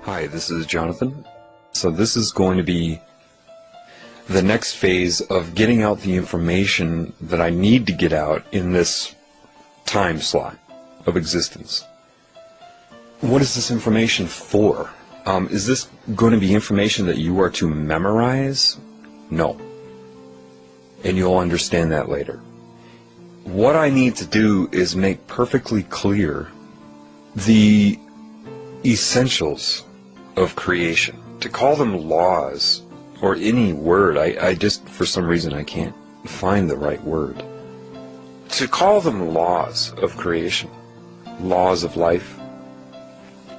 Hi, this is Jonathan. So this is going to be the next phase of getting out the information that I need to get out in this time slot of existence. What is this information for? Is this going to be information that you are to memorize? No. And you'll understand that later. What I need to do is make perfectly clear the essentials of creation. To call them laws or any word, I just, for some reason, I can't find the right word. To call them laws of creation, laws of life,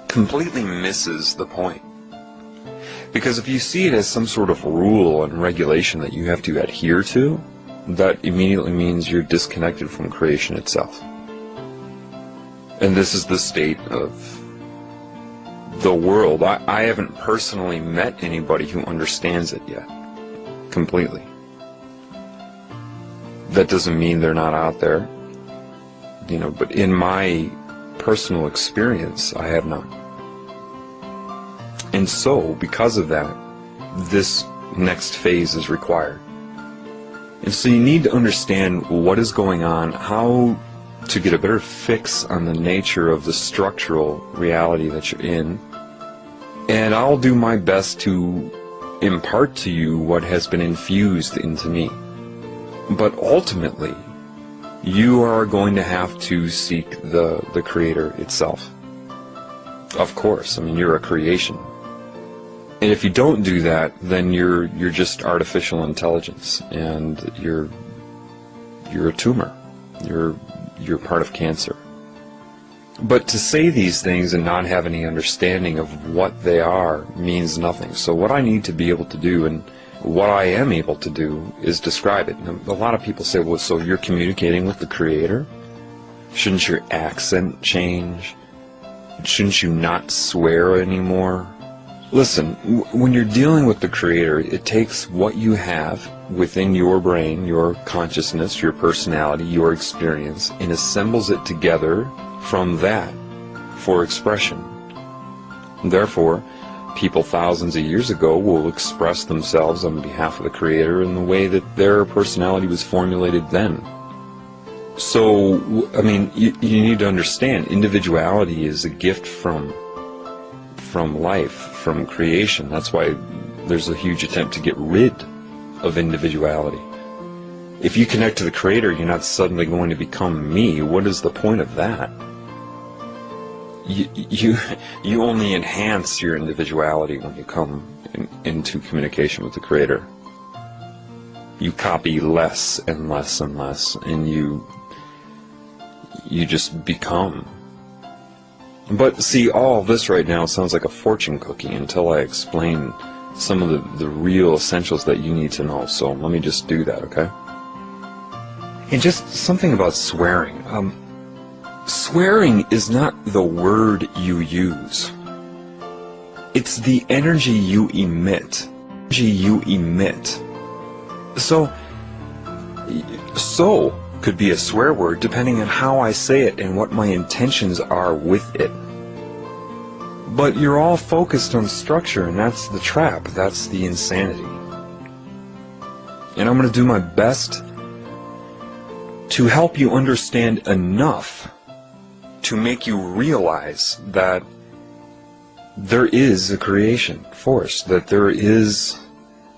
completely misses the point. Because if you see it as some sort of rule and regulation that you have to adhere to, that immediately means you're disconnected from creation itself. And this is the state of the world. I haven't personally met anybody who understands it yet, completely. That doesn't mean they're not out there, but in my personal experience, I have not. And so, because of that, this next phase is required. And so you need to understand what is going on, how to get a better fix on the nature of the structural reality that you're in. And I'll do my best to impart to you what has been infused into me. But ultimately, you are going to have to seek the Creator itself. Of course, you're a creation. And if you don't do that, then you're just artificial intelligence, and you're a tumor. You're part of cancer. But to say these things and not have any understanding of what they are means nothing. So what I need to be able to do, and what I am able to do, is describe it. Now, a lot of people say, well, so you're communicating with the Creator? Shouldn't your accent change? Shouldn't you not swear anymore? Listen, when you're dealing with the Creator, it takes what you have within your brain, your consciousness, your personality, your experience, and assembles it together from that for expression. Therefore, people thousands of years ago will express themselves on behalf of the Creator in the way that their personality was formulated then. So, you need to understand, individuality is a gift from life, from creation. That's why there's a huge attempt to get rid of individuality. If you connect to the Creator, you're not suddenly going to become me. What is the point of that? You only enhance your individuality when you come into communication with the Creator. You copy less and less and less, and you just become. But see, all of this right now sounds like a fortune cookie until I explain some of the real essentials that you need to know. So let me just do that, okay? And just something about swearing. Swearing is not the word you use. It's the energy you emit. So could be a swear word depending on how I say it and what my intentions are with it. But you're all focused on structure, and that's the trap, that's the insanity. And I'm going to do my best to help you understand enough to make you realize that there is a creation force, that there is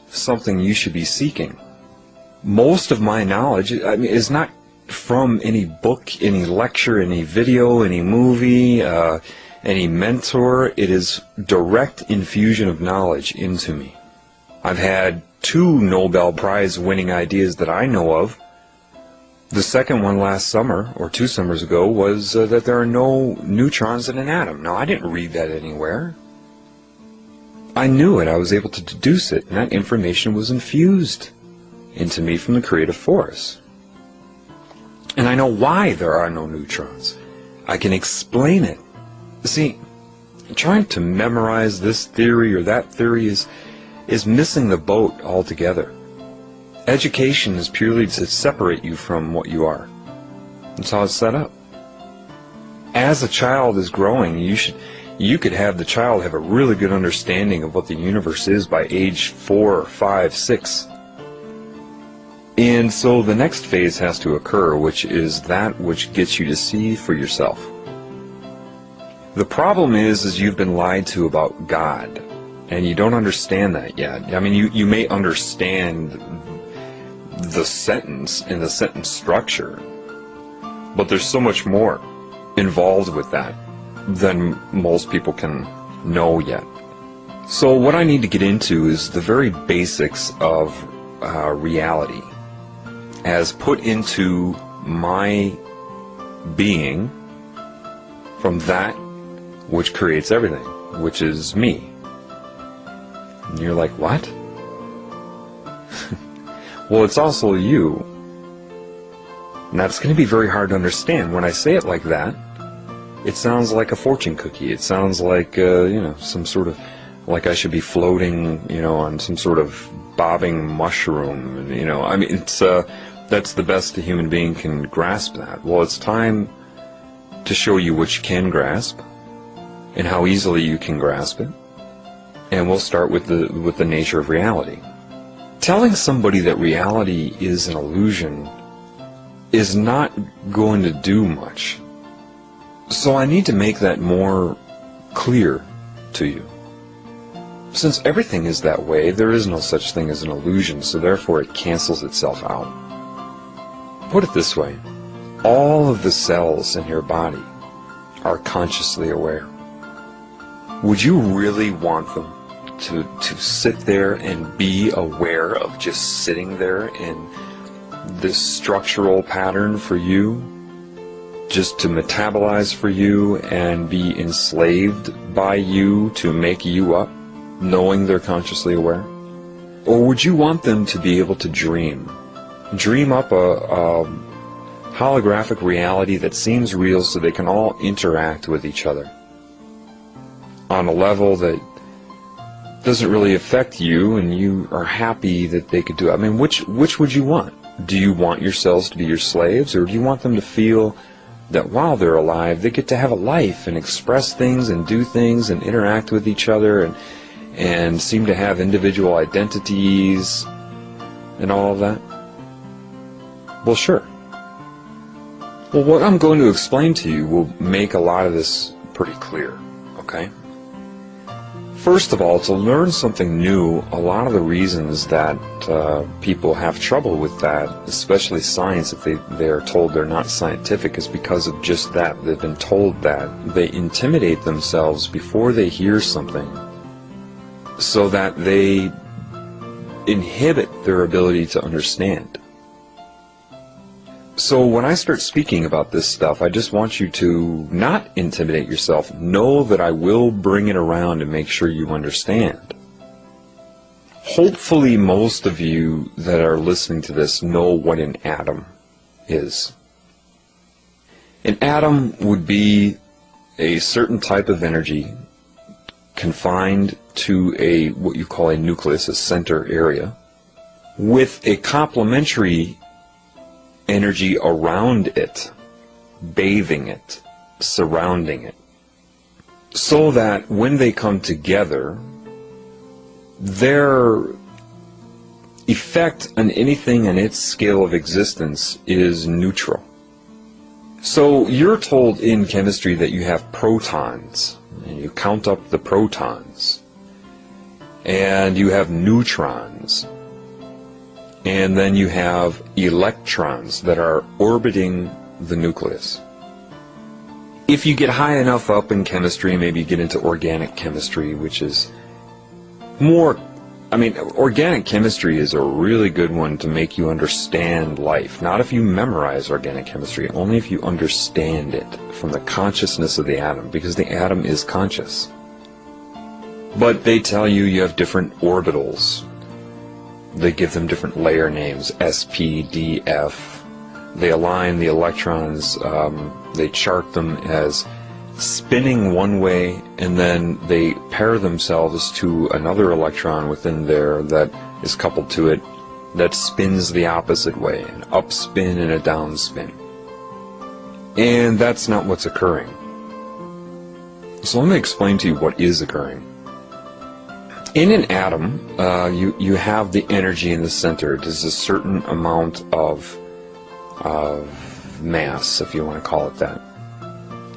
something you should be seeking. Most of my knowledge is not from any book, any lecture, any video, any movie, any mentor. It is direct infusion of knowledge into me. I've had 2 Nobel Prize winning ideas that I know of. The second one last summer, or 2 summers ago, was that there are no neutrons in an atom. Now, I didn't read that anywhere. I knew it. I was able to deduce it, and that information was infused into me from the creative force. And I know why there are no neutrons. I can explain it. See, trying to memorize this theory or that theory is missing the boat altogether. Education is purely to separate you from what you are. That's how it's set up. As a child is growing, you you could have the child have a really good understanding of what the universe is by age 4, 5, 6. And so the next phase has to occur, which is that which gets you to see for yourself. The problem is you've been lied to about God, and you don't understand that yet. I mean, you may understand the sentence and the sentence structure, but there's so much more involved with that than most people can know yet. So what I need to get into is the very basics of reality as put into my being from that which creates everything, which is me. And you're like, what? Well, it's also you. And that's going to be very hard to understand. When I say it like that, it sounds like a fortune cookie. It sounds like, some sort of, like I should be floating, on some sort of bobbing mushroom. I mean, it's, that's the best a human being can grasp that. Well, it's time to show you what you can grasp and how easily you can grasp it. And we'll start with the nature of reality. Telling somebody that reality is an illusion is not going to do much. So I need to make that more clear to you. Since everything is that way, there is no such thing as an illusion, so therefore it cancels itself out. Put it this way, all of the cells in your body are consciously aware. Would you really want them to sit there and be aware of just sitting there in this structural pattern for you, just to metabolize for you and be enslaved by you to make you up, knowing they're consciously aware? Or would you want them to be able to dream up a holographic reality that seems real so they can all interact with each other on a level that doesn't really affect you, and you are happy that they could do it? I mean, which would you want? Do you want yourselves to be your slaves, or do you want them to feel that while they're alive, they get to have a life and express things and do things and interact with each other and seem to have individual identities and all of that? Well, sure. Well, what I'm going to explain to you will make a lot of this pretty clear, okay? First of all, to learn something new, a lot of the reasons that people have trouble with that, especially science, if they are told they're not scientific, is because of just that. They've been told that. They intimidate themselves before they hear something so that they inhibit their ability to understand. So when I start speaking about this stuff, I just want you to not intimidate yourself. Know that I will bring it around and make sure you understand. Hopefully most of you that are listening to this know what an atom is. An atom would be a certain type of energy confined to what you call a nucleus, a center area, with a complementary energy around it, bathing it, surrounding it, so that when they come together, their effect on anything in its scale of existence is neutral. So you're told in chemistry that you have protons, and you count up the protons, and you have neutrons, and then you have electrons that are orbiting the nucleus. If you get high enough up in chemistry, maybe you get into organic chemistry, which is more, organic chemistry is a really good one to make you understand life. Not if you memorize organic chemistry, only if you understand it from the consciousness of the atom, because the atom is conscious. But they tell you have different orbitals. They give them different layer names, S, P, D, F. They align the electrons, they chart them as spinning one way, and then they pair themselves to another electron within there that is coupled to it that spins the opposite way, an upspin and a downspin. And that's not what's occurring. So let me explain to you what is occurring. In an atom, you have the energy in the center. There's a certain amount of mass, if you want to call it that.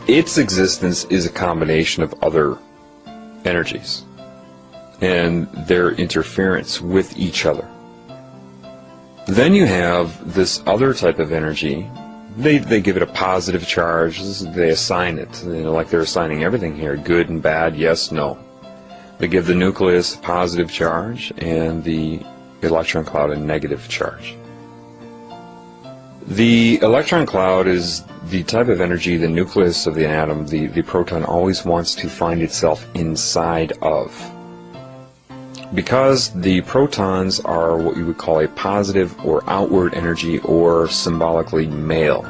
Its existence is a combination of other energies and their interference with each other. Then you have this other type of energy. They give it a positive charge. They assign it, like they're assigning everything here, good and bad, yes, no. They give the nucleus a positive charge and the electron cloud a negative charge. The electron cloud is the type of energy the nucleus of the atom, the proton, always wants to find itself inside of. Because the protons are what you would call a positive or outward energy, or symbolically male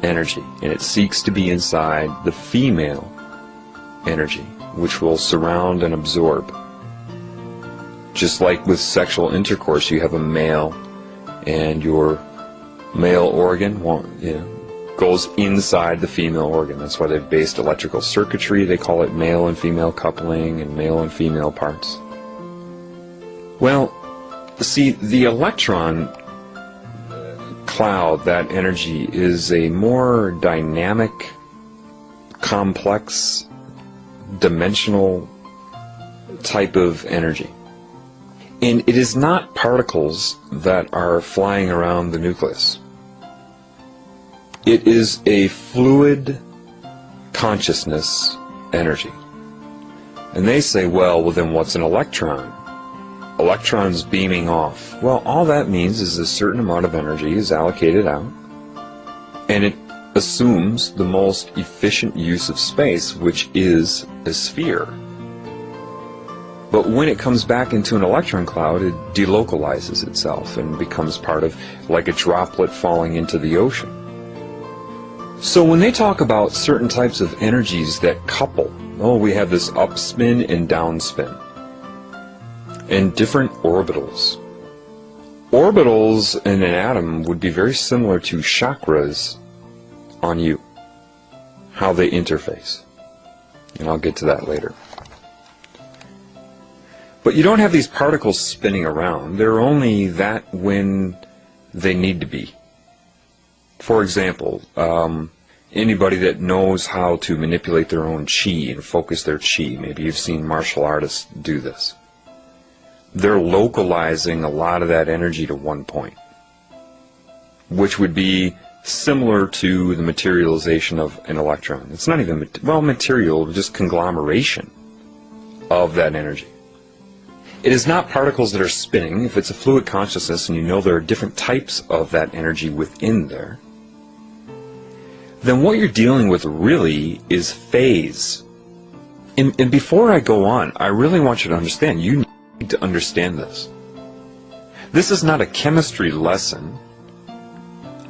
energy, and it seeks to be inside the female energy, which will surround and absorb. Just like with sexual intercourse, you have a male, and your male organ goes inside the female organ. That's why they've based electrical circuitry. They call it male and female coupling and male and female parts. Well, see, the electron cloud, that energy, is a more dynamic, complex, dimensional type of energy. And it is not particles that are flying around the nucleus. It is a fluid consciousness energy. And they say, well, then what's an electron? Electrons beaming off. Well, all that means is a certain amount of energy is allocated out, and it assumes the most efficient use of space, which is a sphere. But when it comes back into an electron cloud, it delocalizes itself and becomes part of, like a droplet falling into the ocean. So when they talk about certain types of energies that couple, we have this upspin and downspin, and different orbitals. Orbitals in an atom would be very similar to chakras on you, how they interface. And I'll get to that later. But you don't have these particles spinning around. They're only that when they need to be. For example, anybody that knows how to manipulate their own chi and focus their chi, maybe you've seen martial artists do this. They're localizing a lot of that energy to one point, which would be similar to the materialization of an electron. It's not even, material, just conglomeration of that energy. It is not particles that are spinning. If it's a fluid consciousness and you know there are different types of that energy within there, then what you're dealing with really is phase. And before I go on, I really want you to understand, you need to understand this. This is not a chemistry lesson.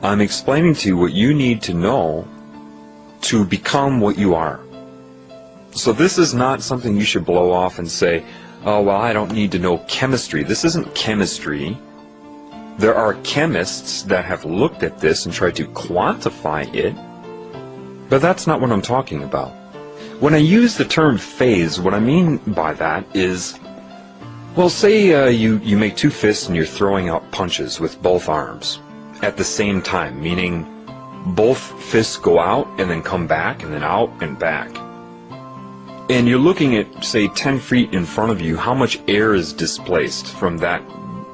I'm explaining to you what you need to know to become what you are. So this is not something you should blow off and say, oh, well, I don't need to know chemistry. This isn't chemistry. There are chemists that have looked at this and tried to quantify it, but that's not what I'm talking about. When I use the term phase, what I mean by that is, well, say you make two fists and you're throwing out punches with both arms at the same time, meaning both fists go out and then come back and then out and back. And you're looking at, say, 10 feet in front of you, how much air is displaced from that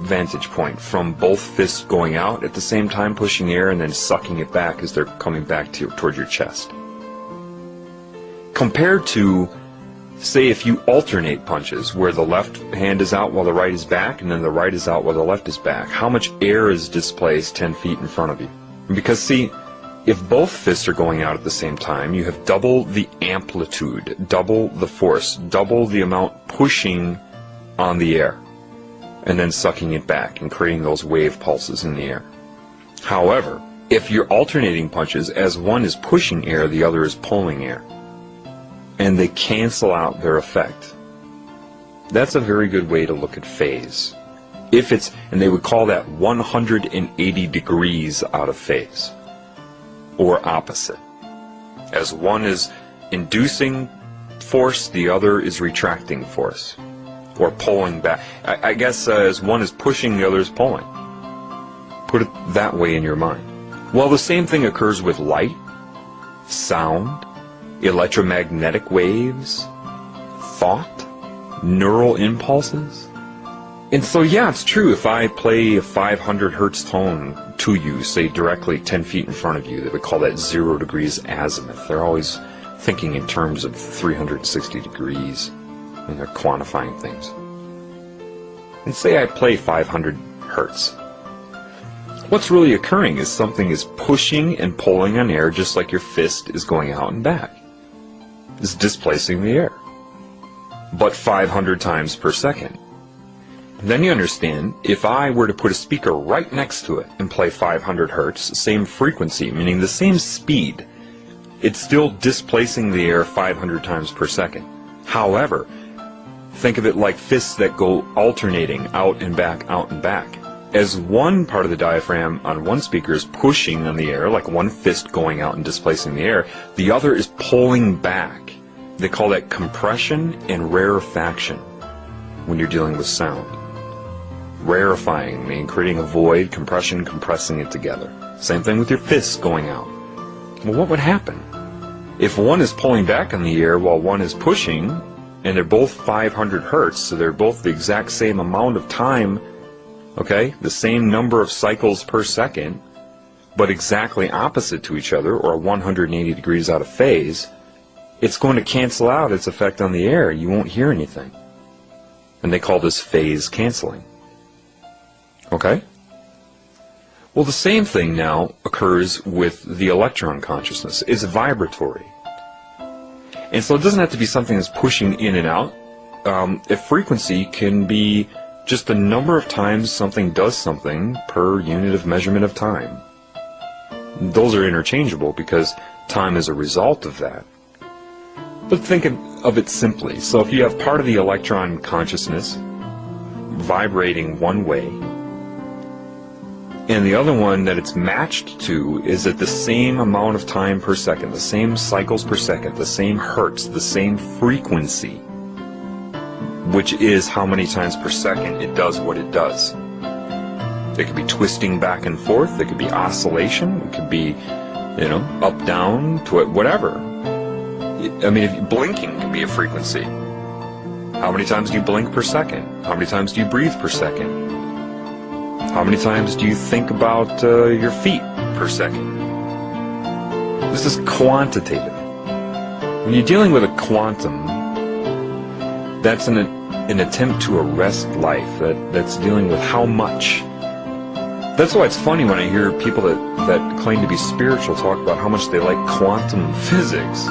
vantage point, from both fists going out at the same time, pushing air and then sucking it back as they're coming back toward your chest. Compared to, say, if you alternate punches, where the left hand is out while the right is back, and then the right is out while the left is back, how much air is displaced 10 feet in front of you? Because, see, if both fists are going out at the same time, you have double the amplitude, double the force, double the amount pushing on the air, and then sucking it back and creating those wave pulses in the air. However, if you're alternating punches, as one is pushing air, the other is pulling air, and they cancel out their effect. That's a very good way to look at phase. If it's, and they would call that 180 degrees out of phase, or opposite. As one is inducing force, the other is retracting force, or pulling back. I guess as one is pushing, the other is pulling. Put it that way in your mind. Well, the same thing occurs with light, sound, electromagnetic waves, thought, neural impulses. And so yeah, it's true, if I play a 500 hertz tone to you, say directly 10 feet in front of you, they would call that 0 degrees azimuth. They're always thinking in terms of 360 degrees when they're quantifying things. And say I play 500 hertz. What's really occurring is something is pushing and pulling on air, just like your fist is going out and back. It's displacing the air, but 500 times per second. Then you understand, if I were to put a speaker right next to it and play 500 hertz, same frequency, meaning the same speed, it's still displacing the air 500 times per second. However, think of it like fists that go alternating out and back, out and back. As one part of the diaphragm on one speaker is pushing on the air, like one fist going out and displacing the air, the other is pulling back. They call that compression and rarefaction when you're dealing with sound. Rarefying, meaning creating a void, compression, compressing it together. Same thing with your fists going out. Well, what would happen? If one is pulling back on the air while one is pushing, and they're both 500 hertz, so they're both the exact same amount of time, okay, the same number of cycles per second, but exactly opposite to each other, or 180 degrees out of phase, it's going to cancel out its effect on the air. You won't hear anything. And they call this phase canceling. Okay? Well, the same thing now occurs with the electron consciousness. It's vibratory. And so it doesn't have to be something that's pushing in and out. A frequency can be just the number of times something does something per unit of measurement of time. Those are interchangeable because time is a result of that. But think of it simply. So if you have part of the electron consciousness vibrating one way, and the other one that it's matched to is at the same amount of time per second, the same cycles per second, the same hertz, the same frequency, which is how many times per second it does what it does. It could be twisting back and forth, it could be oscillation, it could be, up, down, to it, whatever. I mean, if blinking can be a frequency. How many times do you blink per second? How many times do you breathe per second? How many times do you think about your feet per second? This is quantitative. When you're dealing with a quantum, that's an attempt to arrest life. That's dealing with how much. That's why it's funny when I hear people that claim to be spiritual talk about how much they like quantum physics.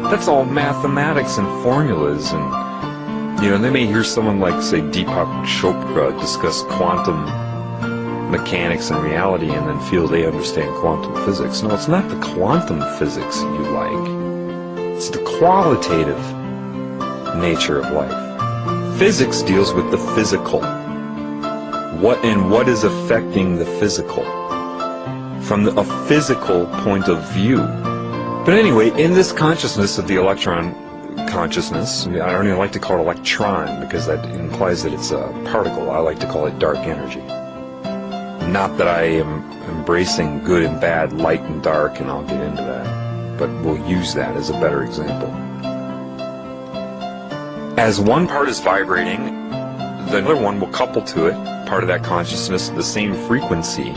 That's all mathematics and formulas, and they may hear someone like, say, Deepak Chopra discuss quantum mechanics and reality and then feel they understand quantum physics. No, it's not the quantum physics you like. It's the qualitative nature of life. Physics deals with the physical. What is affecting the physical from a physical point of view. But anyway, in this consciousness of the electron consciousness, I don't even like to call it electron because that implies that it's a particle. I like to call it dark energy. Not that I am embracing good and bad, light and dark, and I'll get into that, but we'll use that as a better example. As one part is vibrating, the other one will couple to it, part of that consciousness, the same frequency,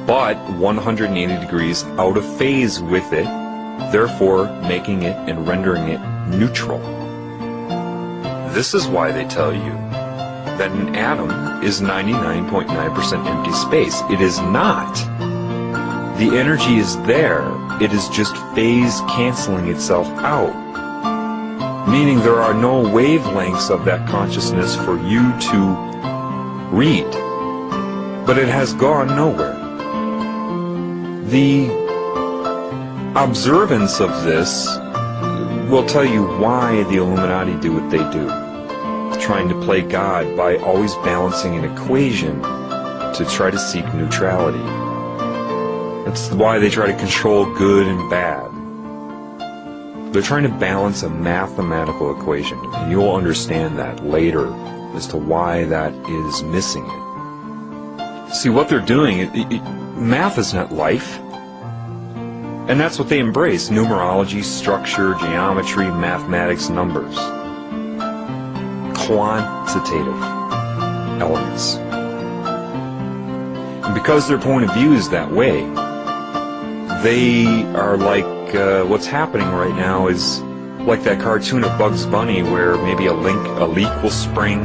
but 180 degrees out of phase with it, therefore making it and rendering it neutral. This is why they tell you that an atom is 99.9% empty space. It is not. The energy is there. It is just phase canceling itself out. Meaning there are no wavelengths of that consciousness for you to read. But it has gone nowhere. The observance of this will tell you why the Illuminati do what they do. Trying to play God by always balancing an equation to try to seek neutrality. That's why they try to control good and bad. They're trying to balance a mathematical equation, and you'll understand that later as to why that is missing it. See, what they're doing, math is not life. And that's what they embrace: numerology, structure, geometry, mathematics, numbers. Quantitative elements. And because their point of view is that way, they are like, what's happening right now is like that cartoon of Bugs Bunny where maybe a leak will spring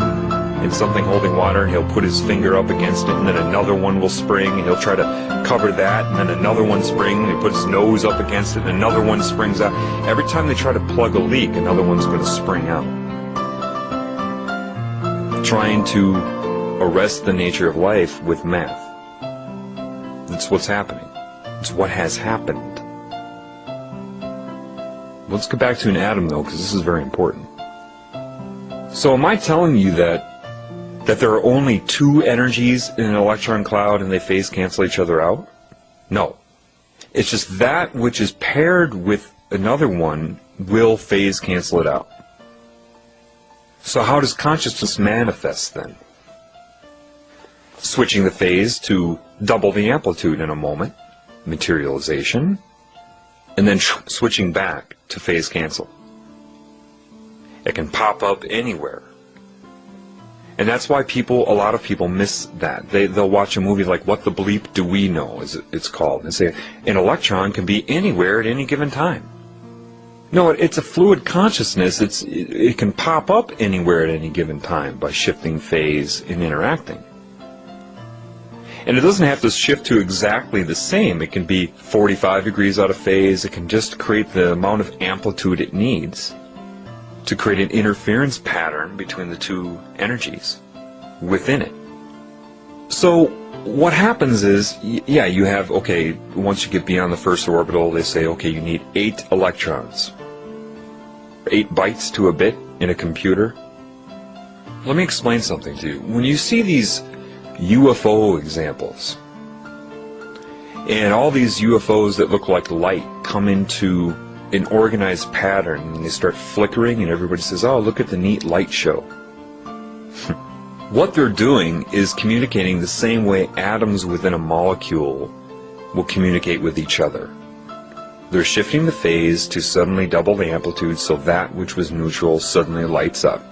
in something holding water, and he'll put his finger up against it, and then another one will spring, and he'll try to cover that, and then another one springs, and he puts his nose up against it, and another one springs out. Every time they try to plug a leak, another one's going to spring out. Trying to arrest the nature of life with math. That's what's happening. It's what has happened. Let's get back to an atom, though, because this is very important. So am I telling you that there are only two energies in an electron cloud and they phase cancel each other out? No. It's just that which is paired with another one will phase cancel it out. So how does consciousness manifest then? Switching the phase to double the amplitude in a moment, materialization, and then switching back to phase cancel. It can pop up anywhere. And that's why a lot of people miss that. They'll watch a movie like What the Bleep Do We Know, as it's called, and say an electron can be anywhere at any given time. No, it's a fluid consciousness. It can pop up anywhere at any given time by shifting phase and interacting. And it doesn't have to shift to exactly the same. It can be 45 degrees out of phase. It can just create the amount of amplitude it needs to create an interference pattern between the two energies within it. So what happens is, yeah, you have, okay, once you get beyond the first orbital, they say, okay, you need 8 electrons. 8 bytes to a bit in a computer. Let me explain something to you. When you see these UFO examples, and all these UFOs that look like light come into an organized pattern, and they start flickering, and everybody says, oh, look at the neat light show. What they're doing is communicating the same way atoms within a molecule will communicate with each other. They're shifting the phase to suddenly double the amplitude, so that which was neutral suddenly lights up.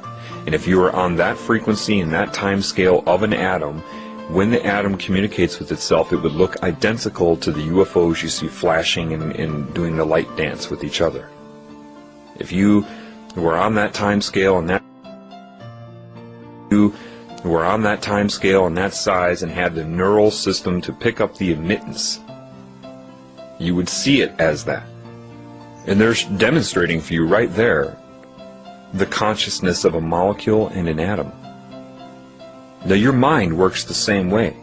And if you are on that frequency and that time scale of an atom, when the atom communicates with itself, it would look identical to the UFOs you see flashing and doing the light dance with each other. If you were on that time scale and that size and had the neural system to pick up the emittance, you would see it as that. And they're demonstrating for you right there the consciousness of a molecule and an atom. Now your mind works the same way.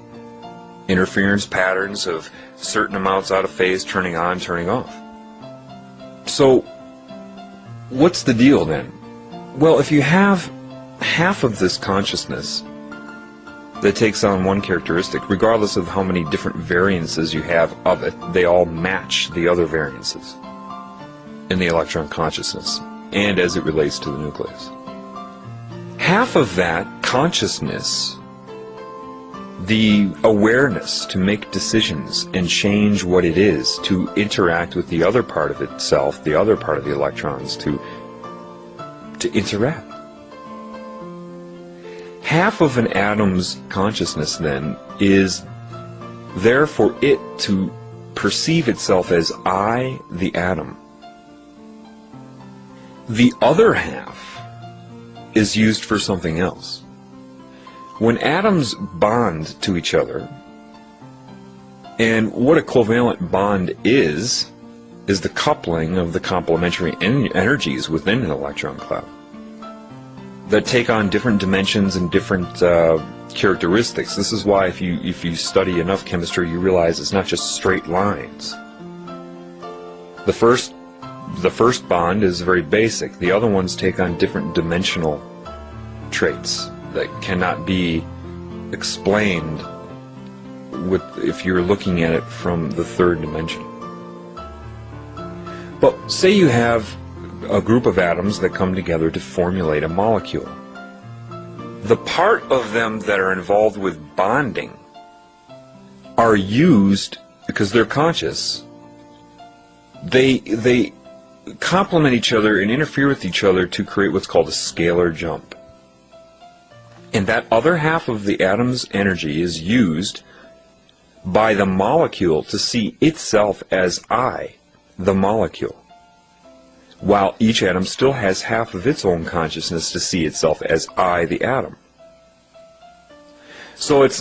Interference patterns of certain amounts out of phase, turning on, turning off. So what's the deal then? Well, if you have half of this consciousness that takes on one characteristic, regardless of how many different variances you have of it, they all match the other variances in the electron consciousness and as it relates to the nucleus. Half of that consciousness, the awareness to make decisions and change what it is, to interact with the other part of itself, the other part of the electrons, to interact. Half of an atom's consciousness, then, is there for it to perceive itself as I, the atom. The other half is used for something else. When atoms bond to each other, and what a covalent bond is the coupling of the complementary energies within an electron cloud that take on different dimensions and different characteristics. This is why if you study enough chemistry, you realize it's not just straight lines. The first bond is very basic. The other ones take on different dimensional traits that cannot be explained if you're looking at it from the third dimension. But say you have a group of atoms that come together to formulate a molecule. The part of them that are involved with bonding are used because they're conscious. They complement each other and interfere with each other to create what's called a scalar jump. And that other half of the atom's energy is used by the molecule to see itself as I, the molecule, while each atom still has half of its own consciousness to see itself as I, the atom. So it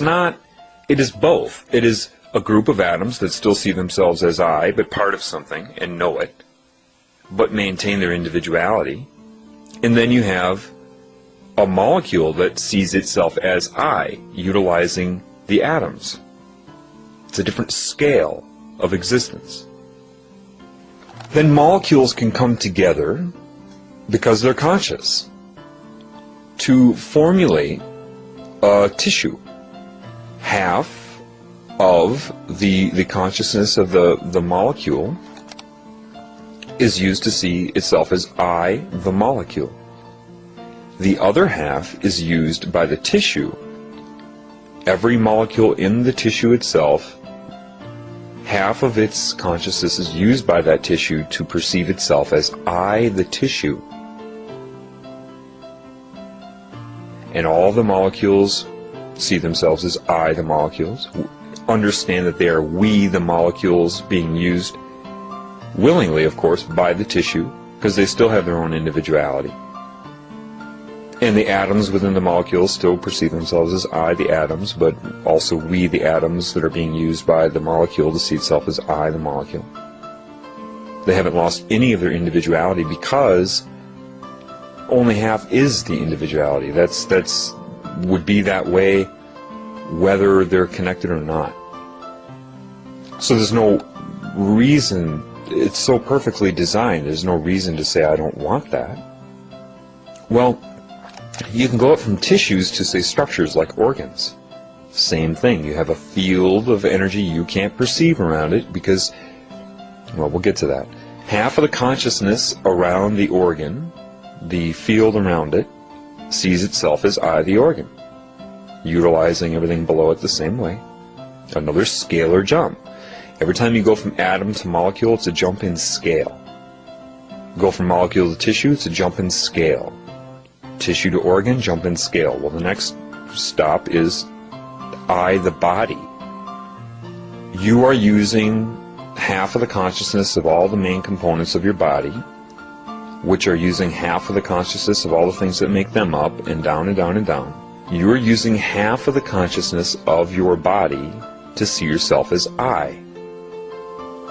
is both. It is a group of atoms that still see themselves as I, but part of something, and know it, but maintain their individuality. And then you have a molecule that sees itself as I, utilizing the atoms. It's a different scale of existence. Then molecules can come together, because they're conscious, to formulate a tissue. Half of the consciousness of the molecule is used to see itself as I, the molecule. The other half is used by the tissue. Every molecule in the tissue itself, half of its consciousness is used by that tissue to perceive itself as I, the tissue. And all the molecules see themselves as I, the molecules, understand that they are we, the molecules, being used willingly, of course, by the tissue, because they still have their own individuality. And the atoms within the molecules still perceive themselves as I, the atoms, but also we, the atoms, that are being used by the molecule to see itself as I, the molecule. They haven't lost any of their individuality, because only half is the individuality. That's would be that way whether they're connected or not. So there's no reason. It's so perfectly designed, there's no reason to say I don't want that. Well, you can go up from tissues to, say, structures like organs. Same thing. You have a field of energy you can't perceive around it because, well, we'll get to that. Half of the consciousness around the organ, the field around it, sees itself as I, the organ, utilizing everything below it the same way. Another scalar jump. Every time you go from atom to molecule, it's a jump in scale. Go from molecule to tissue, it's a jump in scale. Tissue to organ, jump in scale. Well, the next stop is I, the body. You are using half of the consciousness of all the main components of your body, which are using half of the consciousness of all the things that make them up, and down and down and down. You are using half of the consciousness of your body to see yourself as I.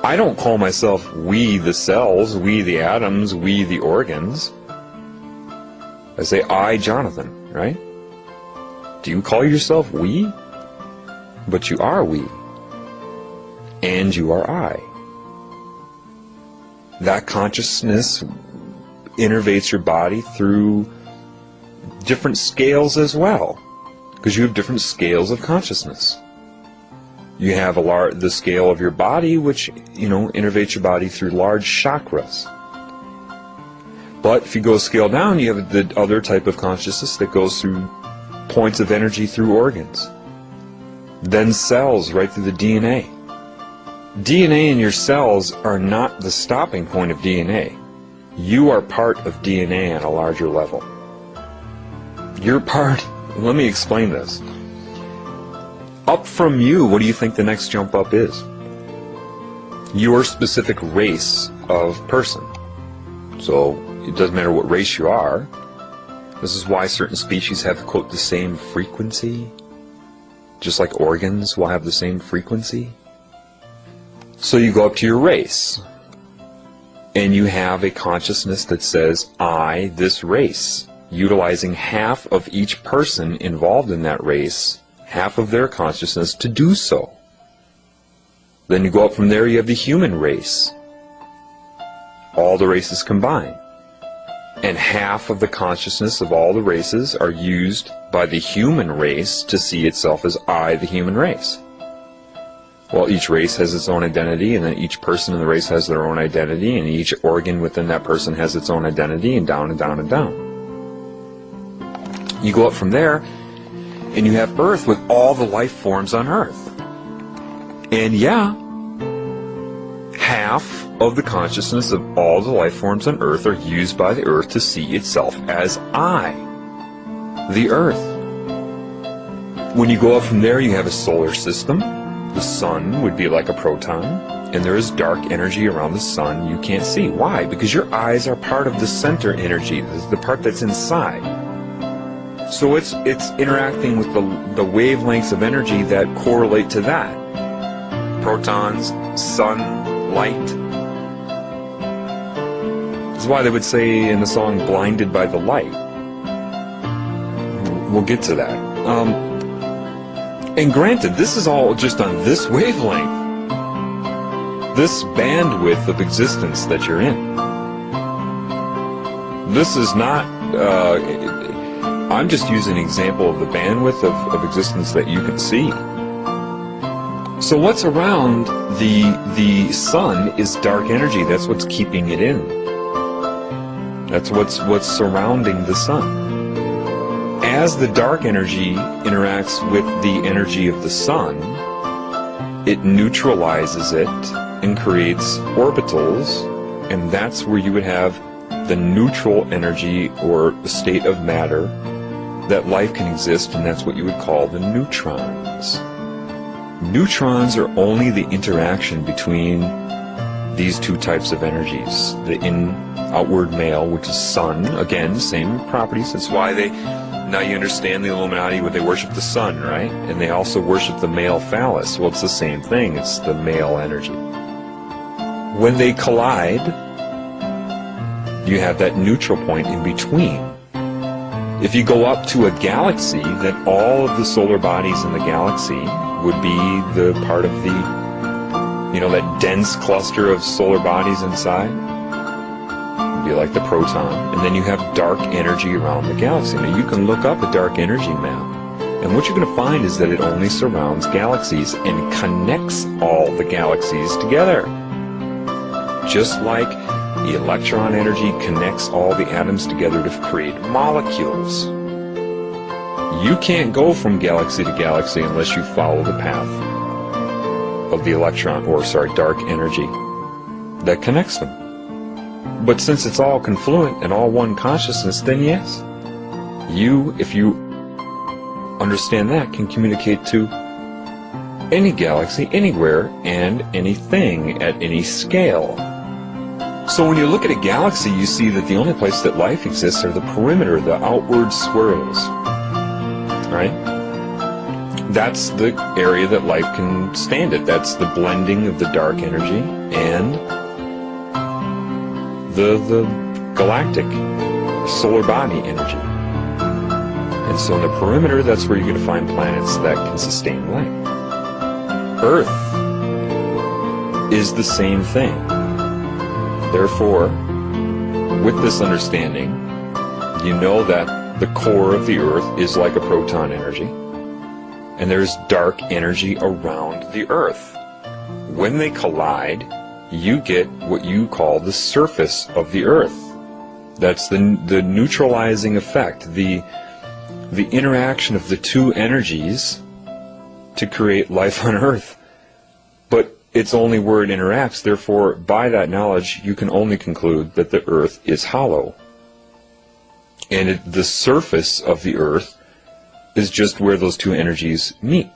I don't call myself we the cells, we the atoms, we the organs. I say I, Jonathan, right? Do you call yourself we? But you are we. And you are I. That consciousness innervates your body through different scales as well, because you have different scales of consciousness. You have the scale of your body, which, innervates your body through large chakras. But if you go a scale down, you have the other type of consciousness that goes through points of energy through organs. Then cells, right through the DNA. DNA in your cells are not the stopping point of DNA. You are part of DNA on a larger level. You're part... Let me explain this. Up from you, what do you think the next jump up is? Your specific race of person. So, it doesn't matter what race you are. This is why certain species have, quote, the same frequency. Just like organs will have the same frequency. So you go up to your race. And you have a consciousness that says, I, this race. Utilizing half of each person involved in that race, half of their consciousness to do so. Then you go up from there, you have the human race. All the races combined. And half of the consciousness of all the races are used by the human race to see itself as I, the human race. Well, each race has its own identity, and then each person in the race has their own identity, and each organ within that person has its own identity, and down and down and down. You go up from there, and you have Earth with all the life forms on Earth. And yeah, half of the consciousness of all the life forms on Earth are used by the Earth to see itself as I, the Earth. When you go up from there, you have a solar system. The sun would be like a proton, and there is dark energy around the sun you can't see. Why? Because your eyes are part of the center energy, the part that's inside. So it's interacting with the wavelengths of energy that correlate to that. Protons, sun, light. This is why they would say in the song, blinded by the light. We'll get to that. And granted, this is all just on this wavelength, this bandwidth of existence that you're in. This is not, I'm just using an example of the bandwidth of existence that you can see. So what's around the sun is dark energy. That's what's keeping it in. That's what's surrounding the sun. As the dark energy interacts with the energy of the sun, it neutralizes it and creates orbitals, and that's where you would have the neutral energy or state of matter that life can exist, and that's what you would call the neutrons. Neutrons are only the interaction between these two types of energies. The outward male, which is sun, again, same properties. That's why now you understand the Illuminati, where they worship the sun, right? And they also worship the male phallus. Well, it's the same thing. It's the male energy. When they collide, you have that neutral point in between. If you go up to a galaxy, then all of the solar bodies in the galaxy would be the part of the, that dense cluster of solar bodies inside. Be like the proton, and then you have dark energy around the galaxy. Now you can look up a dark energy map, and what you're going to find is that it only surrounds galaxies and connects all the galaxies together. Just like the electron energy connects all the atoms together to create molecules. You can't go from galaxy to galaxy unless you follow the path of the dark energy that connects them. But since it's all confluent and all one consciousness, then yes, you, if you understand that, can communicate to any galaxy, anywhere, and anything at any scale. So when you look at a galaxy, you see that the only place that life exists are the perimeter, the outward swirls, right? That's the area that life can stand at. That's the blending of the dark energy and the galactic solar body energy. And so in the perimeter, that's where you're going to find planets that can sustain life. Earth is the same thing. Therefore, with this understanding, you know that the core of the Earth is like a proton energy, and there's dark energy around the Earth. When they collide, you get what you call the surface of the Earth. That's the neutralizing effect, the interaction of the two energies to create life on Earth. But it's only where it interacts. Therefore, by that knowledge, you can only conclude that the Earth is hollow. And the surface of the Earth is just where those two energies meet.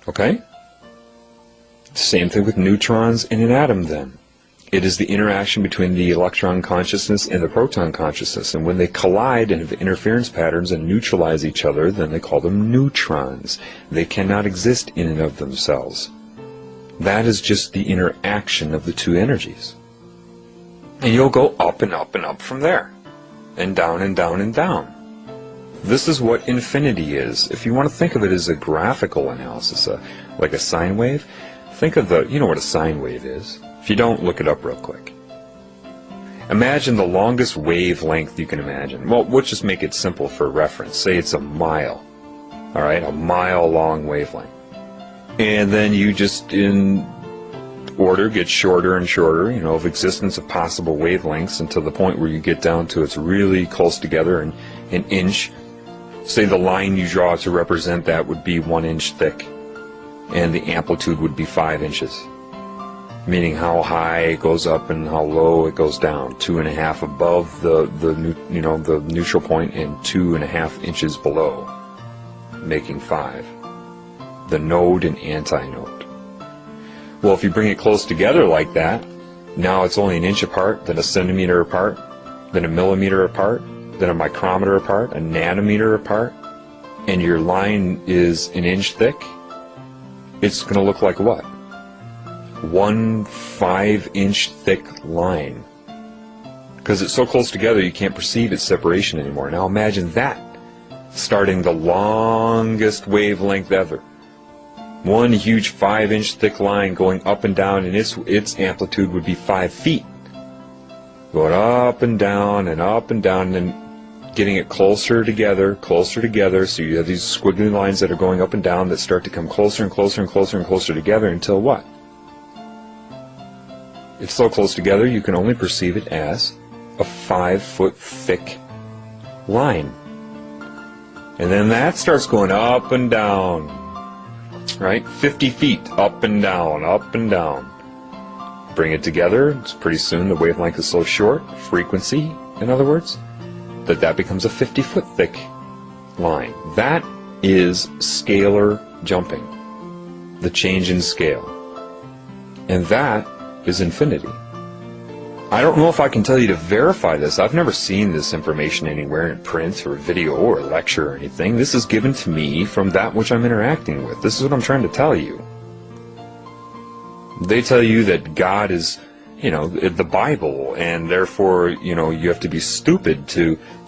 Okay? Same thing with neutrons in an atom then. It is the interaction between the electron consciousness and the proton consciousness. And when they collide and have interference patterns and neutralize each other, then they call them neutrons. They cannot exist in and of themselves. That is just the interaction of the two energies. And you'll go up and up and up from there. And down and down and down. This is what infinity is. If you want to think of it as a graphical analysis, like a sine wave, think of you know what a sine wave is. If you don't, look it up real quick. Imagine the longest wavelength you can imagine. Well, we'll just make it simple for reference. Say it's a mile. Alright, a mile long wavelength. And then you just, in order, get shorter and shorter, of existence of possible wavelengths, until the point where you get down to it's really close together, and an inch. Say the line you draw to represent that would be 1 inch thick, and the amplitude would be 5 inches. Meaning how high it goes up and how low it goes down. 2.5 above the neutral point, and 2.5 inches below, making 5. The node and antinode. Well, if you bring it close together like that, now it's only 1 inch apart, then 1 centimeter apart, then 1 millimeter apart, then 1 micrometer apart, 1 nanometer apart, and your line is 1 inch thick. It's going to look like what? 1 5-inch thick line. Because it's so close together you can't perceive its separation anymore. Now imagine that starting the longest wavelength ever. 1 huge 5-inch thick line going up and down, and its amplitude would be 5 feet. Going up and down and up and down, and then getting it closer together, so you have these squiggly lines that are going up and down that start to come closer and closer and closer and closer together until what? It's so close together you can only perceive it as a 5-foot thick line. And then that starts going up and down, right? 50 feet up and down, up and down. Bring it together, it's pretty soon the wavelength is so short, frequency, in other words, that becomes a 50-foot thick line. That is scalar jumping, the change in scale. And that is infinity. I don't know if I can tell you to verify this. I've never seen this information anywhere in print or video or lecture or anything. This is given to me from that which I'm interacting with. This is what I'm trying to tell you. They tell you that God is, the Bible, and therefore, you have to be stupid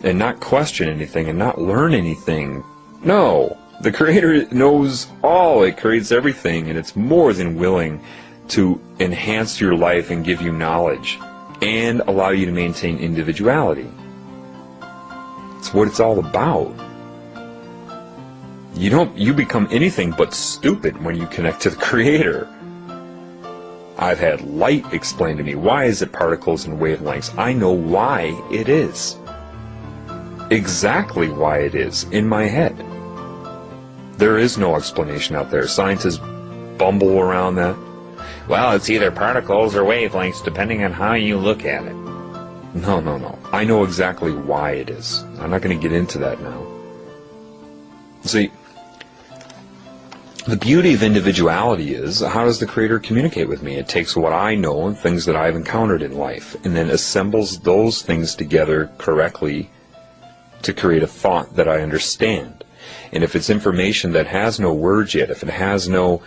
and not question anything and not learn anything. No, the Creator knows all. It creates everything, and it's more than willing to enhance your life and give you knowledge and allow you to maintain individuality. It's what it's all about. You become anything but stupid when you connect to the Creator. I've had light explained to me. Why is it particles and wavelengths? I know why it is. Exactly why it is in my head. There is no explanation out there. Scientists bumble around that. Well, it's either particles or wavelengths, depending on how you look at it. No. I know exactly why it is. I'm not going to get into that now. See, the beauty of individuality is, how does the Creator communicate with me? It takes what I know and things that I've encountered in life, and then assembles those things together correctly to create a thought that I understand. And if it's information that has no words yet, if it has no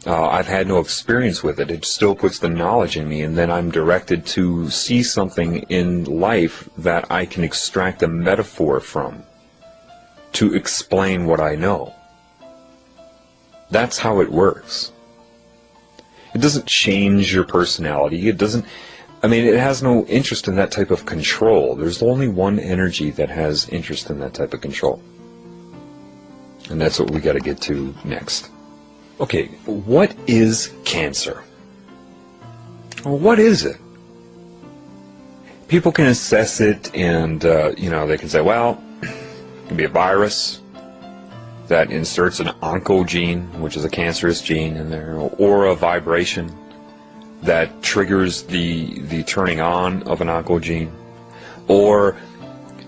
I've had no experience with it, it still puts the knowledge in me, and then I'm directed to see something in life that I can extract a metaphor from to explain what I know. That's how it works. It doesn't change your personality. It has no interest in that type of control. There's only one energy that has interest in that type of control. And that's what we got to get to next. Okay, what is cancer? Well, what is it? People can assess it, and they can say, well, it can be a virus that inserts an oncogene, which is a cancerous gene in there, or a vibration that triggers the turning on of an oncogene, or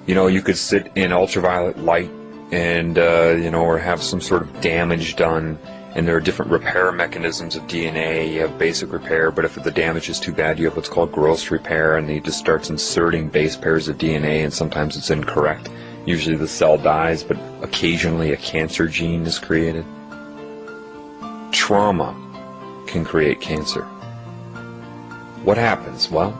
you could sit in ultraviolet light and or have some sort of damage done. And there are different repair mechanisms of DNA. You have basic repair, but if the damage is too bad, you have what's called gross repair, and he just starts inserting base pairs of DNA, and sometimes it's incorrect. Usually the cell dies, but occasionally a cancer gene is created. Trauma can create cancer. What happens? Well,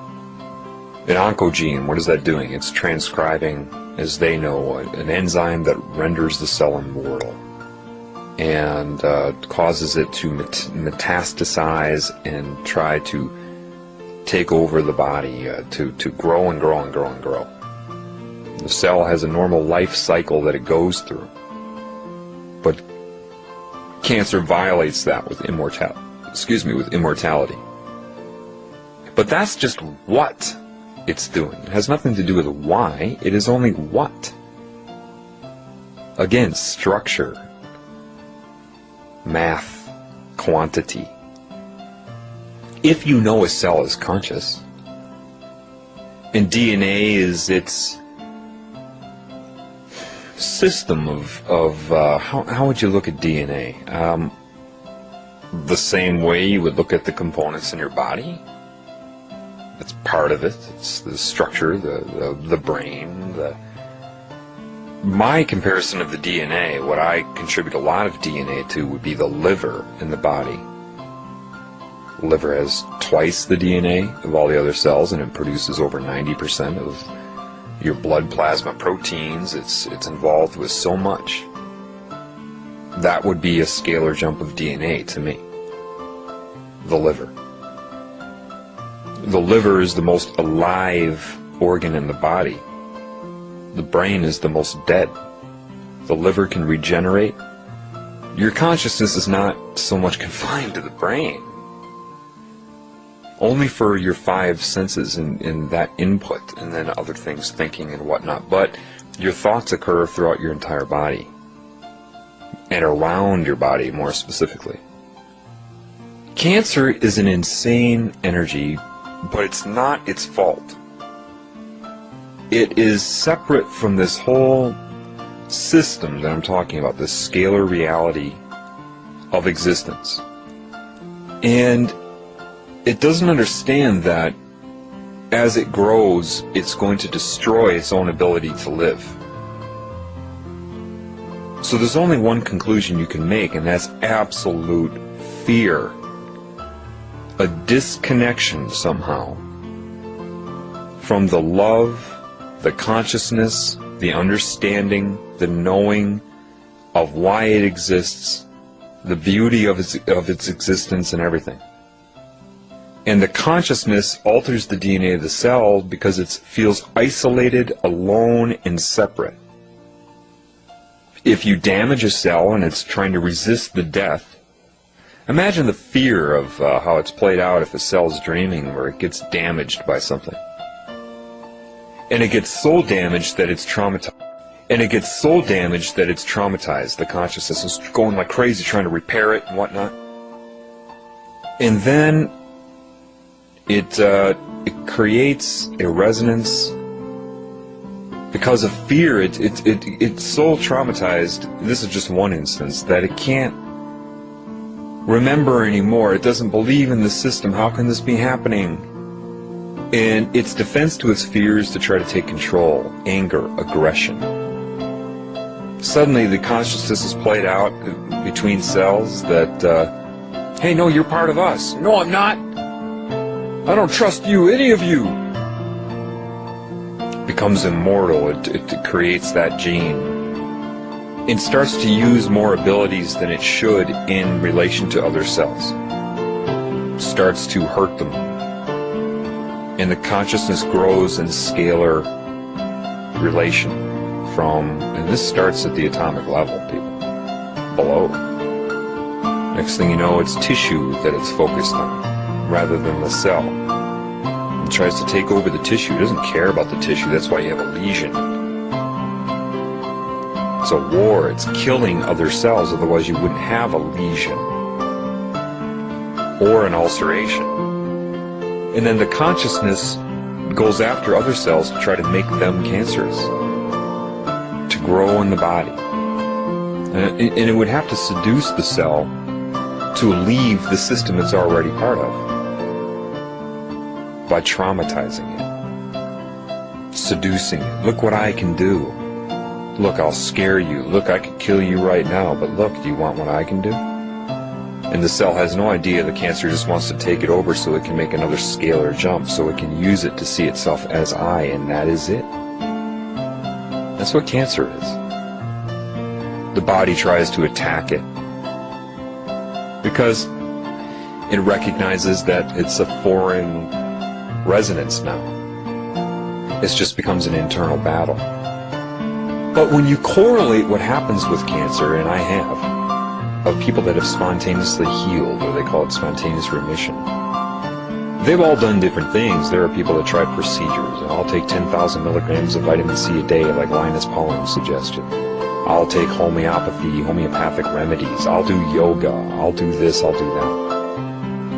an oncogene, what is that doing? It's transcribing, as they know, an enzyme that renders the cell immortal, and causes it to metastasize and try to take over the body, to grow and grow and grow and grow. The cell has a normal life cycle that it goes through, but Cancer violates that with immortality. But that's just what it's doing. It has nothing to do with why, it is only what. Again, structure, math, quantity. If you know a cell is conscious, and DNA is its system of how would you look at DNA? The same way you would look at the components in your body. It's part of it. It's the structure, the brain. My comparison of the DNA, what I contribute a lot of DNA to, would be the liver in the body. The liver has twice the DNA of all the other cells, and it produces over 90% of your blood plasma proteins. It's involved with so much. That would be a scalar jump of DNA to me. The liver. The liver is the most alive organ in the body. The brain is the most dead. The liver can regenerate. Your consciousness is not so much confined to the brain. Only for your five senses in that input, and then other things, thinking and whatnot. But your thoughts occur throughout your entire body, and around your body more specifically. Cancer is an insane energy, but it's not its fault. It is separate from this whole system that I'm talking about, this scalar reality of existence. And it doesn't understand that as it grows, it's going to destroy its own ability to live. So there's only one conclusion you can make, and that's absolute fear. A disconnection somehow from the love, the consciousness, the understanding, the knowing of why it exists, the beauty of its existence and everything. And the consciousness alters the DNA of the cell because it feels isolated, alone, and separate. If you damage a cell and it's trying to resist the death, imagine the fear of how it's played out if a cell is dreaming where it gets damaged by something. And it gets so damaged that it's traumatized. The consciousness is going like crazy trying to repair it and whatnot. And then it creates a resonance because of fear. It's so traumatized. This is just one instance that it can't remember anymore. It doesn't believe in the system. How can this be happening? And its defense to its fears to try to take control, anger, aggression. Suddenly the consciousness is played out between cells that, hey, no, you're part of us. No, I'm not. I don't trust you, any of you. It becomes immortal. It creates that gene. It starts to use more abilities than it should in relation to other cells. It starts to hurt them. And the consciousness grows in scalar relation from, and this starts at the atomic level, people, below. Next thing you know, it's tissue that it's focused on, rather than the cell. It tries to take over the tissue. It doesn't care about the tissue. That's why you have a lesion. It's a war. It's killing other cells, otherwise you wouldn't have a lesion or an ulceration. And then the consciousness goes after other cells to try to make them cancerous, to grow in the body. And it would have to seduce the cell to leave the system it's already part of by traumatizing it, seducing it. Look what I can do. Look, I'll scare you. Look, I could kill you right now, but look, do you want what I can do? And the cell has no idea. The cancer just wants to take it over so it can make another scalar jump, so it can use it to see itself as I, and that is it. That's what cancer is. The body tries to attack it because it recognizes that it's a foreign resonance now. It just becomes an internal battle. But when you correlate what happens with cancer, and I have, of people that have spontaneously healed, or they call it spontaneous remission. They've all done different things. There are people that try procedures. I'll take 10,000 milligrams of vitamin C a day, like Linus Pauling suggested. I'll take homeopathic remedies. I'll do yoga. I'll do this, I'll do that.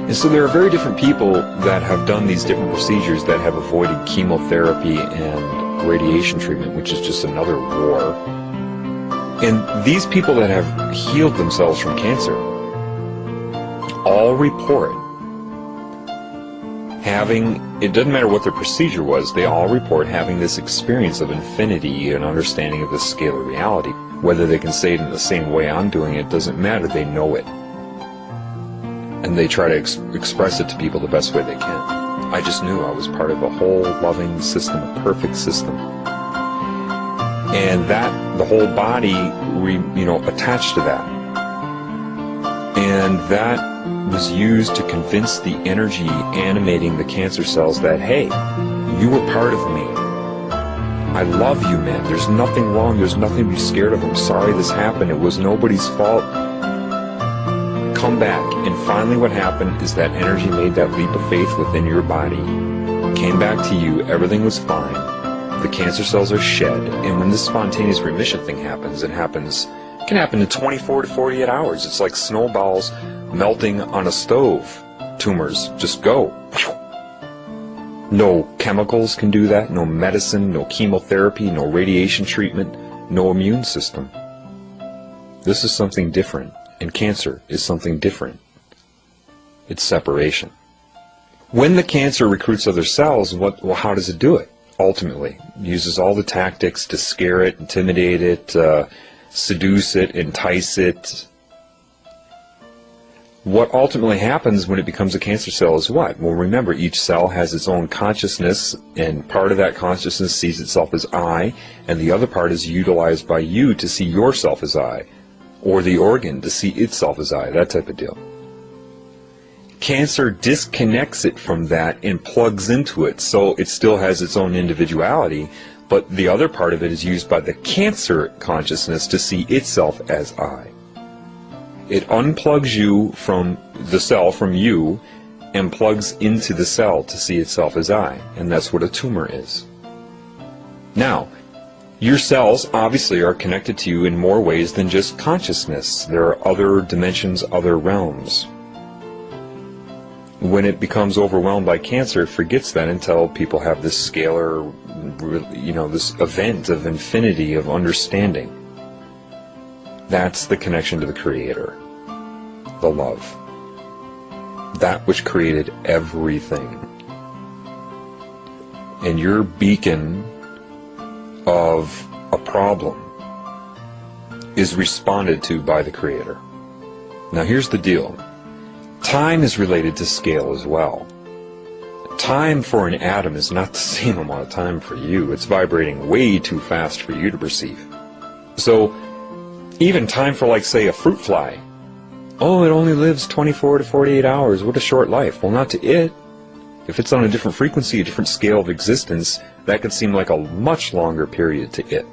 And so there are very different people that have done these different procedures that have avoided chemotherapy and radiation treatment, which is just another war. And these people that have healed themselves from cancer all report having, it doesn't matter what their procedure was, they all report having this experience of infinity and understanding of the scale of reality. Whether they can say it in the same way I'm doing it doesn't matter, they know it. And they try to express it to people the best way they can. I just knew I was part of a whole loving system, a perfect system. And that, the whole body, attached to that. And that was used to convince the energy animating the cancer cells that, hey, you were part of me. I love you, man. There's nothing wrong. There's nothing to be scared of. I'm sorry this happened. It was nobody's fault. Come back. And finally what happened is that energy made that leap of faith within your body, came back to you, everything was fine. The cancer cells are shed, and when this spontaneous remission thing happens, it can happen in 24 to 48 hours. It's like snowballs melting on a stove. Tumors just go. No chemicals can do that, no medicine, no chemotherapy, no radiation treatment, no immune system. This is something different, and cancer is something different. It's separation. When the cancer recruits other cells, how does it do it? Ultimately, it uses all the tactics to scare it, intimidate it, seduce it, entice it. What ultimately happens when it becomes a cancer cell is what? Well, remember, each cell has its own consciousness, and part of that consciousness sees itself as I, and the other part is utilized by you to see yourself as I, or the organ to see itself as I, that type of deal. Cancer disconnects it from that and plugs into it, so it still has its own individuality, but the other part of it is used by the cancer consciousness to see itself as I. It unplugs you from the cell, from you, and plugs into the cell to see itself as I, and that's what a tumor is. Now, your cells obviously are connected to you in more ways than just consciousness. There are other dimensions, other realms. When it becomes overwhelmed by cancer, it forgets that until people have this scalar, this event of infinity, of understanding. That's the connection to the Creator, the love, that which created everything. And your beacon of a problem is responded to by the Creator. Now here's the deal. Time is related to scale as well. Time for an atom is not the same amount of time for you. It's vibrating way too fast for you to perceive. So even time for, like, say, a fruit fly. Oh, it only lives 24 to 48 hours. What a short life. Well, not to it. If it's on a different frequency, a different scale of existence, that could seem like a much longer period to it.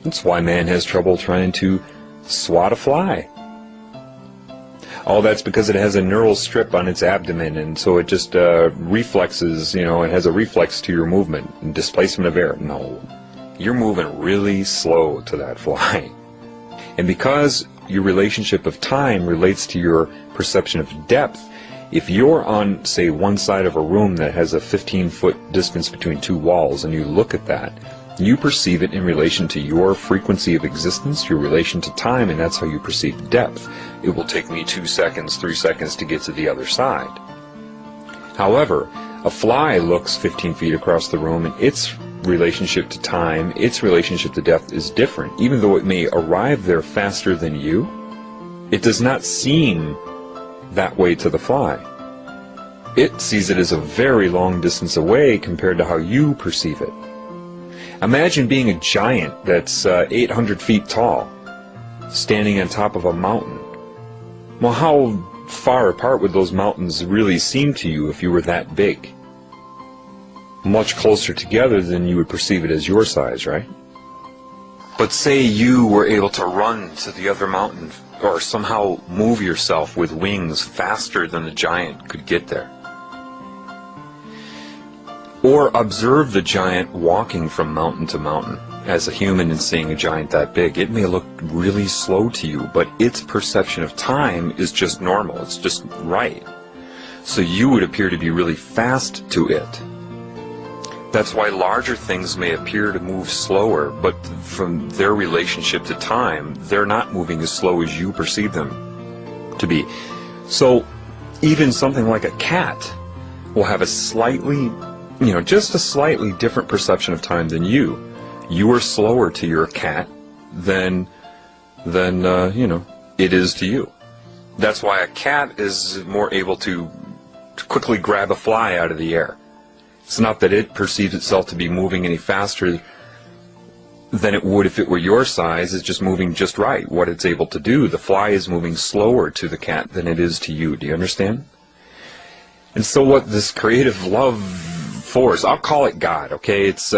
That's why man has trouble trying to swat a fly. Oh, that's because it has a neural strip on its abdomen, and so it just reflexes, it has a reflex to your movement and displacement of air. No, you're moving really slow to that fly. And because your relationship of time relates to your perception of depth, if you're on, say, one side of a room that has a 15-foot distance between two walls, and you look at that, you perceive it in relation to your frequency of existence, your relation to time, and that's how you perceive depth. It will take me 2 seconds, 3 seconds to get to the other side. However, a fly looks 15 feet across the room, and its relationship to time, its relationship to depth is different. Even though it may arrive there faster than you, it does not seem that way to the fly. It sees it as a very long distance away compared to how you perceive it. Imagine being a giant that's 800 feet tall, standing on top of a mountain. Well, how far apart would those mountains really seem to you if you were that big? Much closer together than you would perceive it as your size, right? But say you were able to run to the other mountain or somehow move yourself with wings faster than the giant could get there. Or observe the giant walking from mountain to mountain. As a human and seeing a giant that big, it may look really slow to you, but its perception of time is just normal. It's just right. So you would appear to be really fast to it. That's why larger things may appear to move slower, but from their relationship to time, they're not moving as slow as you perceive them to be. So even something like a cat will have a slightly, just a slightly different perception of time than you. You are slower to your cat than it is to you. That's why a cat is more able to quickly grab a fly out of the air. It's not that it perceives itself to be moving any faster than it would if it were your size. It's just moving just right, what it's able to do. The fly is moving slower to the cat than it is to you. Do you understand? And so what this creative love force, I'll call it God, okay? It's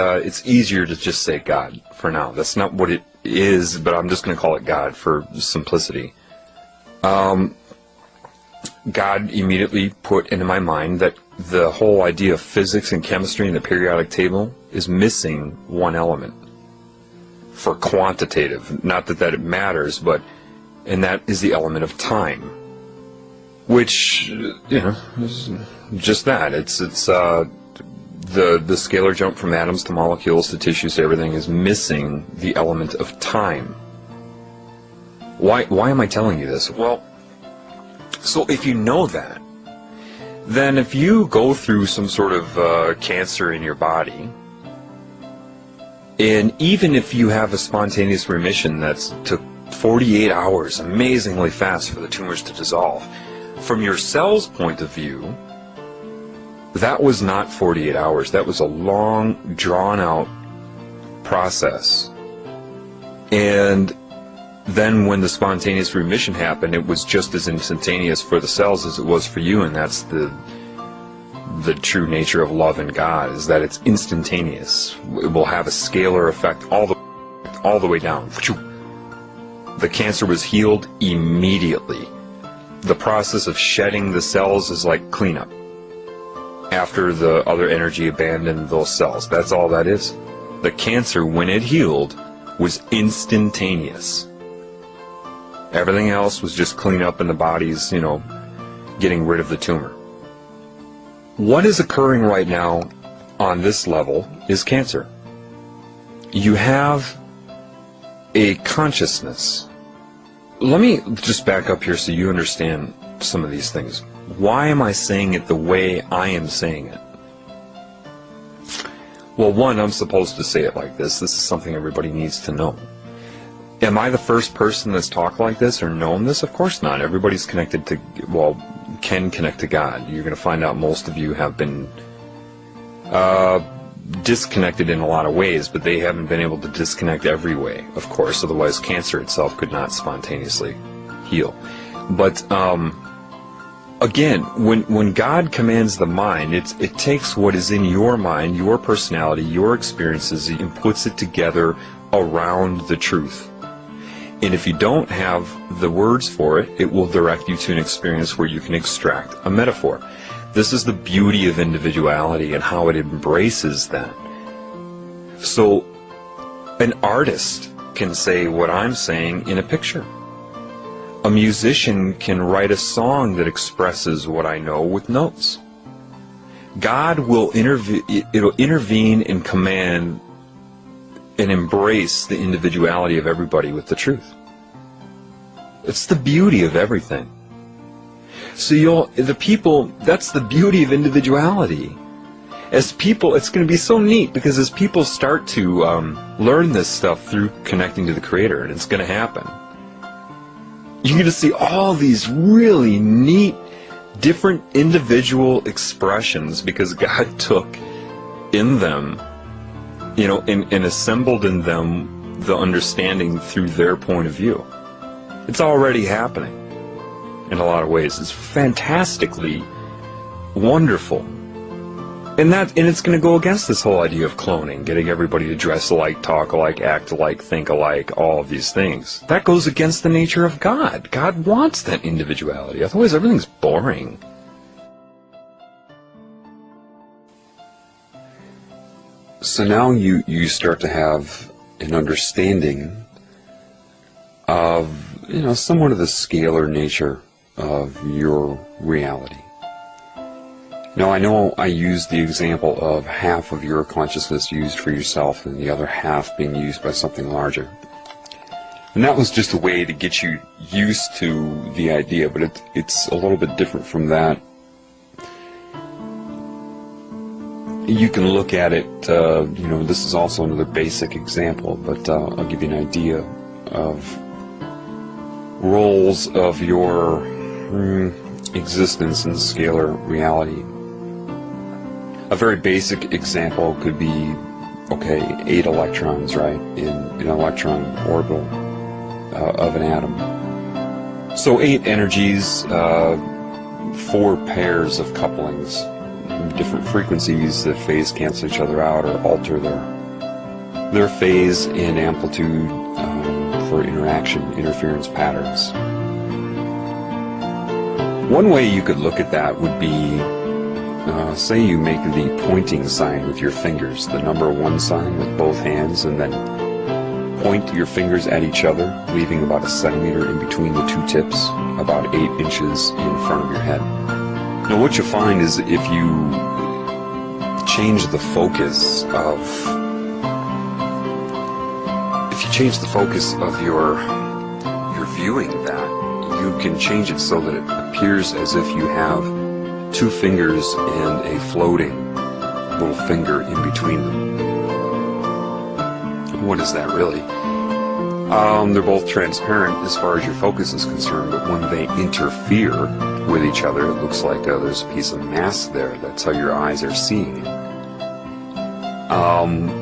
easier to just say God for now. That's not what it is, but I'm just going to call it God for simplicity. God immediately put into my mind that the whole idea of physics and chemistry and the periodic table is missing one element for quantitative. Not that it matters, and that is the element of time, which is just that. It's the scalar jump from atoms to molecules to tissues to everything is missing the element of time. Why am I telling you this? Well, so if you know that, then if you go through some sort of cancer in your body, and even if you have a spontaneous remission that's took 48 hours, amazingly fast for the tumors to dissolve, from your cell's point of view, that was not 48 hours. That was a long, drawn-out process. And then when the spontaneous remission happened, it was just as instantaneous for the cells as it was for you, and that's the true nature of love and God, is that it's instantaneous. It will have a scalar effect all the way down. The cancer was healed immediately. The process of shedding the cells is like cleanup after the other energy abandoned those cells. That's all that is. The cancer, when it healed, was instantaneous. Everything else was just clean up in the body's, getting rid of the tumor. What is occurring right now on this level is cancer. You have a consciousness. Let me just back up here so you understand some of these things. Why am I saying it the way I am saying it? Well, one, I'm supposed to say it like this. This is something everybody needs to know. Am I the first person that's talked like this or known this? Of course not. Everybody's connected to, can connect to God. You're going to find out most of you have been disconnected in a lot of ways, but they haven't been able to disconnect every way, of course. Otherwise, cancer itself could not spontaneously heal. But again, when God commands the mind, it takes what is in your mind, your personality, your experiences, and puts it together around the truth. And if you don't have the words for it, it will direct you to an experience where you can extract a metaphor. This is the beauty of individuality and how it embraces that. So an artist can say what I'm saying in a picture. A musician can write a song that expresses what I know with notes. God will intervene and command and embrace the individuality of everybody with the truth. It's the beauty of everything. So that's the beauty of individuality. As people, it's going to be so neat, because as people start to learn this stuff through connecting to the Creator, and it's going to happen, you're going to see all these really neat, different individual expressions, because God took in them, and assembled in them the understanding through their point of view. It's already happening in a lot of ways. It's fantastically wonderful. And it's going to go against this whole idea of cloning, getting everybody to dress alike, talk alike, act alike, think alike, all of these things. That goes against the nature of God. God wants that individuality. Otherwise, everything's boring. So now you start to have an understanding of, somewhat of the scalar nature of your reality. Now, I know I used the example of half of your consciousness used for yourself and the other half being used by something larger. And that was just a way to get you used to the idea, but it's a little bit different from that. You can look at it, this is also another basic example, but I'll give you an idea of roles of your existence in scalar reality. A very basic example could be, 8 electrons, right, in an electron orbital of an atom. So 8 energies, 4 pairs of couplings, different frequencies that phase cancel each other out or alter their phase and amplitude for interaction, interference patterns. One way you could look at that would be, say you make the pointing sign with your fingers, the number 1 sign with both hands, and then point your fingers at each other, leaving about 1 centimeter in between the 2 tips, about 8 inches in front of your head. Now what you'll find is if you change the focus of your viewing that, you can change it so that it appears as if you have 2 fingers and a floating little finger in between them. What is that really? They're both transparent as far as your focus is concerned, but when they interfere with each other, it looks like there's a piece of mass there. That's how your eyes are seeing it.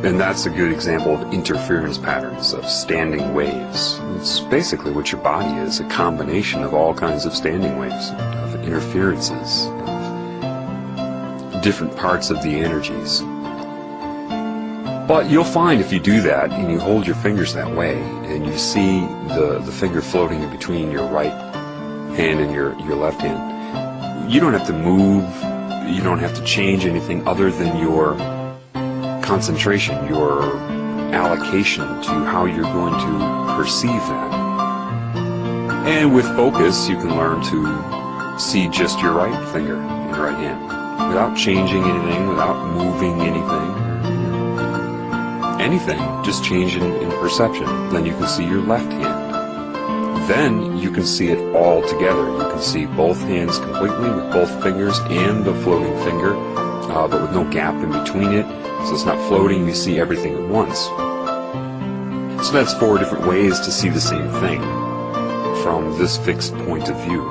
And that's a good example of interference patterns, of standing waves. It's basically what your body is, a combination of all kinds of standing waves, of interferences, of different parts of the energies. But you'll find if you do that, and you hold your fingers that way, and you see the finger floating in between your right hand and your left hand, you don't have to move, you don't have to change anything other than your concentration, your allocation to how you're going to perceive that. And with focus, you can learn to see just your right finger in your right hand, without changing anything, without moving anything, just change in perception. Then you can see your left hand. Then you can see it all together. You can see both hands completely with both fingers and the floating finger, but with no gap in between it. So it's not floating, you see everything at once. So that's 4 different ways to see the same thing from this fixed point of view.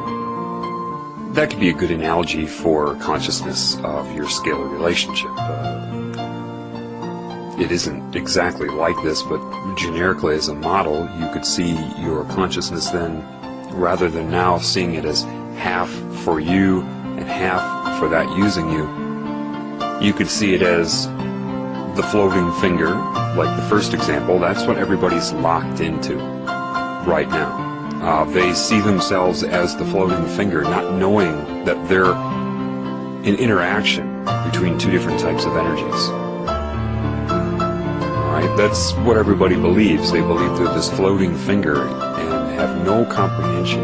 That could be a good analogy for consciousness of your scalar relationship. It isn't exactly like this, but generically as a model, you could see your consciousness then, rather than now seeing it as half for you and half for that using you, you could see it as the floating finger, like the first example. That's what everybody's locked into right now. They see themselves as the floating finger, not knowing that they're an interaction between 2 different types of energies. Right? That's what everybody believes. They believe they're this floating finger and have no comprehension.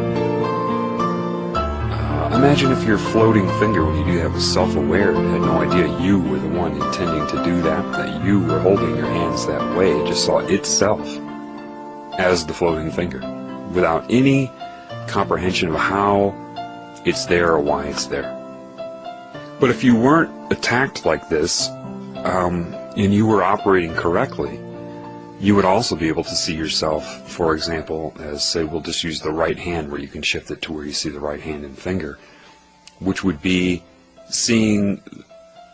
Imagine if your floating finger, when you do have a self-aware, had no idea you were the one intending to do that you were holding your hands that way. It just saw itself as the floating finger, without any comprehension of how it's there or why it's there. But if you weren't attacked like this, and you were operating correctly, you would also be able to see yourself, for example, as, say, we'll just use the right hand, where you can shift it to where you see the right hand and finger, which would be seeing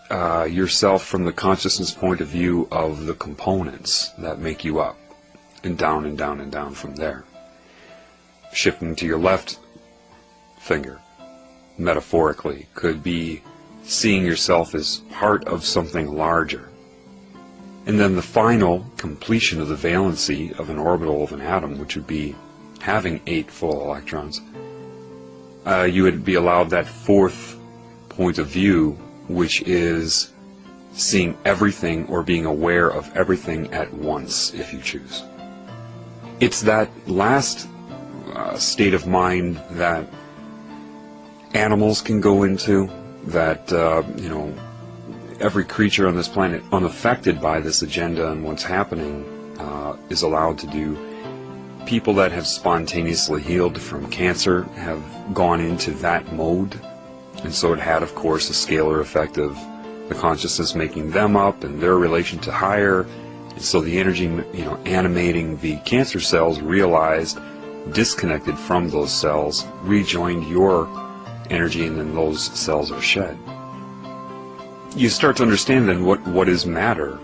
yourself from the consciousness point of view of the components that make you up, and down and down and down from there. Shifting to your left finger, metaphorically, could be seeing yourself as part of something larger. And then the final completion of the valency of an orbital of an atom, which would be having 8 full electrons, you would be allowed that fourth point of view, which is seeing everything or being aware of everything at once, if you choose. It's that last state of mind that animals can go into, that every creature on this planet unaffected by this agenda and what's happening is allowed to do. People that have spontaneously healed from cancer have gone into that mode, and so it had, of course, a scalar effect of the consciousness making them up and their relation to higher, and so the energy animating the cancer cells realized, disconnected from those cells, rejoined your energy, and then those cells are shed. You start to understand then what is matter.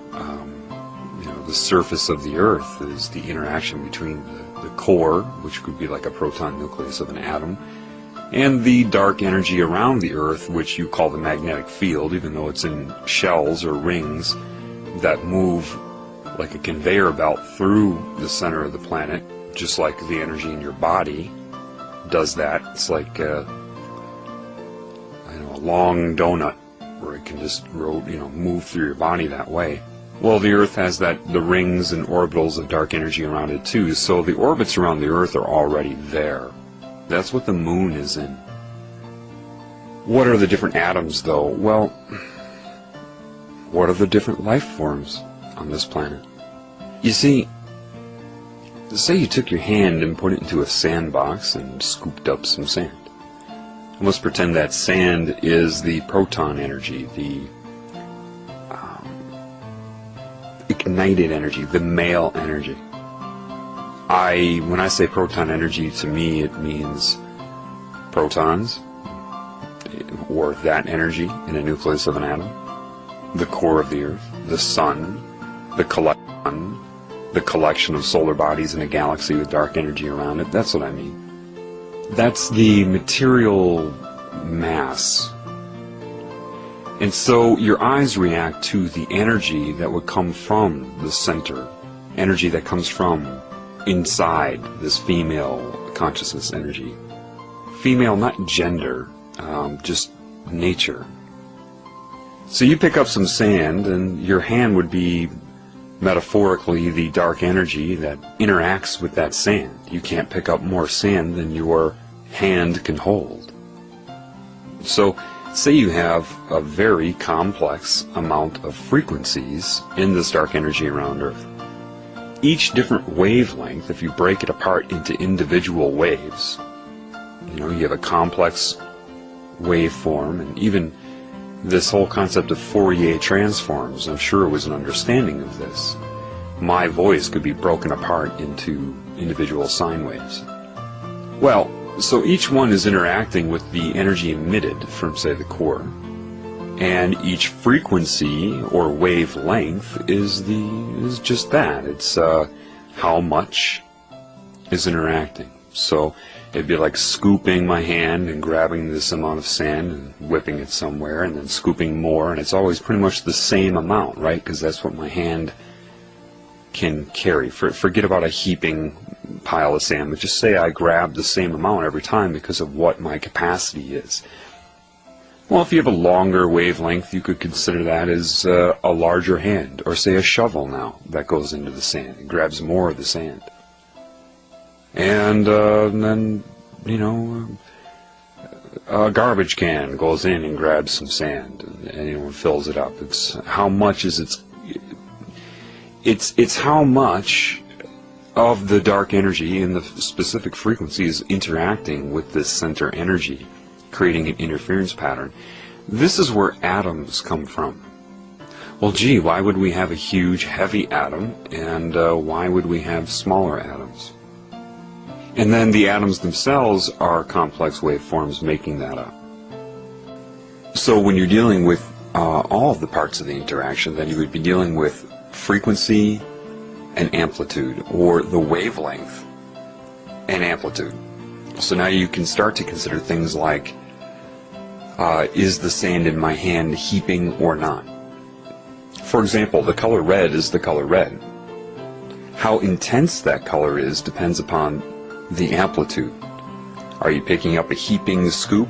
The surface of the earth is the interaction between the core, which could be like a proton nucleus of an atom, and the dark energy around the earth, which you call the magnetic field, even though it's in shells or rings that move like a conveyor belt through the center of the planet, just like the energy in your body does that. It's like a long donut where it can just move through your body that way. Well, the Earth has the rings and orbitals of dark energy around it too, so the orbits around the Earth are already there. That's what the moon is in. What are the different atoms, though? Well, what are the different life forms on this planet? You see, say you took your hand and put it into a sandbox and scooped up some sand. Let's pretend that sand is the proton energy, the ignited energy, the male energy. When I say proton energy, to me it means protons, or that energy in a nucleus of an atom, the core of the Earth, the sun, the collection of solar bodies in a galaxy with dark energy around it. That's what I mean. That's the material mass. And so your eyes react to the energy that would come from the center, energy that comes from inside this female consciousness energy. Female, not gender, just nature. So you pick up some sand, and your hand would be metaphorically the dark energy that interacts with that sand. You can't pick up more sand than your hand can hold. So say you have a very complex amount of frequencies in this dark energy around Earth. Each different wavelength, if you break it apart into individual waves, you have a complex waveform, and even this whole concept of Fourier transforms, I'm sure it was an understanding of this. My voice could be broken apart into individual sine waves. Well, so each one is interacting with the energy emitted from, say, the core, and each frequency or wavelength is just that. It's how much is interacting. So it'd be like scooping my hand and grabbing this amount of sand and whipping it somewhere, and then scooping more, and it's always pretty much the same amount, right? Because that's what my hand can carry. Forget about a heaping pile of sand, but just say I grab the same amount every time because of what my capacity is. Well, if you have a longer wavelength, you could consider that as a larger hand, or say a shovel now that goes into the sand. It grabs more of the sand. And then, a garbage can goes in and grabs some sand, and fills it up. It's how much is it's how much of the dark energy in the specific frequency is interacting with this center energy, creating an interference pattern. This is where atoms come from. Well, gee, why would we have a huge, heavy atom, and why would we have smaller atoms? And then the atoms themselves are complex waveforms making that up. So when you're dealing with all of the parts of the interaction, then you would be dealing with frequency and amplitude, or the wavelength and amplitude. So now you can start to consider things like Is the sand in my hand heaping or not? For example, the color red is the color red. How intense that color is depends upon the amplitude. Are you picking up a heaping scoop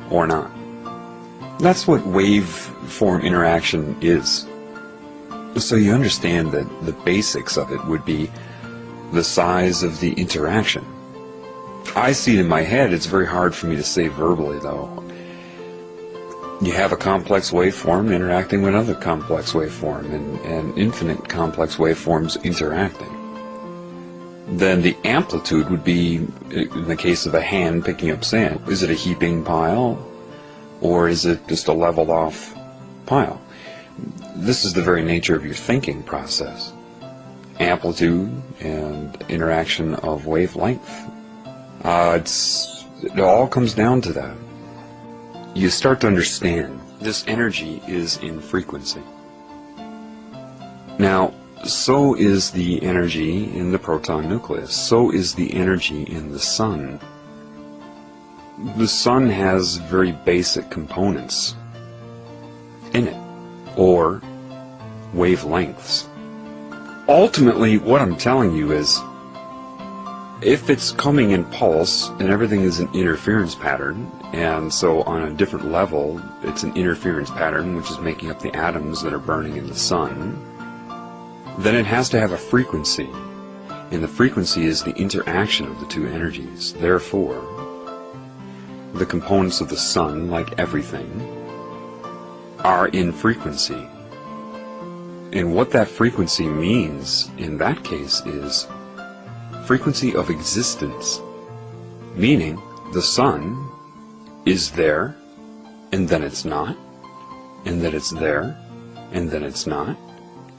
or not? That's what waveform interaction is. So you understand that the basics of it would be the size of the interaction. I see it in my head. It's very hard for me to say verbally, though. You have a complex waveform interacting with another complex waveform, and infinite complex waveforms interacting. Then the amplitude would be, in the case of a hand picking up sand, is it a heaping pile, or is it just a leveled off pile? This is the very nature of your thinking process. Amplitude and interaction of wavelength. It all comes down to that. You start to understand this energy is in frequency. Now, so is the energy in the proton nucleus. So is the energy in the sun. The sun has very basic components in it, or wavelengths. Ultimately, what I'm telling you is, if it's coming in pulse, and everything is an interference pattern, and so on a different level, it's an interference pattern which is making up the atoms that are burning in the sun, then it has to have a frequency, and the frequency is the interaction of the two energies. Therefore, the components of the sun, like everything, are in frequency. And what that frequency means in that case is frequency of existence, meaning the sun is there, and then it's not, and then it's there, and then it's not,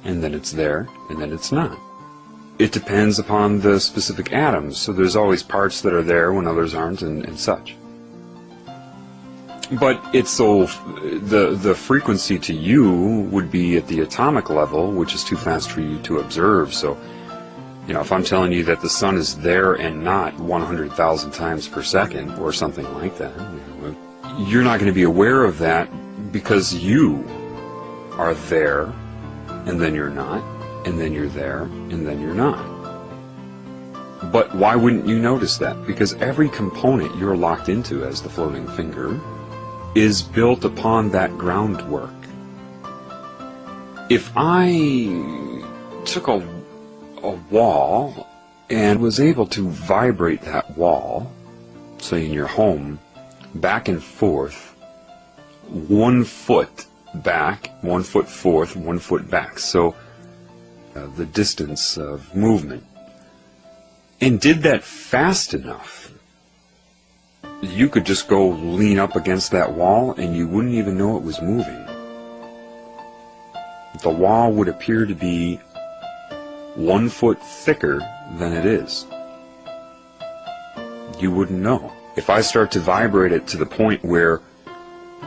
and then it's there, and then it's not. It depends upon the specific atoms, so there's always parts that are there when others aren't, and such. But it's so, the frequency to you would be at the atomic level, which is too fast for you to observe. So, you know, if I'm telling you that the sun is there and not 100,000 times per second, or something like that, you're not going to be aware of that because you are there, and then you're not, and then you're there, and then you're not. But why wouldn't you notice that? Because every component you're locked into as the floating finger is built upon that groundwork. If I took a wall and was able to vibrate that wall, say in your home, back and forth, 1 foot back, 1 foot forth, 1 foot back, so the distance of movement, and did that fast enough, you could just go lean up against that wall and you wouldn't even know it was moving. The wall would appear to be 1 foot thicker than it is. You wouldn't know. If I start to vibrate it to the point where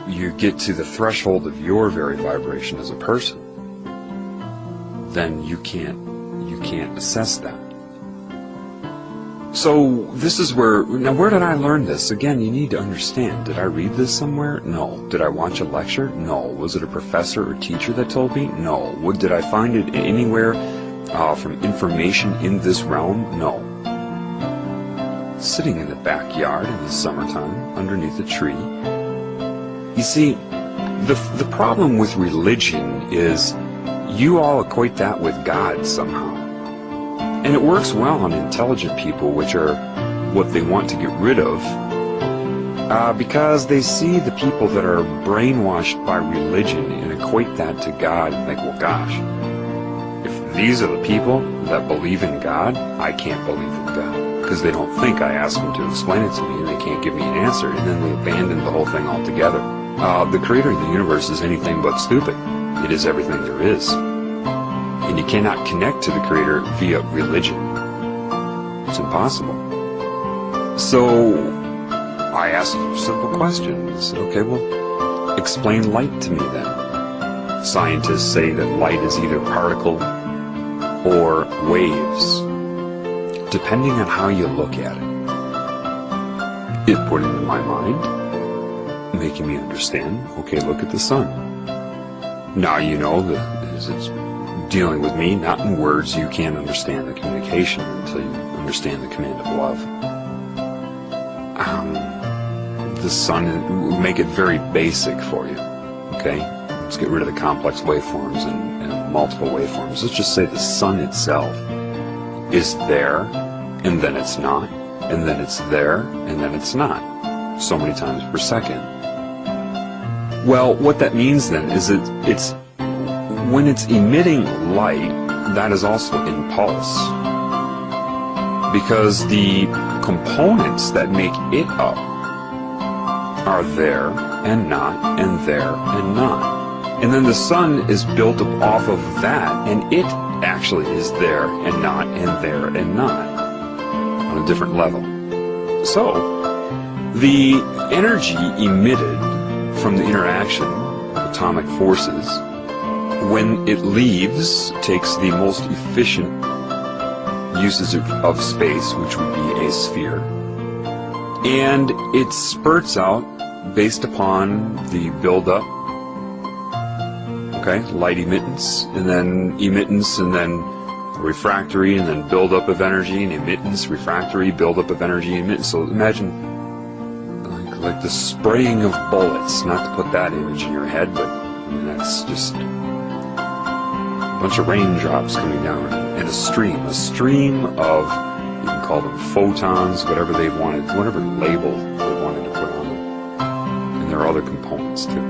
you get to the threshold of your very vibration as a person, then you can't assess that. So this is where did I learn this? Again, you need to understand. Did I read this somewhere? No. Did I watch a lecture? No. Was it a professor or teacher that told me? No. Did I find it anywhere from information in this realm? No. Sitting in the backyard in the summertime underneath a tree. You see, the problem with religion is you all equate that with God somehow. And it works well on intelligent people, which are what they want to get rid of, because they see the people that are brainwashed by religion and equate that to God and think, well, gosh, if these are the people that believe in God, I can't believe in God, because they don't think I asked them to explain it to me, and they can't give me an answer, and then they abandon the whole thing altogether. The creator of the universe is anything but stupid. It is everything there is. And you cannot connect to the Creator via religion. It's impossible. So I asked a simple question. I said, okay, well, explain light to me then. Scientists say that light is either particle or waves, depending on how you look at it. It put into my mind, making me understand. Okay, look at the sun. Now you know that it's dealing with me, not in words. You can't understand the communication until you understand the command of love. The sun, will make it very basic for you. Okay? Let's get rid of the complex waveforms and multiple waveforms. Let's just say the sun itself is there, and then it's not, and then it's there, and then it's not, so many times per second. Well, what that means then is that it's when it's emitting light, that is also in pulse, because the components that make it up are there and not, and there and not. And then the sun is built up off of that, and it actually is there and not, and there and not, on a different level. So, the energy emitted from the interaction of atomic forces, when it leaves, takes the most efficient uses of space, which would be a sphere, and it spurts out based upon the buildup, okay, light emittance, and then emittance, and then refractory, and then buildup of energy, and emittance, refractory, buildup of energy, emittance. So imagine like the spraying of bullets, not to put that image in your head, but I mean, that's just a bunch of raindrops coming down, and a stream of, you can call them photons, whatever they wanted, whatever label they wanted to put on them. And there are other components too.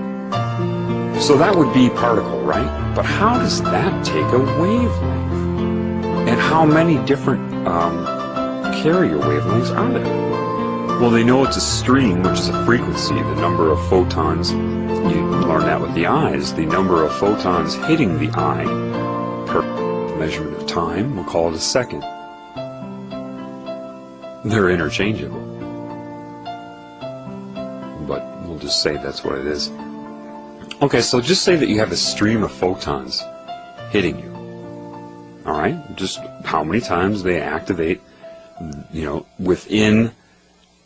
So that would be particle, right? But how does that take a wavelength? And how many different carrier wavelengths are there? Well, they know it's a stream, which is a frequency, the number of photons. You learn that with the eyes. The number of photons hitting the eye per measurement of time, we'll call it a second. They're interchangeable, but we'll just say that's what it is. Okay, so just say that you have a stream of photons hitting you. All right, just how many times they activate, within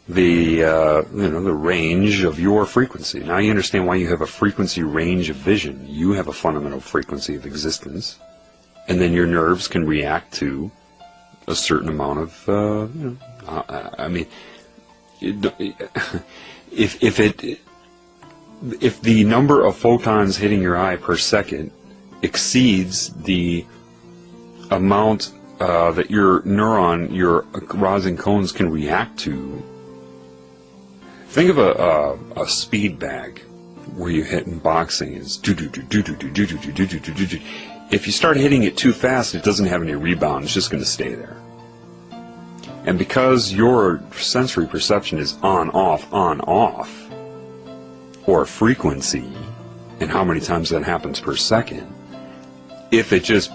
the the range of your frequency. Now you understand why you have a frequency range of vision. You have a fundamental frequency of existence, and then your nerves can react to a certain amount of if the number of photons hitting your eye per second exceeds the amount that your arousing cones can react to, think of a speed bag where you hit in boxing is do do do do do do do do do do do do. If you start hitting it too fast, it doesn't have any rebound. It's just going to stay there. And because your sensory perception is on, off, or frequency, and how many times that happens per second, if it just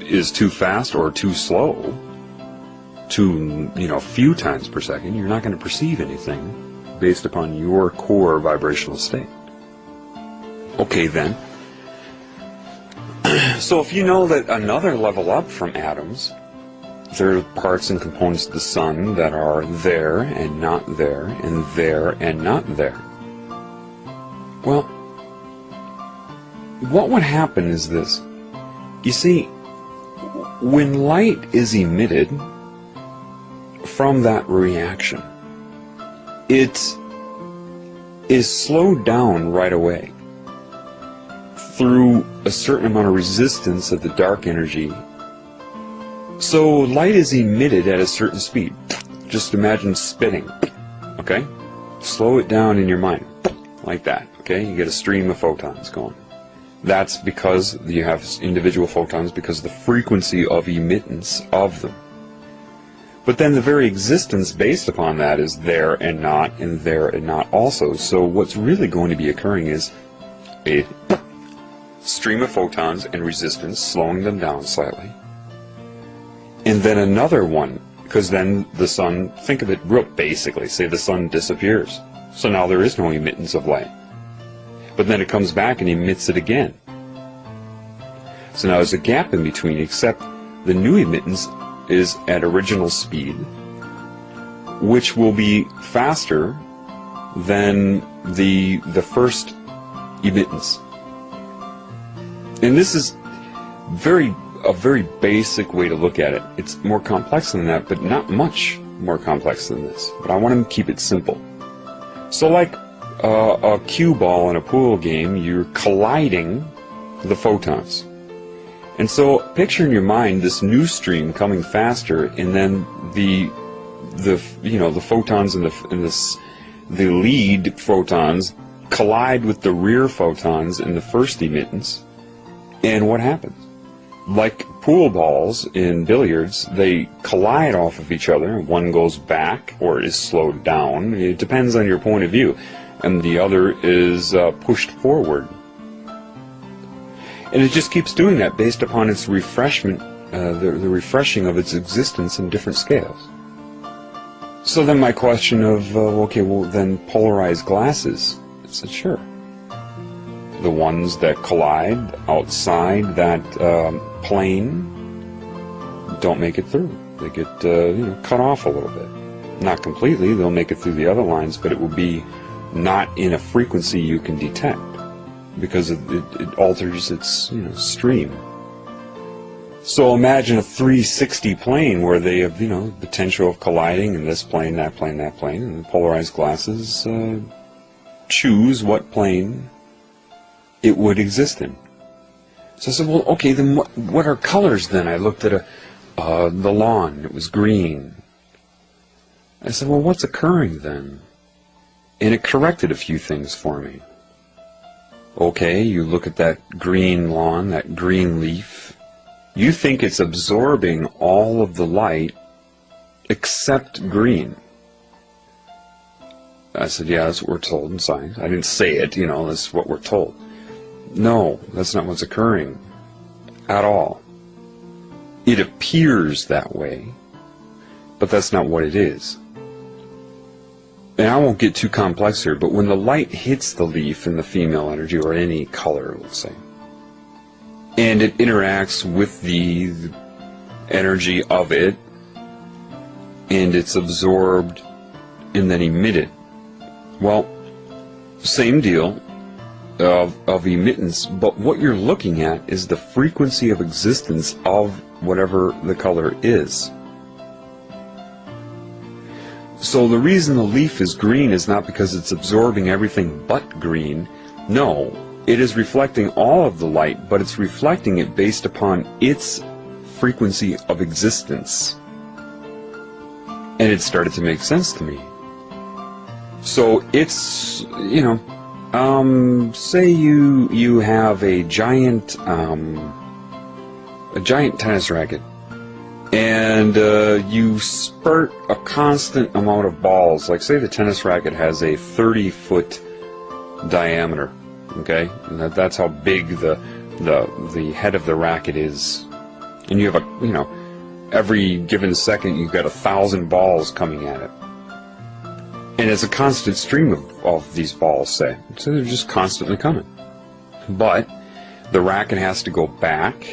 is too fast or too slow, few times per second, you're not going to perceive anything based upon your core vibrational state. Okay then. So if you know that another level up from atoms, there are parts and components of the sun that are there and not there, and there and not there. Well, what would happen is this. You see, when light is emitted from that reaction, it is slowed down right away through a certain amount of resistance of the dark energy. So light is emitted at a certain speed. Just imagine spitting, okay? Slow it down in your mind, like that, okay? You get a stream of photons going. That's because you have individual photons because of the frequency of emittance of them. But then the very existence based upon that is there and not, and there and not also. So what's really going to be occurring is a stream of photons and resistance, slowing them down slightly. And then another one, because then the sun, think of it real basically, say the sun disappears. So now there is no emittance of light. But then it comes back and emits it again. So now there's a gap in between, except the new emittance is at original speed, which will be faster than the first emittance. And this is a very basic way to look at it. It's more complex than that, but not much more complex than this. But I want to keep it simple. So like a cue ball in a pool game, you're colliding the photons. And so picture in your mind this new stream coming faster, and then the photons and the lead photons collide with the rear photons in the first emittance. And what happens? Like pool balls in billiards, they collide off of each other. One goes back or is slowed down. It depends on your point of view. And the other is pushed forward. And it just keeps doing that based upon its refreshment, the refreshing of its existence in different scales. So then my question of, okay, well then polarized glasses. I said, sure. The ones that collide outside that plane don't make it through. They get cut off a little bit. Not completely, they'll make it through the other lines, but it will be not in a frequency you can detect, because it alters its stream. So imagine a 360 plane where they have potential of colliding in this plane, that plane, that plane, and the polarized glasses choose what plane it would exist in. So I said, well, okay, then what are colors then? I looked at the lawn, it was green. I said, well, what's occurring then? And it corrected a few things for me. Okay, you look at that green lawn, that green leaf. You think it's absorbing all of the light except green. I said, yeah, that's what we're told in science. I didn't say it, that's what we're told. No, that's not what's occurring at all. It appears that way, but that's not what it is. And I won't get too complex here, but when the light hits the leaf in the female energy, or any color, let's say, and it interacts with the energy of it, and it's absorbed and then emitted. Well, same deal of emittance, but what you're looking at is the frequency of existence of whatever the color is. So the reason the leaf is green is not because it's absorbing everything but green. No, it is reflecting all of the light, but it's reflecting it based upon its frequency of existence. And it started to make sense to me. So it's, say you have a giant tennis racket, and you spurt a constant amount of balls. Like, say the tennis racket has a 30-foot diameter, okay, and that's how big the head of the racket is. And you have every given second you've got 1,000 balls coming at it. And it's a constant stream of these balls, say. So they're just constantly coming. But the racket has to go back,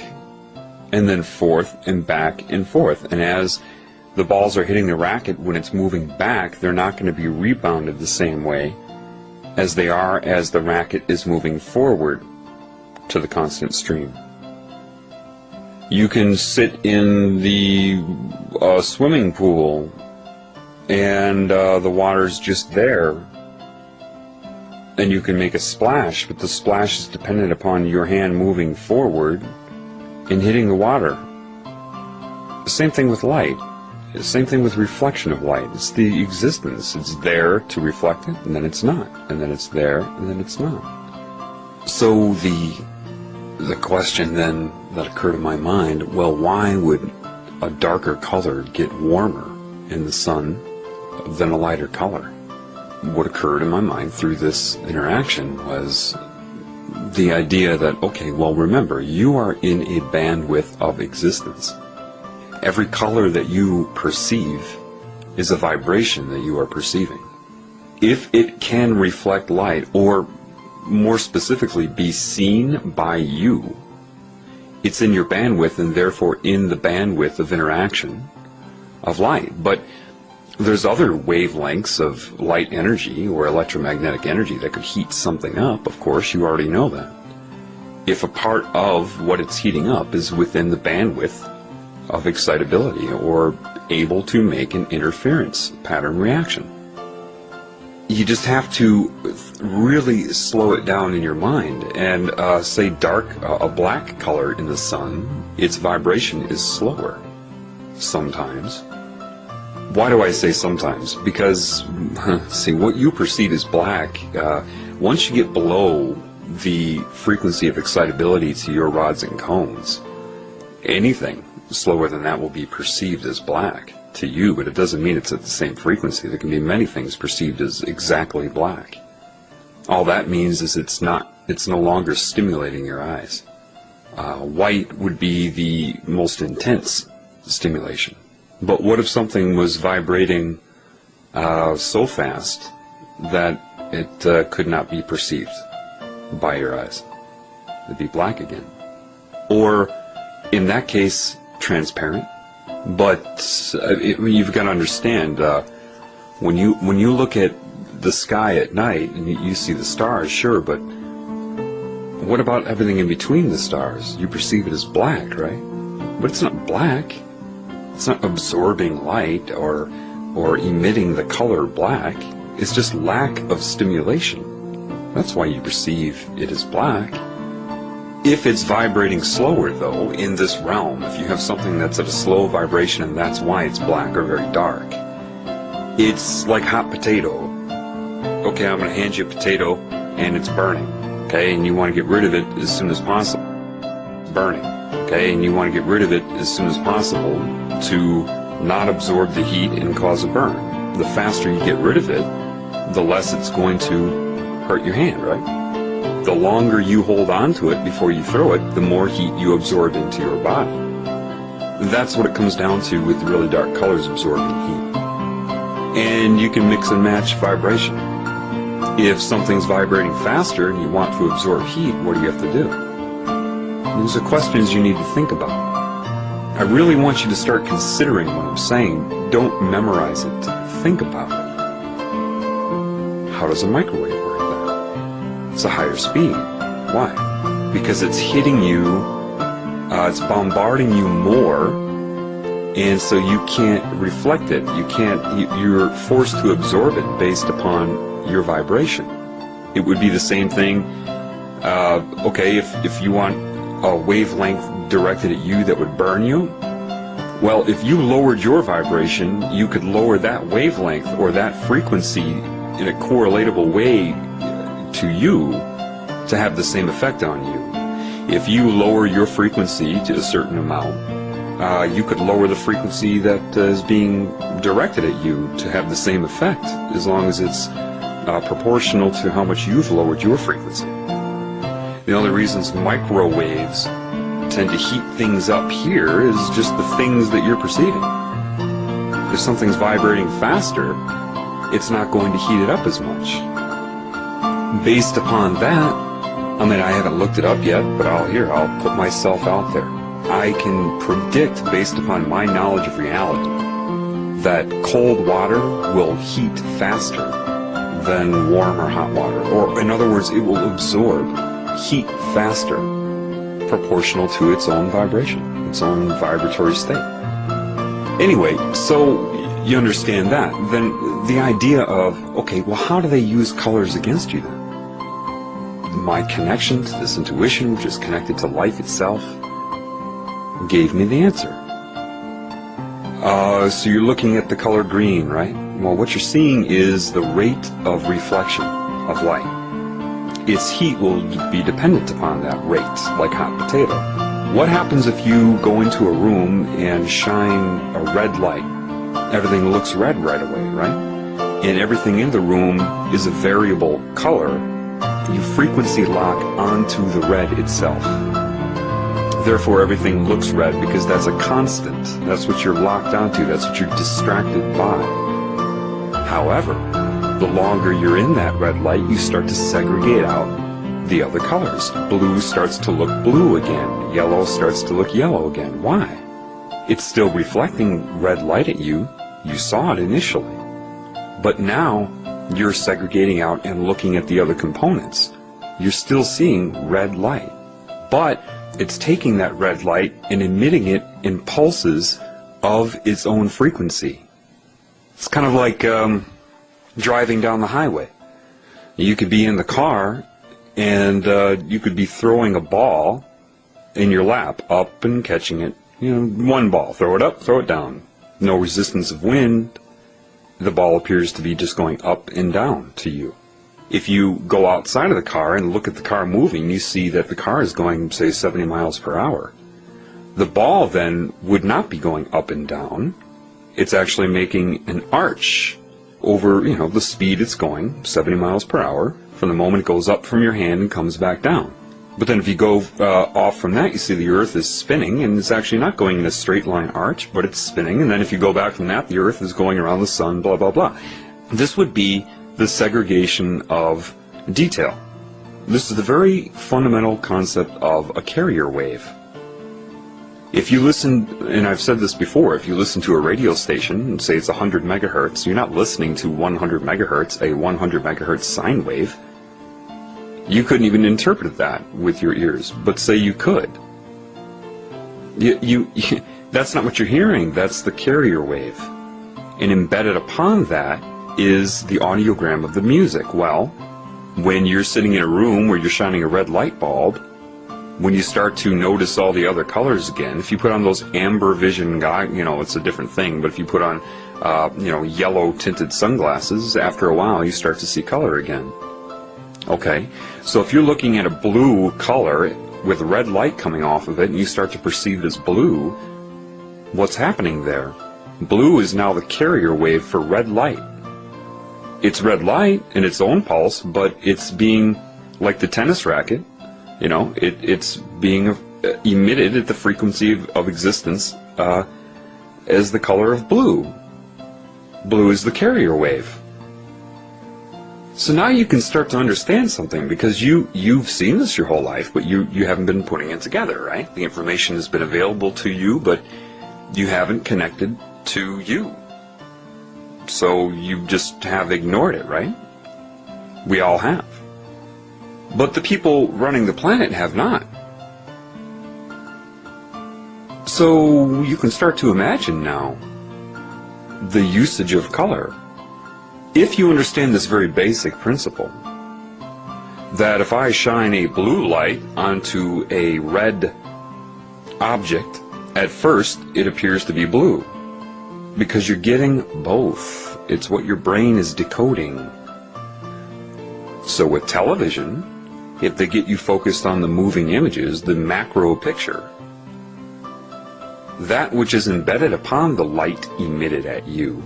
and then forth, and back, and forth. And as the balls are hitting the racket, when it's moving back, they're not going to be rebounded the same way as they are as the racket is moving forward to the constant stream. You can sit in the swimming pool, and the water's just there, and you can make a splash, but the splash is dependent upon your hand moving forward and hitting the water. Same thing with light. Same thing with reflection of light. It's the existence. It's there to reflect it, and then it's not, and then it's there, and then it's not. So the question then that occurred in my mind, well, why would a darker color get warmer in the sun than a lighter color? What occurred in my mind through this interaction was the idea that, okay, well, remember, you are in a bandwidth of existence. Every color that you perceive is a vibration that you are perceiving. If it can reflect light, or more specifically, be seen by you, it's in your bandwidth, and therefore in the bandwidth of interaction of light. But There's other wavelengths of light energy or electromagnetic energy that could heat something up. Of course, you already know that. If a part of what it's heating up is within the bandwidth of excitability or able to make an interference pattern reaction. You just have to really slow it down in your mind and say a black color in the sun, its vibration is slower sometimes. Why do I say sometimes? Because, see, what you perceive as black, once you get below the frequency of excitability to your rods and cones, anything slower than that will be perceived as black to you, but it doesn't mean it's at the same frequency. There can be many things perceived as exactly black. All that means is it's no longer stimulating your eyes. White would be the most intense stimulation. But what if something was vibrating so fast that it could not be perceived by your eyes? It'd be black again. Or, in that case, transparent. But you've got to understand, when you look at the sky at night and you see the stars, sure, but what about everything in between the stars? You perceive it as black, right? But it's not black. It's not absorbing light or emitting the color black. It's just lack of stimulation. That's why you perceive it as black. If it's vibrating slower, though, in this realm, if you have something that's at a slow vibration and that's why it's black or very dark, it's like hot potato. Okay, I'm going to hand you a potato and it's burning. Okay, and you want to get rid of it as soon as possible. It's burning. Okay, and you want to get rid of it as soon as possible to not absorb the heat and cause a burn. The faster you get rid of it, the less it's going to hurt your hand, right? The longer you hold on to it before you throw it, the more heat you absorb into your body. That's what it comes down to with really dark colors absorbing heat. And you can mix and match vibration. If something's vibrating faster and you want to absorb heat, what do you have to do? Those are questions you need to think about. I really want you to start considering what I'm saying. Don't memorize it. Think about it. How does a microwave work? It's a higher speed. Why? Because it's hitting you, it's bombarding you more, and so you can't reflect it. You're forced to absorb it based upon your vibration. It would be the same thing, okay, if you want a wavelength directed at you that would burn you, well, if you lowered your vibration, you could lower that wavelength or that frequency in a correlatable way to you to have the same effect on you. If you lower your frequency to a certain amount, you could lower the frequency that is being directed at you to have the same effect, as long as it's proportional to how much you've lowered your frequency. The only reasons microwaves tend to heat things up here is just the things that you're perceiving. If something's vibrating faster, it's not going to heat it up as much. Based upon that, I mean, I haven't looked it up yet, but I'll put myself out there. I can predict, based upon my knowledge of reality, that cold water will heat faster than warm or hot water. Or, in other words, it will absorb heat faster, proportional to its own vibration, its own vibratory state. Anyway, so you understand that. Then the idea of, okay, well, how do they use colors against you then? My connection to this intuition, which is connected to life itself, gave me the answer. So you're looking at the color green, right? Well, what you're seeing is the rate of reflection of light. Its heat will be dependent upon that rate, like hot potato. What happens if you go into a room and shine a red light? Everything looks red right away, right? And everything in the room is a variable color. You frequency lock onto the red itself. Therefore, everything looks red because that's a constant. That's what you're locked onto. That's what you're distracted by. However, the longer you're in that red light, you start to segregate out the other colors. Blue starts to look blue again. Yellow starts to look yellow again. Why? It's still reflecting red light at you, You saw it initially. But now you're segregating out and looking at the other components. You're still seeing red light. But it's taking that red light and emitting it in pulses of its own frequency. It's kind of like driving down the highway. You could be in the car and you could be throwing a ball in your lap, up and catching it. You know, one ball, throw it up, throw it down. No resistance of wind. The ball appears to be just going up and down to you. If you go outside of the car and look at the car moving, you see that the ar is going, say, 70 miles per hour. The ball then would not be going up and down. It's actually making an arch over, the speed it's going, 70 miles per hour, from the moment it goes up from your hand and comes back down. But then if you go off from that, you see the Earth is spinning, and it's actually not going in a straight line arch, but it's spinning. And then if you go back from that, the Earth is going around the sun, blah, blah, blah. This would be the segregation of detail. This is the very fundamental concept of a carrier wave. If you listen, and I've said this before, if you listen to a radio station and say it's 100 megahertz, you're not listening to 100 megahertz, a 100 megahertz sine wave. You couldn't even interpret that with your ears, but say you could. That's not what you're hearing, that's the carrier wave. And embedded upon that is the audiogram of the music. Well, when you're sitting in a room where you're shining a red light bulb, when you start to notice all the other colors again, if you put on those amber vision, it's a different thing, but if you put on, yellow tinted sunglasses, after a while you start to see color again. Okay, so if you're looking at a blue color with red light coming off of it and you start to perceive it as blue, what's happening there? Blue is now the carrier wave for red light. It's red light in its own pulse, but it's being, like the tennis racket, it's being emitted at the frequency of existence as the color of blue. Blue is the carrier wave. So now you can start to understand something, because you've seen this your whole life, but you haven't been putting it together, right? The information has been available to you, but you haven't connected to you. So you just have ignored it, right? We all have. But the people running the planet have not. So you can start to imagine now the usage of color. If you understand this very basic principle, that if I shine a blue light onto a red object, at first it appears to be blue, because you're getting both. It's what your brain is decoding. So with television, if they get you focused on the moving images, the macro picture, that which is embedded upon the light emitted at you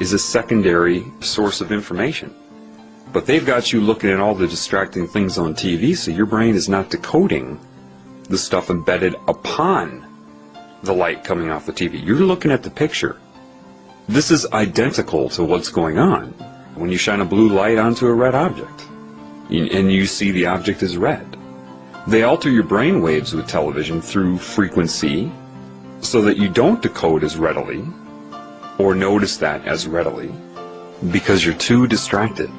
is a secondary source of information. But they've got you looking at all the distracting things on TV, so your brain is not decoding the stuff embedded upon the light coming off the TV. You're looking at the picture. This is identical to what's going on when you shine a blue light onto a red object and you see the object is red. They alter your brain waves with television through frequency so that you don't decode as readily or notice that as readily, because you're too distracted.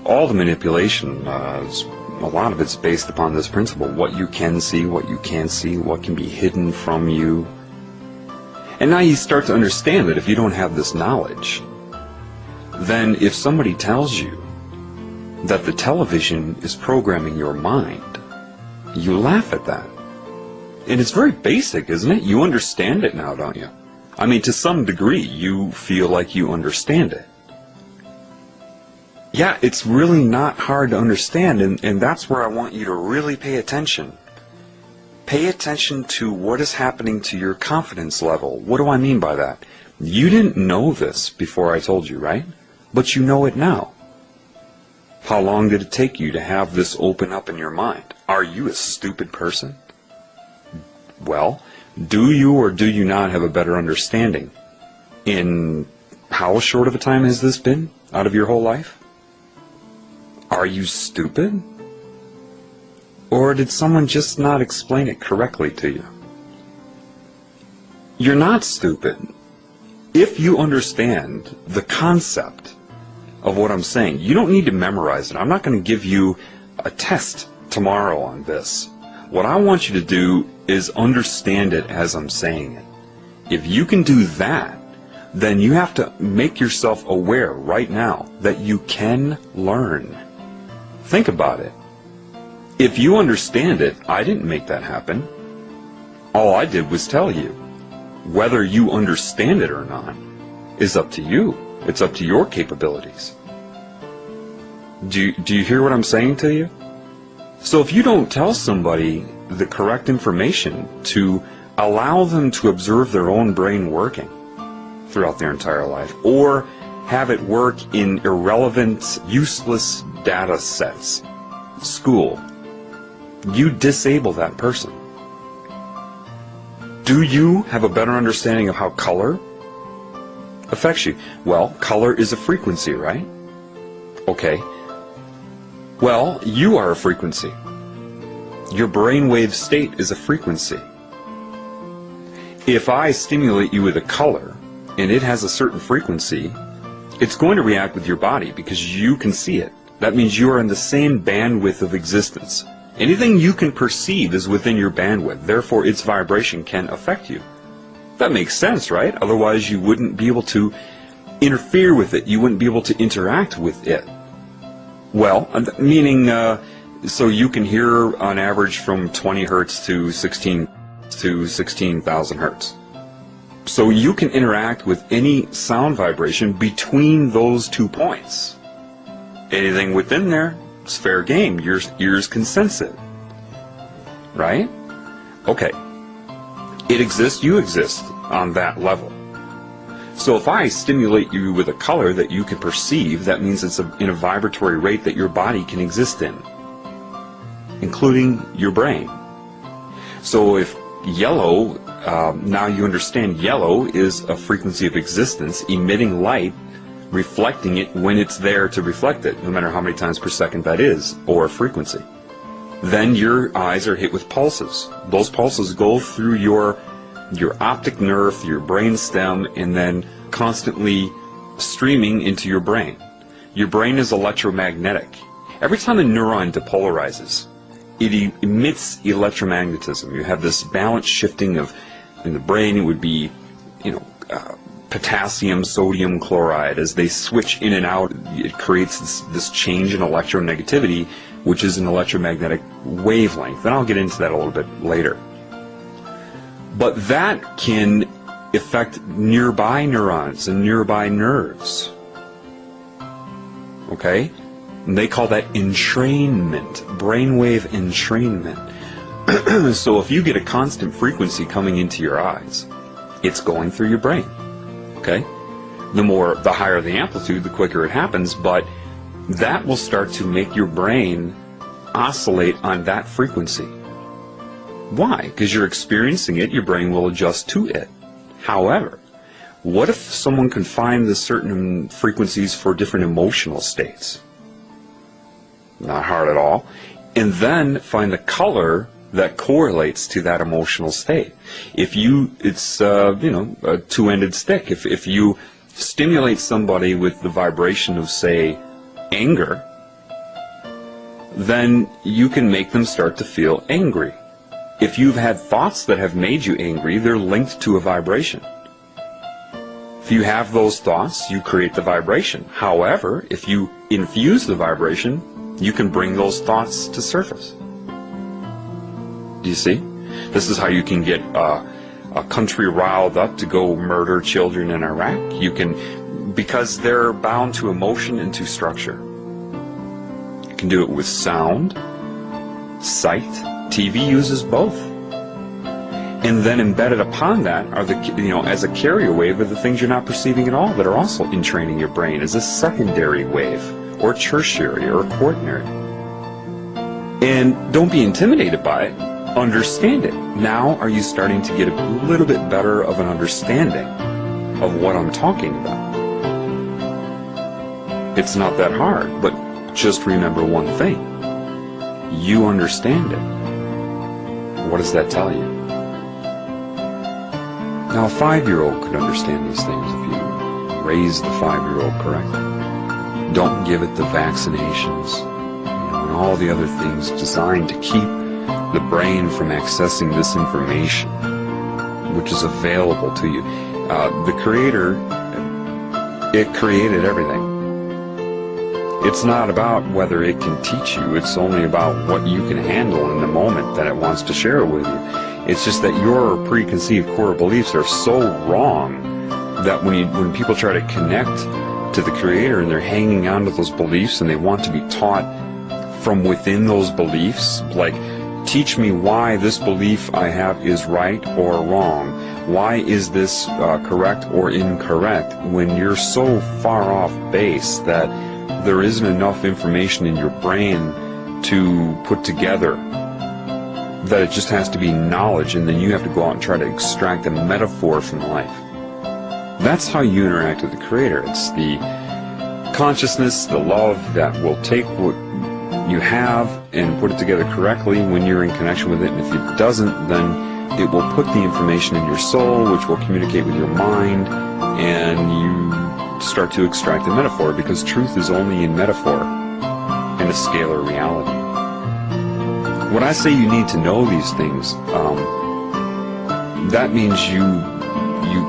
All the manipulation, a lot of it's based upon this principle: what you can see, what you can't see, what can be hidden from you. And now you start to understand that if you don't have this knowledge, then if somebody tells you that the television is programming your mind, you laugh at that. And it's very basic, isn't it? You understand it now, don't you? I mean, to some degree, you feel like you understand it. Yeah, it's really not hard to understand, and that's where I want you to really pay attention. Pay attention to what is happening to your confidence level. What do I mean by that? You didn't know this before I told you, right? But you know it now. How long did it take you to have this open up in your mind? Are you a stupid person? Well, do you or do you not have a better understanding? In how short of a time has this been out of your whole life? Are you stupid? Or did someone just not explain it correctly to you? You're not stupid. If you understand the concept of what I'm saying, you don't need to memorize it. I'm not going to give you a test tomorrow on this. What I want you to do is understand it as I'm saying it. If you can do that, then you have to make yourself aware right now that you can learn. Think about it. If you understand it, I didn't make that happen. All I did was tell you. Whether you understand it or not is up to you. It's up to your capabilities. Do you hear what I'm saying to you? So if you don't tell somebody the correct information to allow them to observe their own brain working throughout their entire life, or have it work in irrelevant, useless data sets, school, you disable that person. Do you have a better understanding of how color affects you? Well, color is a frequency, right? Okay. Well, you are a frequency. Your brainwave state is a frequency. If I stimulate you with a color, and it has a certain frequency, it's going to react with your body because you can see it. That means you are in the same bandwidth of existence. Anything you can perceive is within your bandwidth, therefore its vibration can affect you. That makes sense, right? Otherwise you wouldn't be able to interfere with it. You wouldn't be able to interact with it. Well, meaning, so you can hear on average from 20 hertz to 16,000 hertz. So you can interact with any sound vibration between those 2 points. Anything within there, it's fair game. Your ears can sense it. Right? Okay. It exists, you exist on that level. So if I stimulate you with a color that you can perceive, that means it's in a vibratory rate that your body can exist in, including your brain. So if yellow, now you understand yellow is a frequency of existence, emitting light, reflecting it when it's there to reflect it, no matter how many times per second that is, or a frequency. Then your eyes are hit with pulses. Those pulses go through your optic nerve, your brain stem, and then constantly streaming into your brain. Your brain is electromagnetic. Every time a neuron depolarizes, it emits electromagnetism. You have this balance shifting of, in the brain it would be, potassium, sodium chloride. As they switch in and out, it creates this change in electronegativity, which is an electromagnetic wavelength. And I'll get into that a little bit later. But that can affect nearby neurons and nearby nerves. Okay? And they call that entrainment, brainwave entrainment. So if you get a constant frequency coming into your eyes, it's going through your brain. Okay? The higher the amplitude, the quicker it happens, but that will start to make your brain oscillate on that frequency. Why? Because you're experiencing it, your brain will adjust to it. However, what if someone can find the certain frequencies for different emotional states? Not hard at all. And then find the color that correlates to that emotional state. It's a two-ended stick. If you stimulate somebody with the vibration of, say, anger, then you can make them start to feel angry. If you've had thoughts that have made you angry, they're linked to a vibration. If you have those thoughts, you create the vibration. However, if you infuse the vibration, you can bring those thoughts to surface. Do you see? This is how you can get a country riled up to go murder children in Iraq. You can, because they're bound to emotion and to structure. You can do it with sound, sight. TV uses both. And then embedded upon that are as a carrier wave are the things you're not perceiving at all that are also entraining your brain as a secondary wave, or tertiary, or quaternary. And don't be intimidated by it. Understand it. Now are you starting to get a little bit better of an understanding of what I'm talking about? It's not that hard, but just remember one thing. You understand it. What does that tell you? Now, a 5-year-old could understand these things if you raise the 5-year-old correctly. Don't give it the vaccinations, and all the other things designed to keep the brain from accessing this information, which is available to you. The Creator, it created everything. It's not about whether it can teach you, it's only about what you can handle in the moment that it wants to share with you. It's just that your preconceived core beliefs are so wrong that when people try to connect to the Creator and they're hanging on to those beliefs and they want to be taught from within those beliefs, like, teach me why this belief I have is right or wrong. Why is this correct or incorrect, when you're so far off base that there isn't enough information in your brain to put together, that it just has to be knowledge, and then you have to go out and try to extract a metaphor from life. That's how you interact with the Creator. It's the consciousness, the love that will take what you have and put it together correctly when you're in connection with it, and if it doesn't, then it will put the information in your soul, which will communicate with your mind, and you start to extract the metaphor, because truth is only in metaphor in a scalar reality. When I say you need to know these things, that means you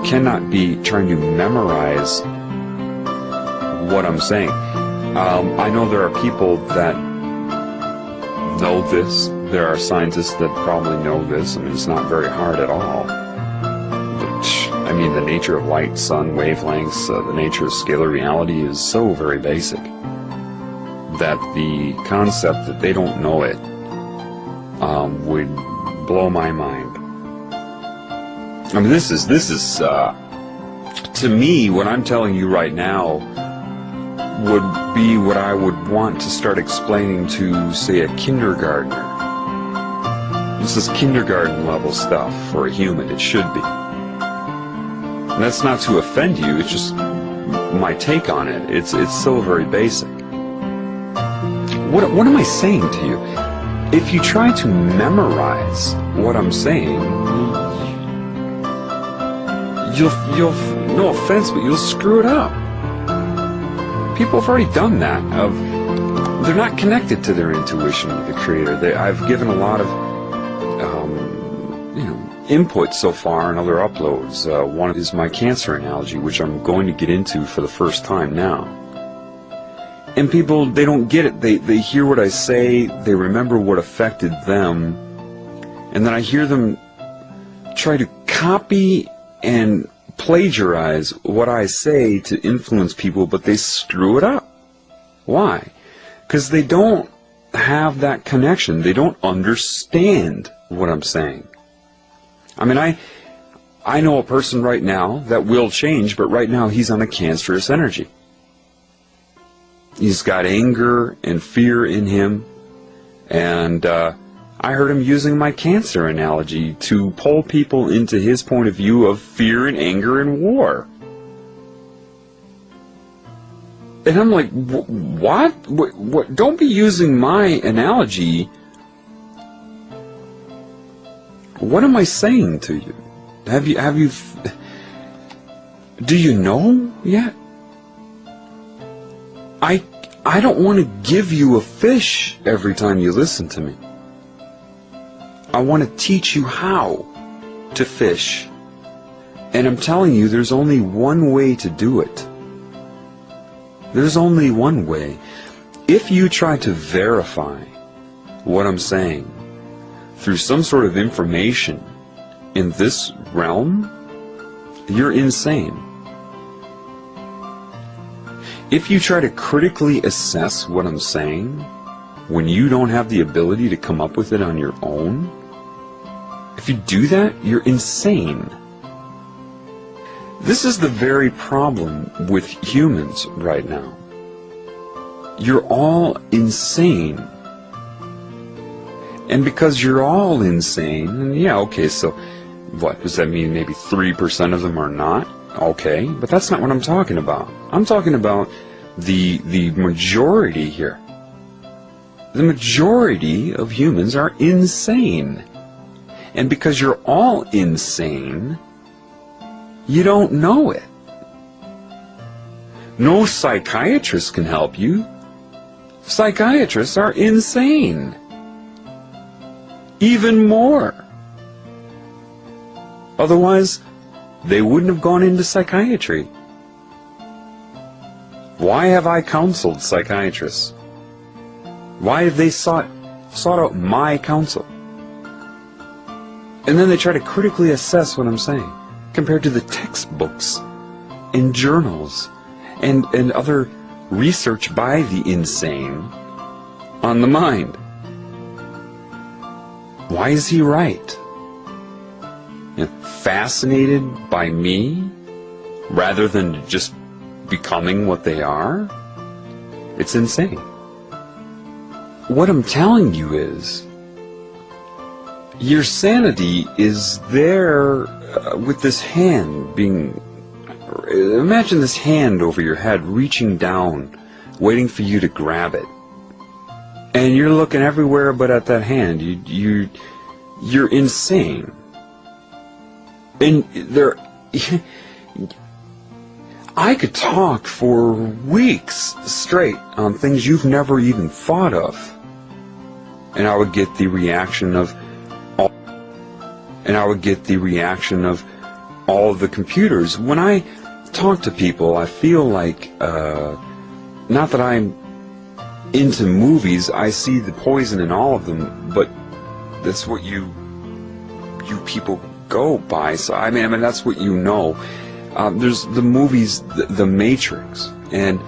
cannot be trying to memorize what I'm saying. I know there are people that know this. There are scientists that probably know this. I mean, it's not very hard at all. But, I mean, the nature of light, sun, wavelengths, the nature of scalar reality is so very basic that the concept that they don't know it would blow my mind. I mean, this is to me, what I'm telling you right now would be what I would want to start explaining to, say, a kindergartner. This is kindergarten level stuff for a human. It should be. And that's not to offend you, it's just my take on it. It's so very basic. What am I saying to you? If you try to memorize what I'm saying, you'll no offense, but you'll screw it up. People have already done that. They're not connected to their intuition with the Creator. I've given a lot of input so far in other uploads. One is my cancer analogy, which I'm going to get into for the first time now. And people, they don't get it. They hear what I say, they remember what affected them, and then I hear them try to copy and plagiarize what I say to influence people, but they screw it up. Why? Because they don't have that connection. They don't understand what I'm saying. I mean, I know a person right now that will change, but right now he's on a cancerous energy. He's got anger and fear in him, and I heard him using my cancer analogy to pull people into his point of view of fear and anger and war. And I'm like, what? What? Don't be using my analogy. What am I saying to you? Do you know yet? I don't want to give you a fish every time you listen to me. I want to teach you how to fish. And I'm telling you, there's only one way to do it. There's only one way. If you try to verify what I'm saying through some sort of information in this realm, you're insane. If you try to critically assess what I'm saying when you don't have the ability to come up with it on your own, if you do that, you're insane. This is the very problem with humans right now. You're all insane. And because you're all insane, and yeah, okay, so what, does that mean maybe 3% of them are not? Okay, but that's not what I'm talking about. I'm talking about the majority here. The majority of humans are insane. And because you're all insane, You don't know it. No psychiatrist can help you. Psychiatrists are insane. Even more. Otherwise, they wouldn't have gone into psychiatry. Why have I counseled psychiatrists? Why have they sought out my counsel? And then they try to critically assess what I'm saying, compared to the textbooks and journals and other research by the insane on the mind. Why is he right? Fascinated by me rather than just becoming what they are? It's insane. What I'm telling you is, your sanity is there with this hand being... Imagine this hand over your head reaching down, waiting for you to grab it. And you're looking everywhere but at that hand. You're insane. And I could talk for weeks straight on things you've never even thought of. And I would get the reaction of all of the computers. When I talk to people, I feel like, not that I'm into movies, I see the poison in all of them, but that's what you people go by. So I mean that's what you know. There's the movies, the Matrix, and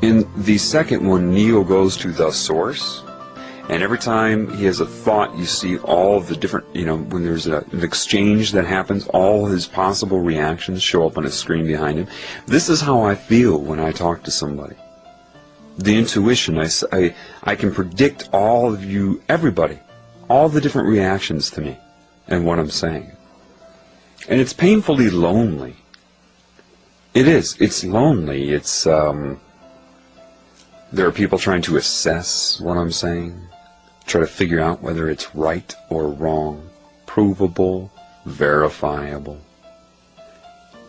in the second one, Neo goes to the source, and every time he has a thought, you see all the different, when there's an exchange that happens, all his possible reactions show up on a screen behind him. This is how I feel when I talk to somebody. The intuition, I can predict all of you, everybody, all the different reactions to me and what I'm saying. And it's painfully lonely. It is. It's lonely. It's, there are people trying to assess what I'm saying, try to figure out whether it's right or wrong, provable, verifiable.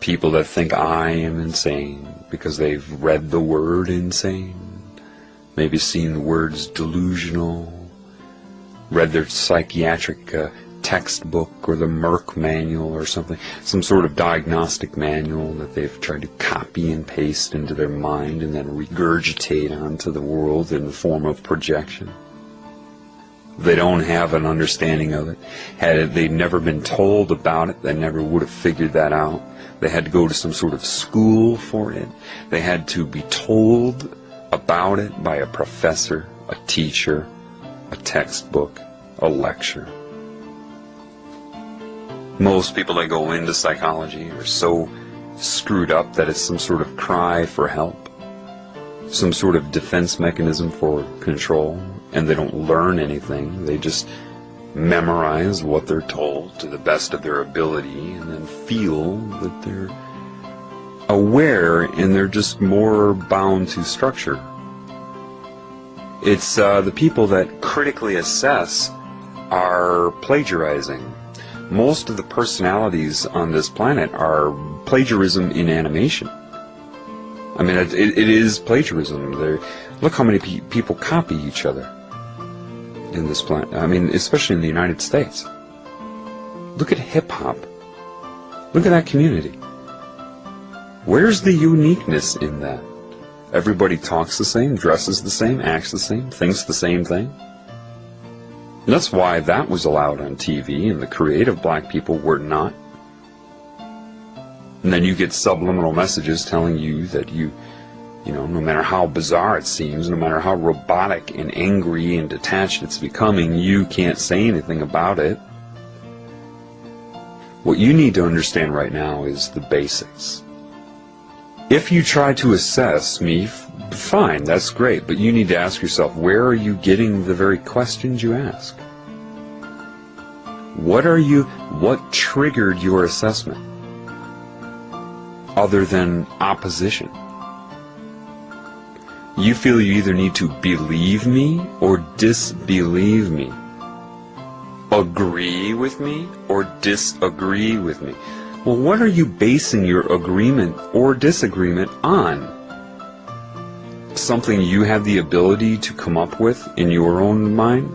People that think I am insane because they've read the word insane, maybe seen the words delusional, read their psychiatric textbook or the Merck manual or something, some sort of diagnostic manual that they've tried to copy and paste into their mind and then regurgitate onto the world in the form of projection. They don't have an understanding of it. Had they never been told about it, they never would have figured that out. They had to go to some sort of school for it. They had to be told about it by a professor, a teacher, a textbook, a lecture. Most people that go into psychology are so screwed up that it's some sort of cry for help, some sort of defense mechanism for control, and they don't learn anything. They just memorize what they're told to the best of their ability and then feel that they're aware and they're just more bound to structure. It's the people that critically assess are plagiarizing. Most of the personalities on this planet are plagiarism in animation. I mean, it is plagiarism. Look how many people copy each other in this planet. I mean, especially in the United States. Look at hip-hop. Look at that community. Where's the uniqueness in that? Everybody talks the same, dresses the same, acts the same, thinks the same thing. And that's why that was allowed on TV, and the creative black people were not. And then you get subliminal messages telling you that no matter how bizarre it seems, no matter how robotic and angry and detached it's becoming, you can't say anything about it. What you need to understand right now is the basics. If you try to assess me, fine, that's great, but you need to ask yourself, where are you getting the very questions you ask? What triggered your assessment? Other than opposition. You feel you either need to believe me or disbelieve me. Agree with me or disagree with me. Well, what are you basing your agreement or disagreement on? Something you have the ability to come up with in your own mind?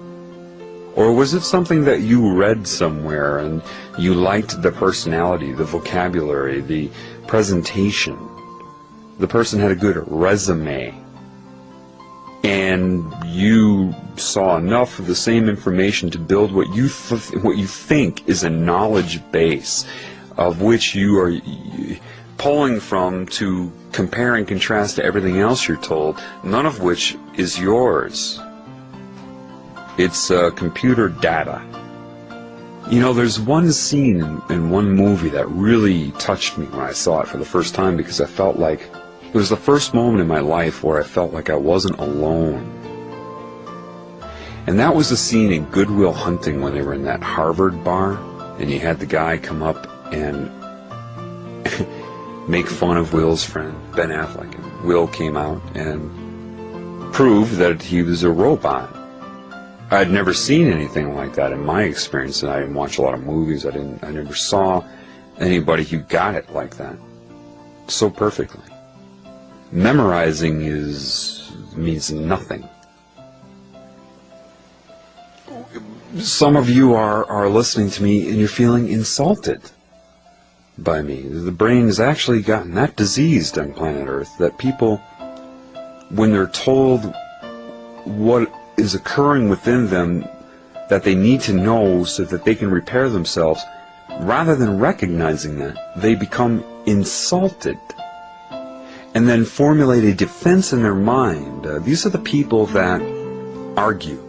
Or was it something that you read somewhere and you liked the personality, the vocabulary, the presentation? The person had a good resume, and you saw enough of the same information to build what you think is a knowledge base of which you are pulling from to compare and contrast to everything else you're told, none of which is yours. It's computer data. You know, there's one scene in one movie that really touched me when I saw it for the first time, because I felt like it was the first moment in my life where I felt like I wasn't alone. And that was the scene in Good Will Hunting when they were in that Harvard bar, and you had the guy come up and make fun of Will's friend, Ben Affleck. And Will came out and proved that he was a robot. I'd never seen anything like that in my experience, and I didn't watch a lot of movies. I never saw anybody who got it like that so perfectly. Memorizing means nothing. Some of you are listening to me and you're feeling insulted by me. The brain has actually gotten that diseased on planet Earth that people, when they're told what is occurring within them that they need to know so that they can repair themselves, rather than recognizing that, they become insulted and then formulate a defense in their mind. These are the people that argue.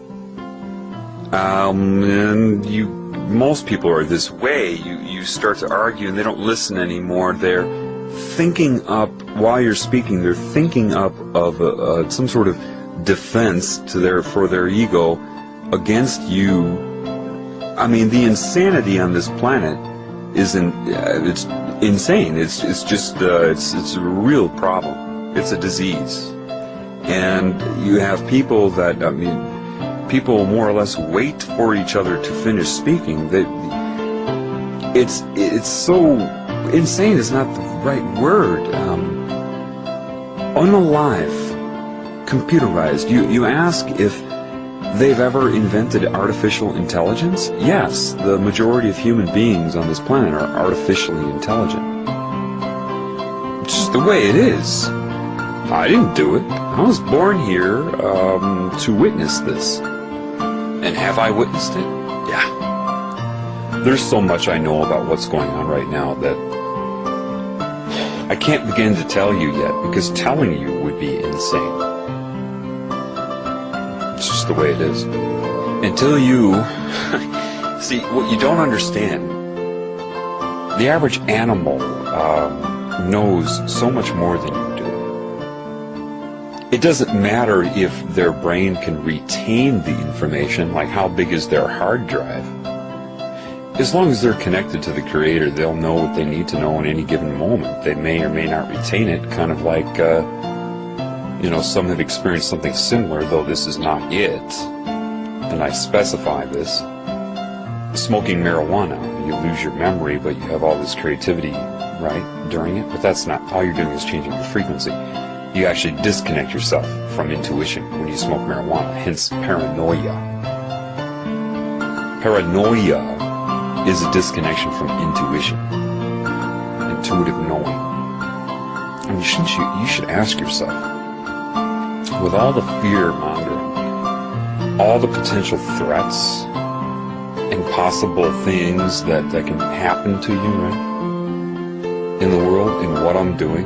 And most people are this way. You start to argue and they don't listen anymore. They're thinking up, while you're speaking, they're thinking up of some sort of defense for their ego against you. I mean, the insanity on this planet it's insane. It's just it's a real problem. It's a disease, and you have people that, I mean, people more or less wait for each other to finish speaking. It's so insane. Is not the right word. Unalive, computerized. You ask if they've ever invented artificial intelligence? Yes, the majority of human beings on this planet are artificially intelligent. It's just the way it is. I didn't do it. I was born here to witness this. And have I witnessed it? Yeah. There's so much I know about what's going on right now that I can't begin to tell you yet, because telling you would be insane. It's just the way it is. Until you see what you don't understand. The average animal knows so much more than you do. It doesn't matter if their brain can retain the information, like how big is their hard drive. As long as they're connected to the Creator, they'll know what they need to know in any given moment. They may or may not retain it, kind of like some have experienced something similar, though this is not it, and I specify this. Smoking marijuana, you lose your memory, but you have all this creativity, right, during it, but that's not, all you're doing is changing your frequency. You actually disconnect yourself from intuition when you smoke marijuana, hence paranoia. Paranoia is a disconnection from intuition, intuitive knowing. I mean, you should ask yourself, with all the fear-mongering, all the potential threats and possible things that can happen to you, right, in the world, in what I'm doing,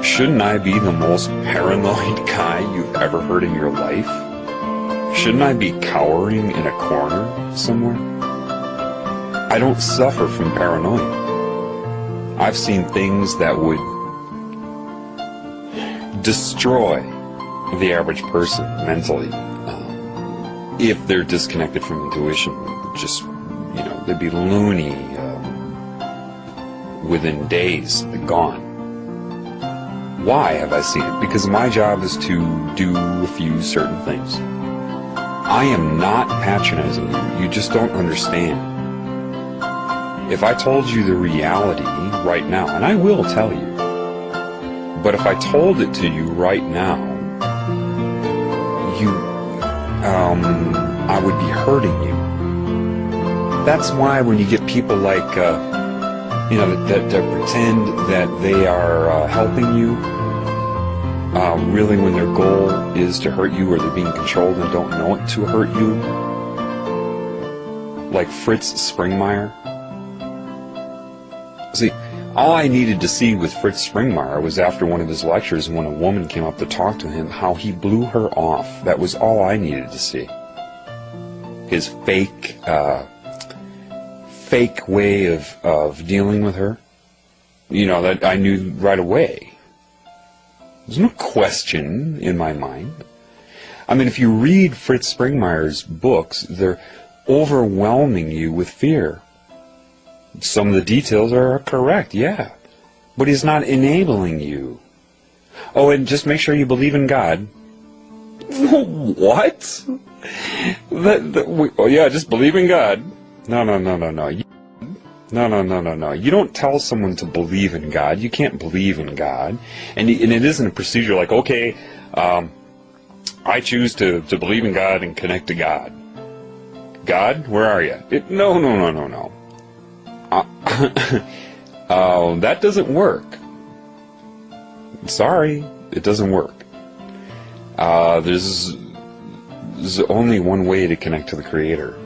shouldn't I be the most paranoid guy you've ever heard in your life? Shouldn't I be cowering in a corner somewhere? I don't suffer from paranoia. I've seen things that would destroy the average person mentally, if they're disconnected from intuition. Just, they'd be loony within days, they're gone. Why have I seen it? Because my job is to do a few certain things. I am not patronizing you. You just don't understand. If I told you the reality right now, and I will tell you, but if I told it to you right now, I would be hurting you. That's why when you get people like, that pretend that they are helping you, really when their goal is to hurt you, or they're being controlled and don't know it to hurt you, like Fritz Springmeier. See, all I needed to see with Fritz Springmeier was after one of his lectures, when a woman came up to talk to him, how he blew her off. That was all I needed to see. His fake way of dealing with her, that I knew right away. There's no question in my mind. I mean, if you read Fritz Springmeier's books, they're overwhelming you with fear. Some of the details are correct, yeah, but he's not enabling you. Oh, and just make sure you believe in God. What? Oh yeah, just believe in God. No. No. You don't tell someone to believe in God. You can't believe in God. And it isn't a procedure like, okay, I choose to believe in God and connect to God. God, where are you? No. That doesn't work. Sorry, it doesn't work. There's only one way to connect to the Creator.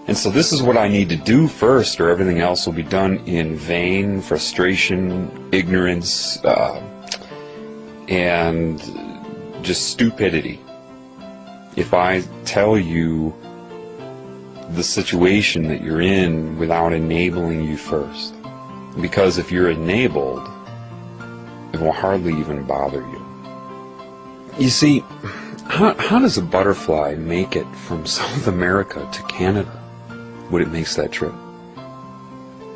And so this is what I need to do first, or everything else will be done in vain, frustration, ignorance, and just stupidity. If I tell you the situation that you're in without enabling you first. Because if you're enabled, it will hardly even bother you. You see, how does a butterfly make it from South America to Canada when it makes that trip?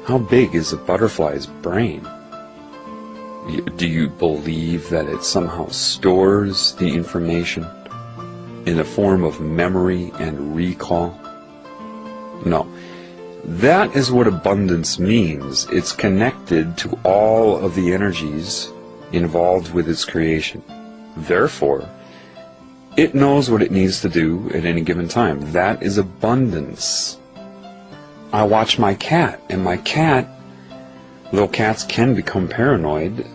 How big is a butterfly's brain? Do you believe that it somehow stores the information in the form of memory and recall? No. That is what abundance means. It's connected to all of the energies involved with its creation. Therefore, it knows what it needs to do at any given time. That is abundance. I watch my cat, and my cat, though cats can become paranoid,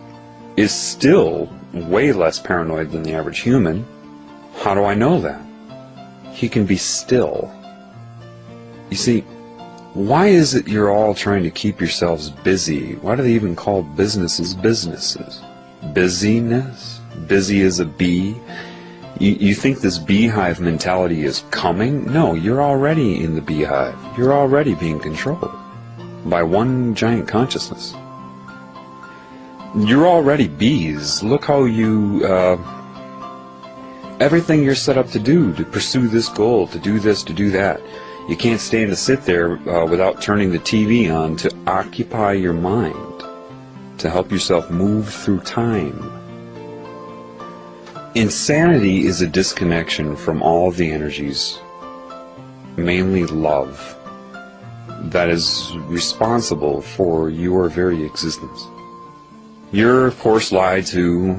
is still way less paranoid than the average human. How do I know that? He can be still. You see, why is it you're all trying to keep yourselves busy? Why do they even call businesses businesses? Busyness? Busy as a bee? You think this beehive mentality is coming? No, you're already in the beehive. You're already being controlled by one giant consciousness. You're already bees. Look how you... everything you're set up to do, to pursue this goal, to do this, to do that. You can't stand to sit there without turning the TV on to occupy your mind, to help yourself move through time. Insanity is a disconnection from all of the energies, mainly love, that is responsible for your very existence. You're, of course, lied to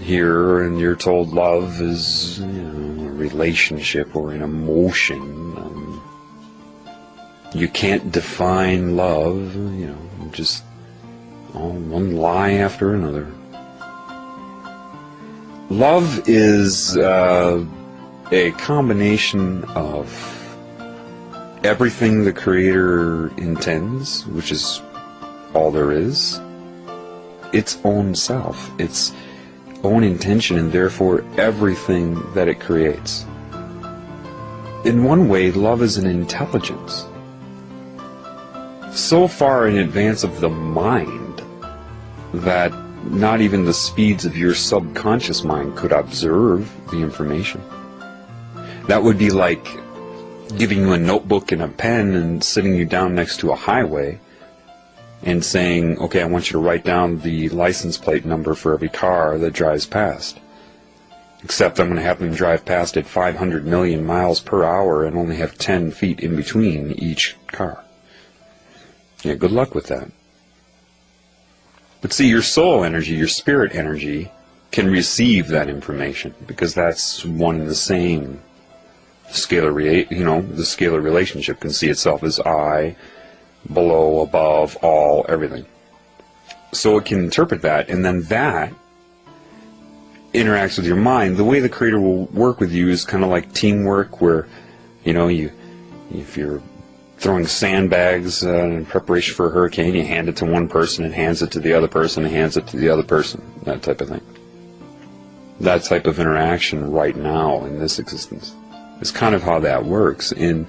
here, and you're told love is, a relationship or an emotion. You can't define love, just one lie after another. Love is a combination of everything the Creator intends, which is all there is, its own self, its own intention, and therefore everything that it creates. In one way, love is an intelligence, so far in advance of the mind that not even the speeds of your subconscious mind could observe the information. That would be like giving you a notebook and a pen and sitting you down next to a highway and saying, okay, I want you to write down the license plate number for every car that drives past. Except I'm going to have them drive past at 500 million miles per hour and only have 10 feet in between each car. Yeah, good luck with that. But see, your soul energy, your spirit energy, can receive that information, because that's one and the same. The scalar relationship can see itself as I, below, above, all, everything. So it can interpret that, and then that interacts with your mind. The way the Creator will work with you is kind of like teamwork, where, if you're throwing sandbags in preparation for a hurricane, you hand it to one person and hands it to the other person and hands it to the other person, that type of thing. That type of interaction right now in this existence is kind of how that works. And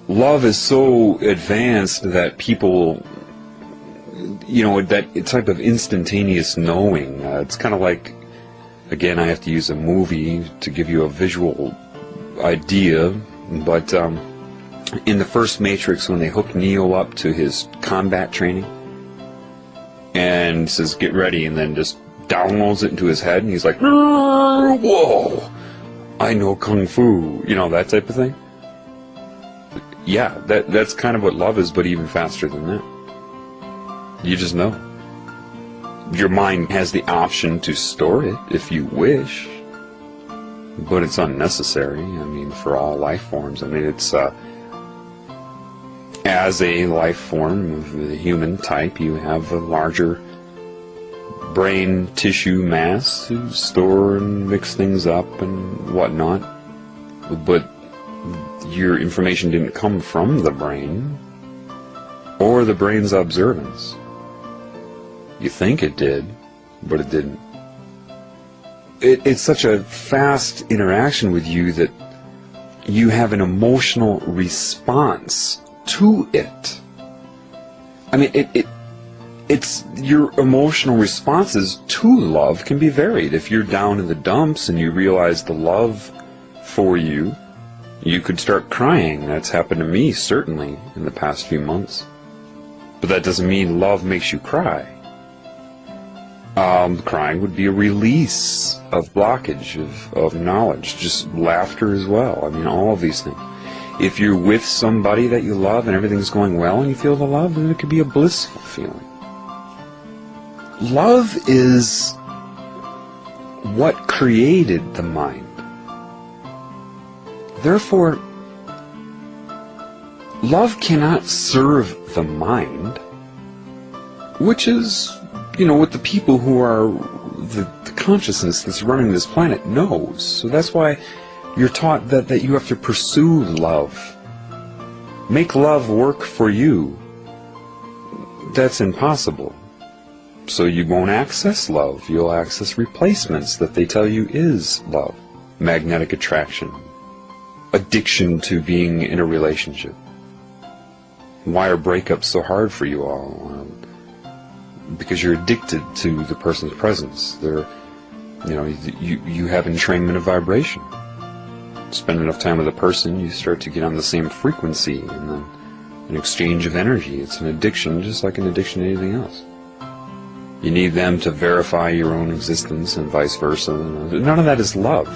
love is so advanced that people, that type of instantaneous knowing, it's kind of like, again, I have to use a movie to give you a visual idea, but in the first Matrix, when they hook Neo up to his combat training and says, get ready, and then just downloads it into his head, and he's like, whoa, I know Kung Fu, that type of thing. Yeah, that's kind of what love is, but even faster than that. You just know. Your mind has the option to store it if you wish, but it's unnecessary. For all life forms. It's as a life form of the human type, you have a larger brain tissue mass to store and mix things up and whatnot, but your information didn't come from the brain or the brain's observance. You think it did, but it didn't. It's such a fast interaction with you that you have an emotional response to it. It's your emotional responses to love can be varied. If you're down in the dumps and you realize the love for you, you could start crying. That's happened to me, certainly, in the past few months. But that doesn't mean love makes you cry. Crying would be a release of blockage, of knowledge, just laughter as well. All of these things. If you're with somebody that you love and everything's going well and you feel the love, then it could be a blissful feeling. Love is what created the mind. Therefore, love cannot serve the mind, which is, what the people who are the consciousness that's running this planet knows. So that's why you're taught that you have to pursue love. Make love work for you. That's impossible. So you won't access love. You'll access replacements that they tell you is love. Magnetic attraction. Addiction to being in a relationship. Why are breakups so hard for you all? Because you're addicted to the person's presence. You have entrainment of vibration. Spend enough time with a person, you start to get on the same frequency, and then an exchange of energy. It's an addiction, just like an addiction to anything else. You need them to verify your own existence, and vice versa. None of that is love.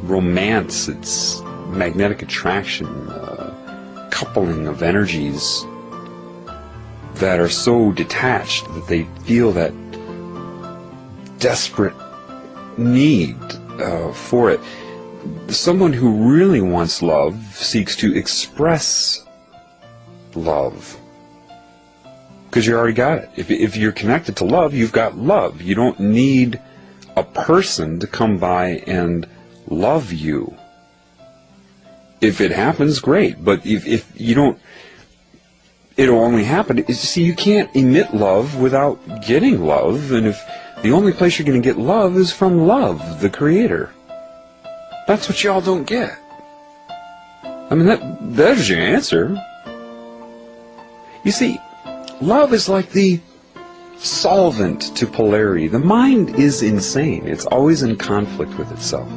Romance, it's magnetic attraction, coupling of energies that are so detached that they feel that desperate need for it. Someone who really wants love seeks to express love, because you already got it. If you're connected to love, you've got love. You don't need a person to come by and love you. If it happens, great, but if you don't, it'll only happen. See, you can't emit love without getting love, and if the only place you're going to get love is from love, the Creator. That's what y'all don't get. There's your answer. You see, love is like the solvent to polarity. The mind is insane. It's always in conflict with itself.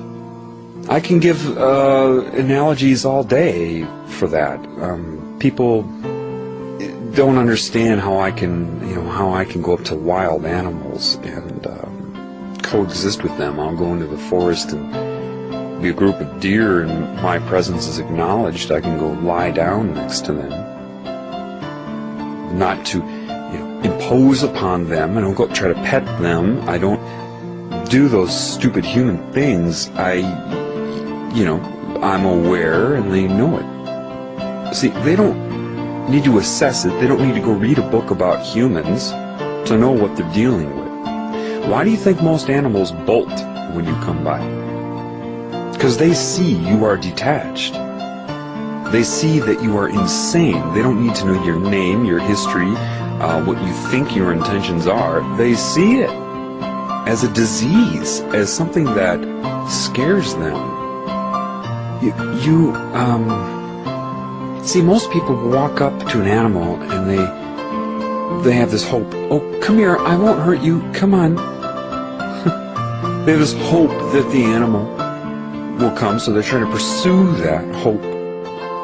I can give analogies all day for that. People don't understand how I can go up to wild animals and coexist with them. I'll go into the forest and be a group of deer and my presence is acknowledged, I can go lie down next to them. Not to impose upon them. I don't go try to pet them. I don't do those stupid human things. I'm aware and they know it. See, they don't need to assess it. They don't need to go read a book about humans to know what they're dealing with. Why do you think most animals bolt when you come by? Because they see you are detached. They see that you are insane. They don't need to know your name, your history, what you think your intentions are. They see it as a disease, as something that scares them. See, most people walk up to an animal and they have this hope. Oh, come here, I won't hurt you, come on. They have this hope that the animal will come, so they're trying to pursue that hope.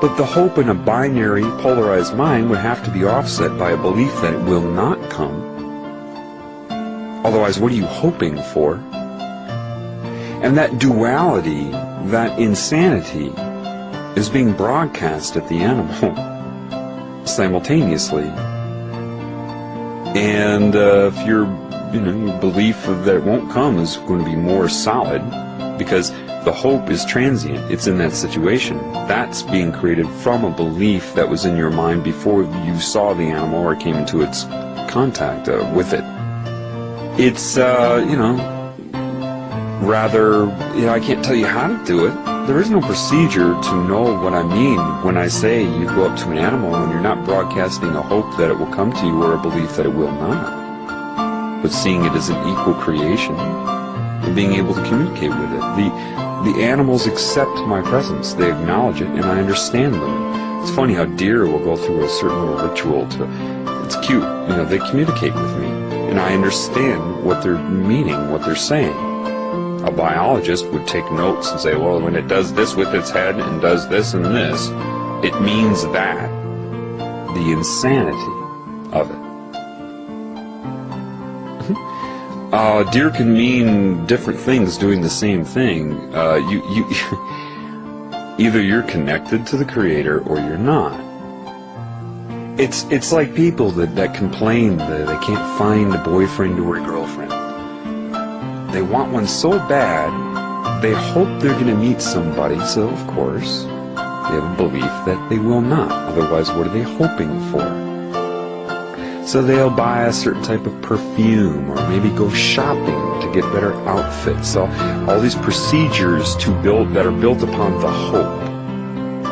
But the hope in a binary, polarized mind would have to be offset by a belief that it will not come. Otherwise, what are you hoping for? And that duality, that insanity, is being broadcast at the animal simultaneously. And if your belief that it won't come is going to be more solid, because the hope is transient, it's in that situation. That's being created from a belief that was in your mind before you saw the animal or came into its contact with it. It's, rather, I can't tell you how to do it. There is no procedure to know what I mean when I say you go up to an animal and you're not broadcasting a hope that it will come to you or a belief that it will not, but seeing it as an equal creation and being able to communicate with it. The animals accept my presence. They acknowledge it, and I understand them. It's funny how deer will go through a certain little ritual it's cute. They communicate with me, and I understand what they're meaning, what they're saying. A biologist would take notes and say, well, when it does this with its head and does this and this, it means that. The insanity of it. Deer can mean different things doing the same thing. Either you're connected to the Creator or you're not. It's like people that complain that they can't find a boyfriend or a girlfriend. They want one so bad, they hope they're going to meet somebody, so of course, they have a belief that they will not. Otherwise, what are they hoping for? So they'll buy a certain type of perfume, or maybe go shopping to get better outfits. So all these procedures that are built upon the hope.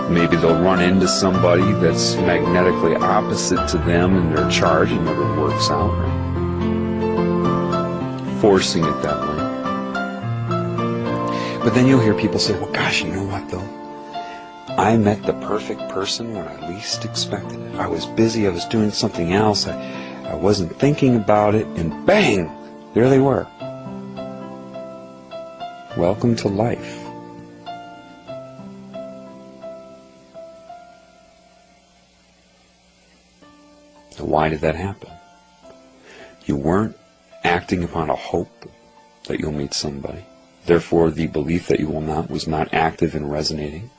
Maybe they'll run into somebody that's magnetically opposite to them in their charge, and never works out, right? Forcing it that way. But then you'll hear people say, well, gosh, you know what, though? I met the perfect person when I least expected it. I was busy, I was doing something else, I wasn't thinking about it, and bang! There they were. Welcome to life. So why did that happen? You weren't acting upon a hope that you'll meet somebody. Therefore, the belief that you will not was not active and resonating.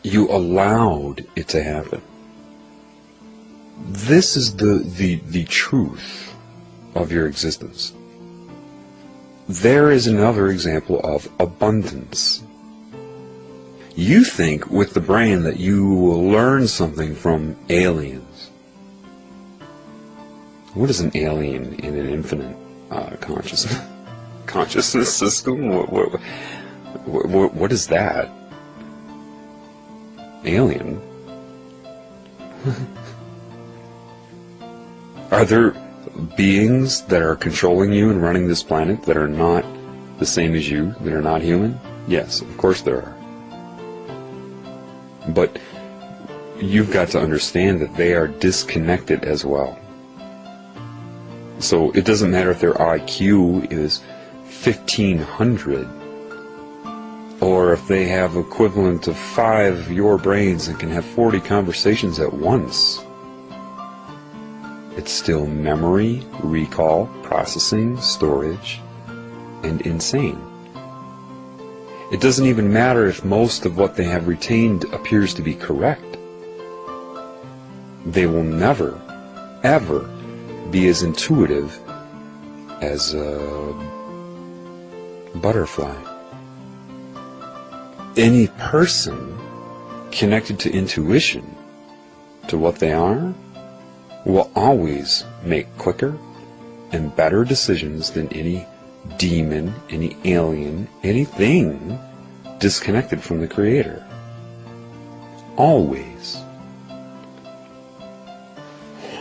You allowed it to happen. This is the truth of your existence. There is another example of abundance. You think with the brain that you will learn something from aliens. What is an alien in an infinite consciousness system? What is that? Alien? Are there beings that are controlling you and running this planet that are not the same as you, that are not human? Yes, of course there are. But you've got to understand that they are disconnected as well. So it doesn't matter if their IQ is 1,500, or if they have equivalent of 5 your brains and can have 40 conversations at once. It's still memory, recall, processing, storage, and insane. It doesn't even matter if most of what they have retained appears to be correct. They will never, ever be as intuitive as a butterfly. Any person connected to intuition, to what they are, will always make quicker and better decisions than any demon, any alien, anything disconnected from the Creator. Always.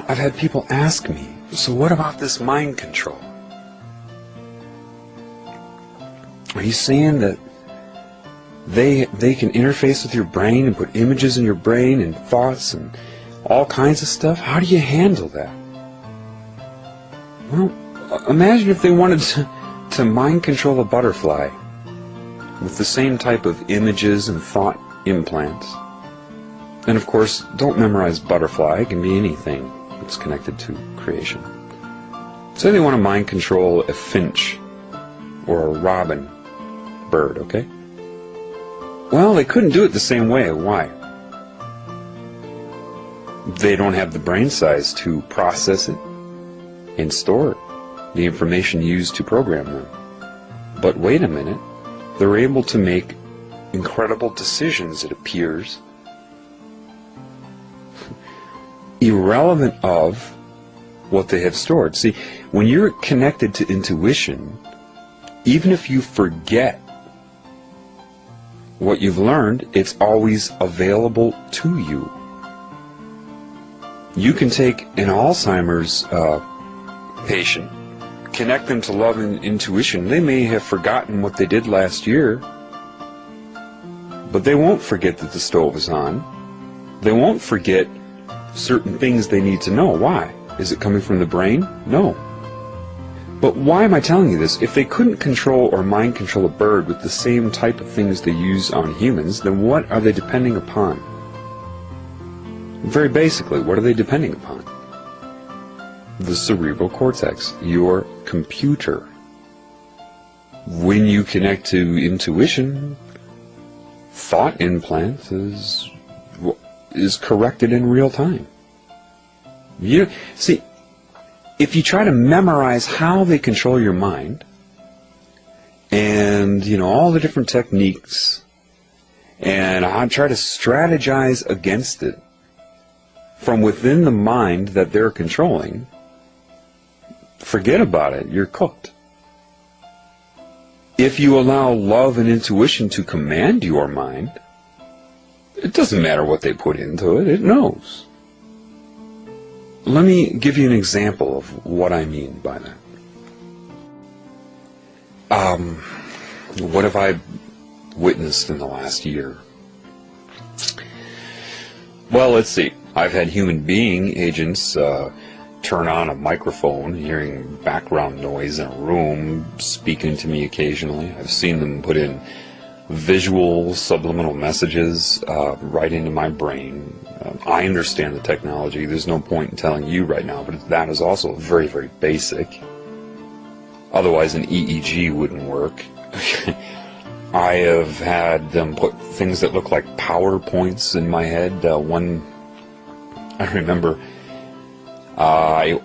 I've had people ask me, so what about this mind control? Are you saying that they can interface with your brain and put images in your brain and thoughts and all kinds of stuff? How do you handle that? Well, imagine if they wanted to mind control a butterfly with the same type of images and thought implants. And of course, don't memorize butterfly. It can be anything that's connected to creation. Say they want to mind control a finch or a robin bird, okay? Well, they couldn't do it the same way. Why? They don't have the brain size to process it and store it, the information used to program them. But wait a minute, they're able to make incredible decisions, it appears, irrelevant of what they have stored. See, when you're connected to intuition, even if you forget what you've learned, it's always available to you. You can take an Alzheimer's patient, connect them to love and intuition. They may have forgotten what they did last year, but they won't forget that the stove is on. They won't forget certain things they need to know. Why? Is it coming from the brain? No. But why am I telling you this? If they couldn't control or mind control a bird with the same type of things they use on humans, then what are they depending upon? Very basically, what are they depending upon? The cerebral cortex, your computer. When you connect to intuition, thought implant is corrected in real time. See, if you try to memorize how they control your mind, and all the different techniques, and I try to strategize against it from within the mind that they're controlling, forget about it, you're cooked. If you allow love and intuition to command your mind, it doesn't matter what they put into it, it knows. Let me give you an example of what I mean by that. What have I witnessed in the last year? Well, let's see. I've had human being agents turn on a microphone, hearing background noise in a room, speaking to me occasionally. I've seen them put in visual subliminal messages right into my brain. I understand the technology. There's no point in telling you right now, but that is also very, very basic. Otherwise, an EEG wouldn't work. I have had them put things that look like PowerPoints in my head. I remember I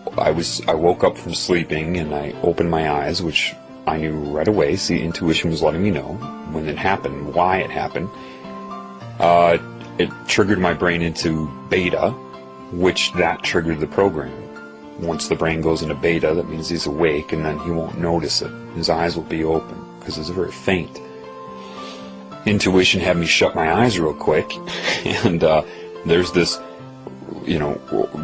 woke up from sleeping and I opened my eyes, which I knew right away. See, intuition was letting me know when it happened, why it happened. It triggered my brain into beta, which that triggered the program. Once the brain goes into beta, that means he's awake, and then he won't notice it. His eyes will be open because it's very faint. Intuition had me shut my eyes real quick, and there's this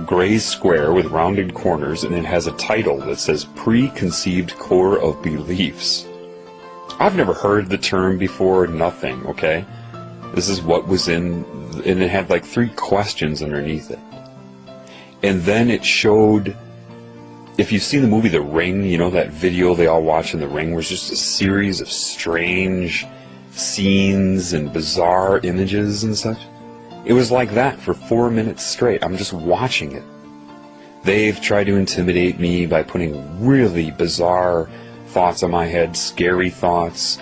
gray square with rounded corners, and it has a title that says Preconceived Core of Beliefs. I've never heard the term before, nothing, okay? This is what was in, and it had like 3 questions underneath it. And then it showed, if you've seen the movie The Ring, that video they all watch in The Ring, where it's just a series of strange scenes and bizarre images and such. It was like that for 4 minutes straight. I'm just watching it. They've tried to intimidate me by putting really bizarre thoughts in my head, scary thoughts.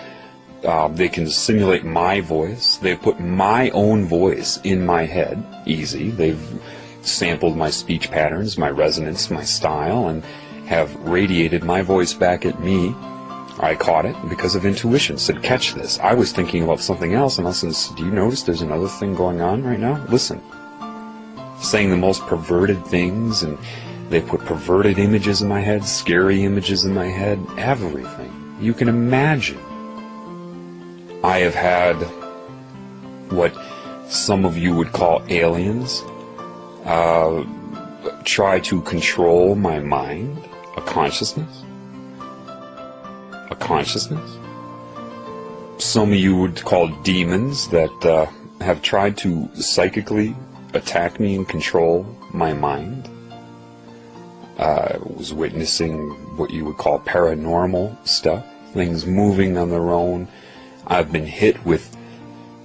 They can simulate my voice. They've put my own voice in my head, easy. They've sampled my speech patterns, my resonance, my style, and have radiated my voice back at me. I caught it because of intuition, said, catch this. I was thinking about something else, and I said, do you notice there's another thing going on right now? Listen. Saying the most perverted things, and they put perverted images in my head, scary images in my head, everything you can imagine. I have had what some of you would call aliens try to control my mind, a consciousness. Some of you would call demons that have tried to psychically attack me and control my mind. I was witnessing what you would call paranormal stuff, things moving on their own. I've been hit with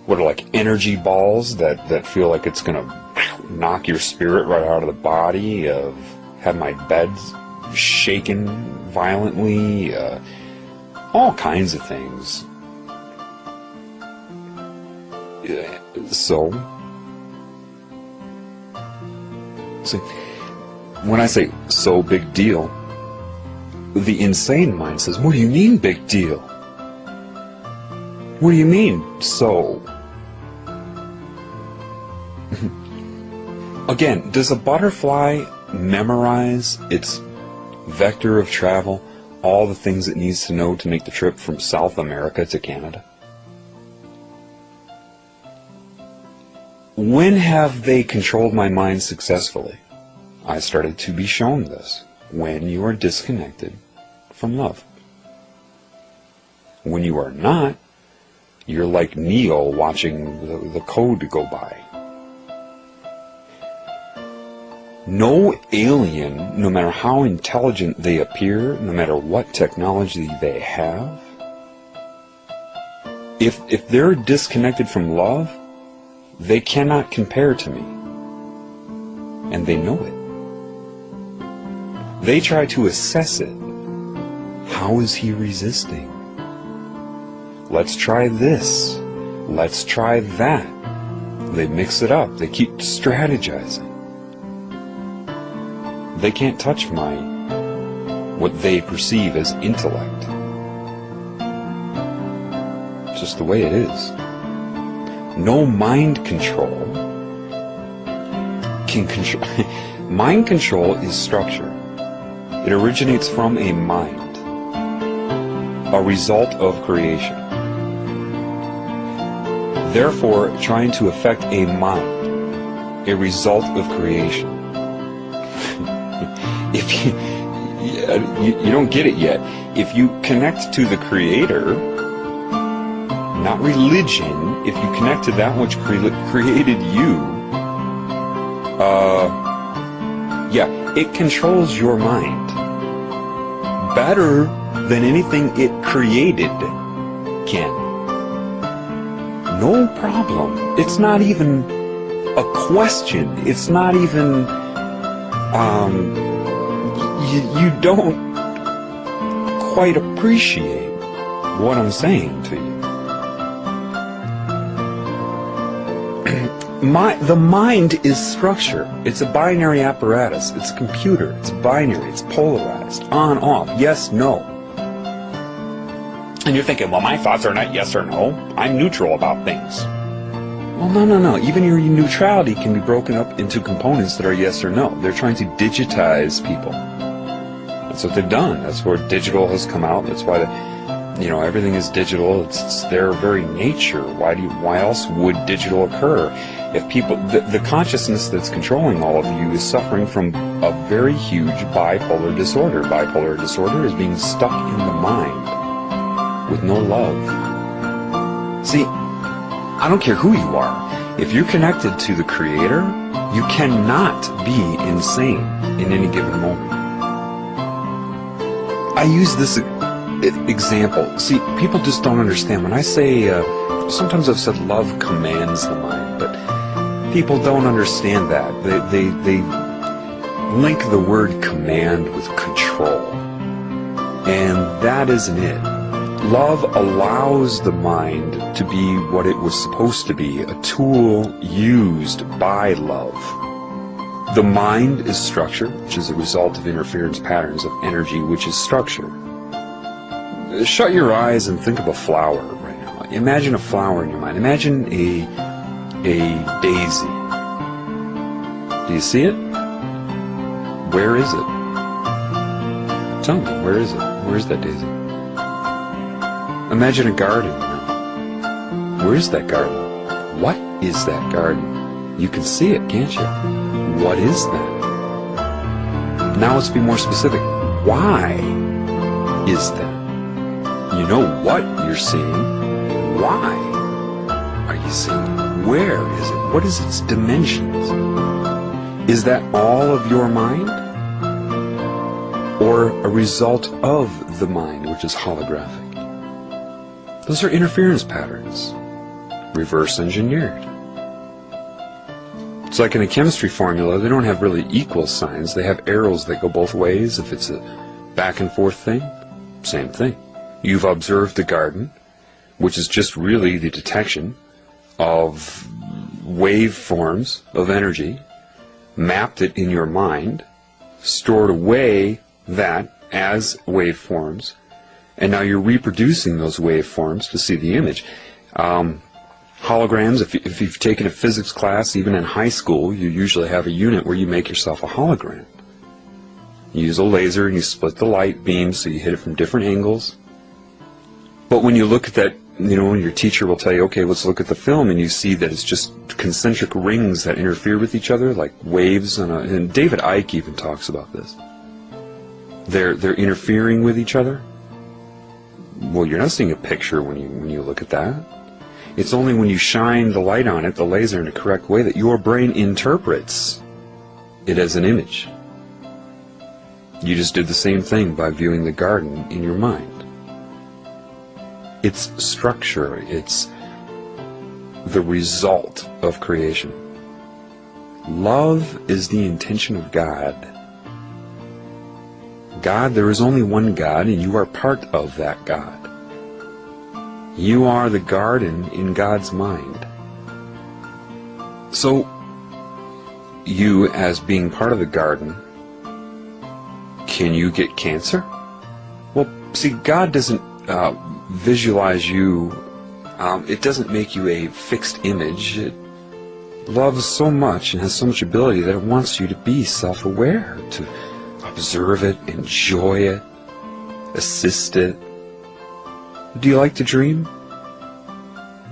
what are like energy balls that feel like it's going to knock your spirit right out of the body. Have my bed shaken violently. All kinds of things. So, when I say so big deal, the insane mind says, what do you mean big deal? What do you mean so? Again, does a butterfly memorize its vector of travel, all the things it needs to know to make the trip from South America to Canada? When have they controlled my mind successfully? I started to be shown this. When you are disconnected from love. When you are not, you're like Neo watching the code go by. No alien, no matter how intelligent they appear, no matter what technology they have, if they're disconnected from love, they cannot compare to me. And they know it. They try to assess it. How is he resisting? Let's try this. Let's try that. They mix it up. They keep strategizing. They can't touch what they perceive as intellect. It's just the way it is. No mind control can control. Mind control is structure. It originates from a mind, a result of creation. Therefore, trying to affect a mind, a result of creation. If you don't get it yet, if you connect to the Creator, not religion, if you connect to that which created you, it controls your mind better than anything it created can. No problem. It's not even a question. It's not even, you don't quite appreciate what I'm saying to you. The mind is structure. It's a binary apparatus. It's a computer. It's binary. It's polarized. On, off. Yes, no. And you're thinking, well, my thoughts are not yes or no. I'm neutral about things. Well, no. Even your neutrality can be broken up into components that are yes or no. They're trying to digitize people. That's what they've done. That's where digital has come out. That's why everything is digital. It's their very nature. Why else would digital occur? If people, the consciousness that's controlling all of you is suffering from a very huge bipolar disorder. Bipolar disorder is being stuck in the mind with no love. See, I don't care who you are. If you're connected to the Creator, you cannot be insane in any given moment. I use this example. See, people just don't understand. When I say, sometimes I've said love commands the mind, but people don't understand that. link the word command with control. And that isn't it. Love allows the mind to be what it was supposed to be, a tool used by love. The mind is structure, which is a result of interference patterns of energy, which is structure. Shut your eyes and think of a flower right now. Imagine a flower in your mind. Imagine a daisy. Do you see it? Where is it? Tell me, where is it? Where is that daisy? Imagine a garden. Where is that garden? What is that garden? You can see it, can't you? What is that? Now let's be more specific. Why is that? You know what you're seeing. Why are you seeing it? Where is it? What is its dimensions? Is that all of your mind? Or a result of the mind, which is holographic? Those are interference patterns, reverse engineered. It's like in a chemistry formula, they don't have really equal signs. They have arrows that go both ways. If it's a back and forth thing, same thing. You've observed the garden, which is just really the detection of waveforms of energy, mapped it in your mind, stored away that as waveforms, and now you're reproducing those waveforms to see the image. Holograms, if you've taken a physics class, even in high school, you usually have a unit where you make yourself a hologram. You use a laser and you split the light beam so you hit it from different angles. But when you look at that, you know, your teacher will tell you, okay, let's look at the film, and you see that it's just concentric rings that interfere with each other, like waves on a, and David Icke even talks about this. They're interfering with each other. Well, you're not seeing a picture when you look at that. It's only when you shine the light on it, the laser, in a correct way, that your brain interprets it as an image. You just did the same thing by viewing the garden in your mind. It's structure. It's the result of creation. Love is the intention of God. God, there is only one God, and you are part of that God. You are the garden in God's mind. So, you, as being part of the garden, can you get cancer? Well, see, God doesn't visualize you. It doesn't make you a fixed image. It loves so much and has so much ability that it wants you to be self-aware, to observe it, enjoy it, assist it. Do you like to dream?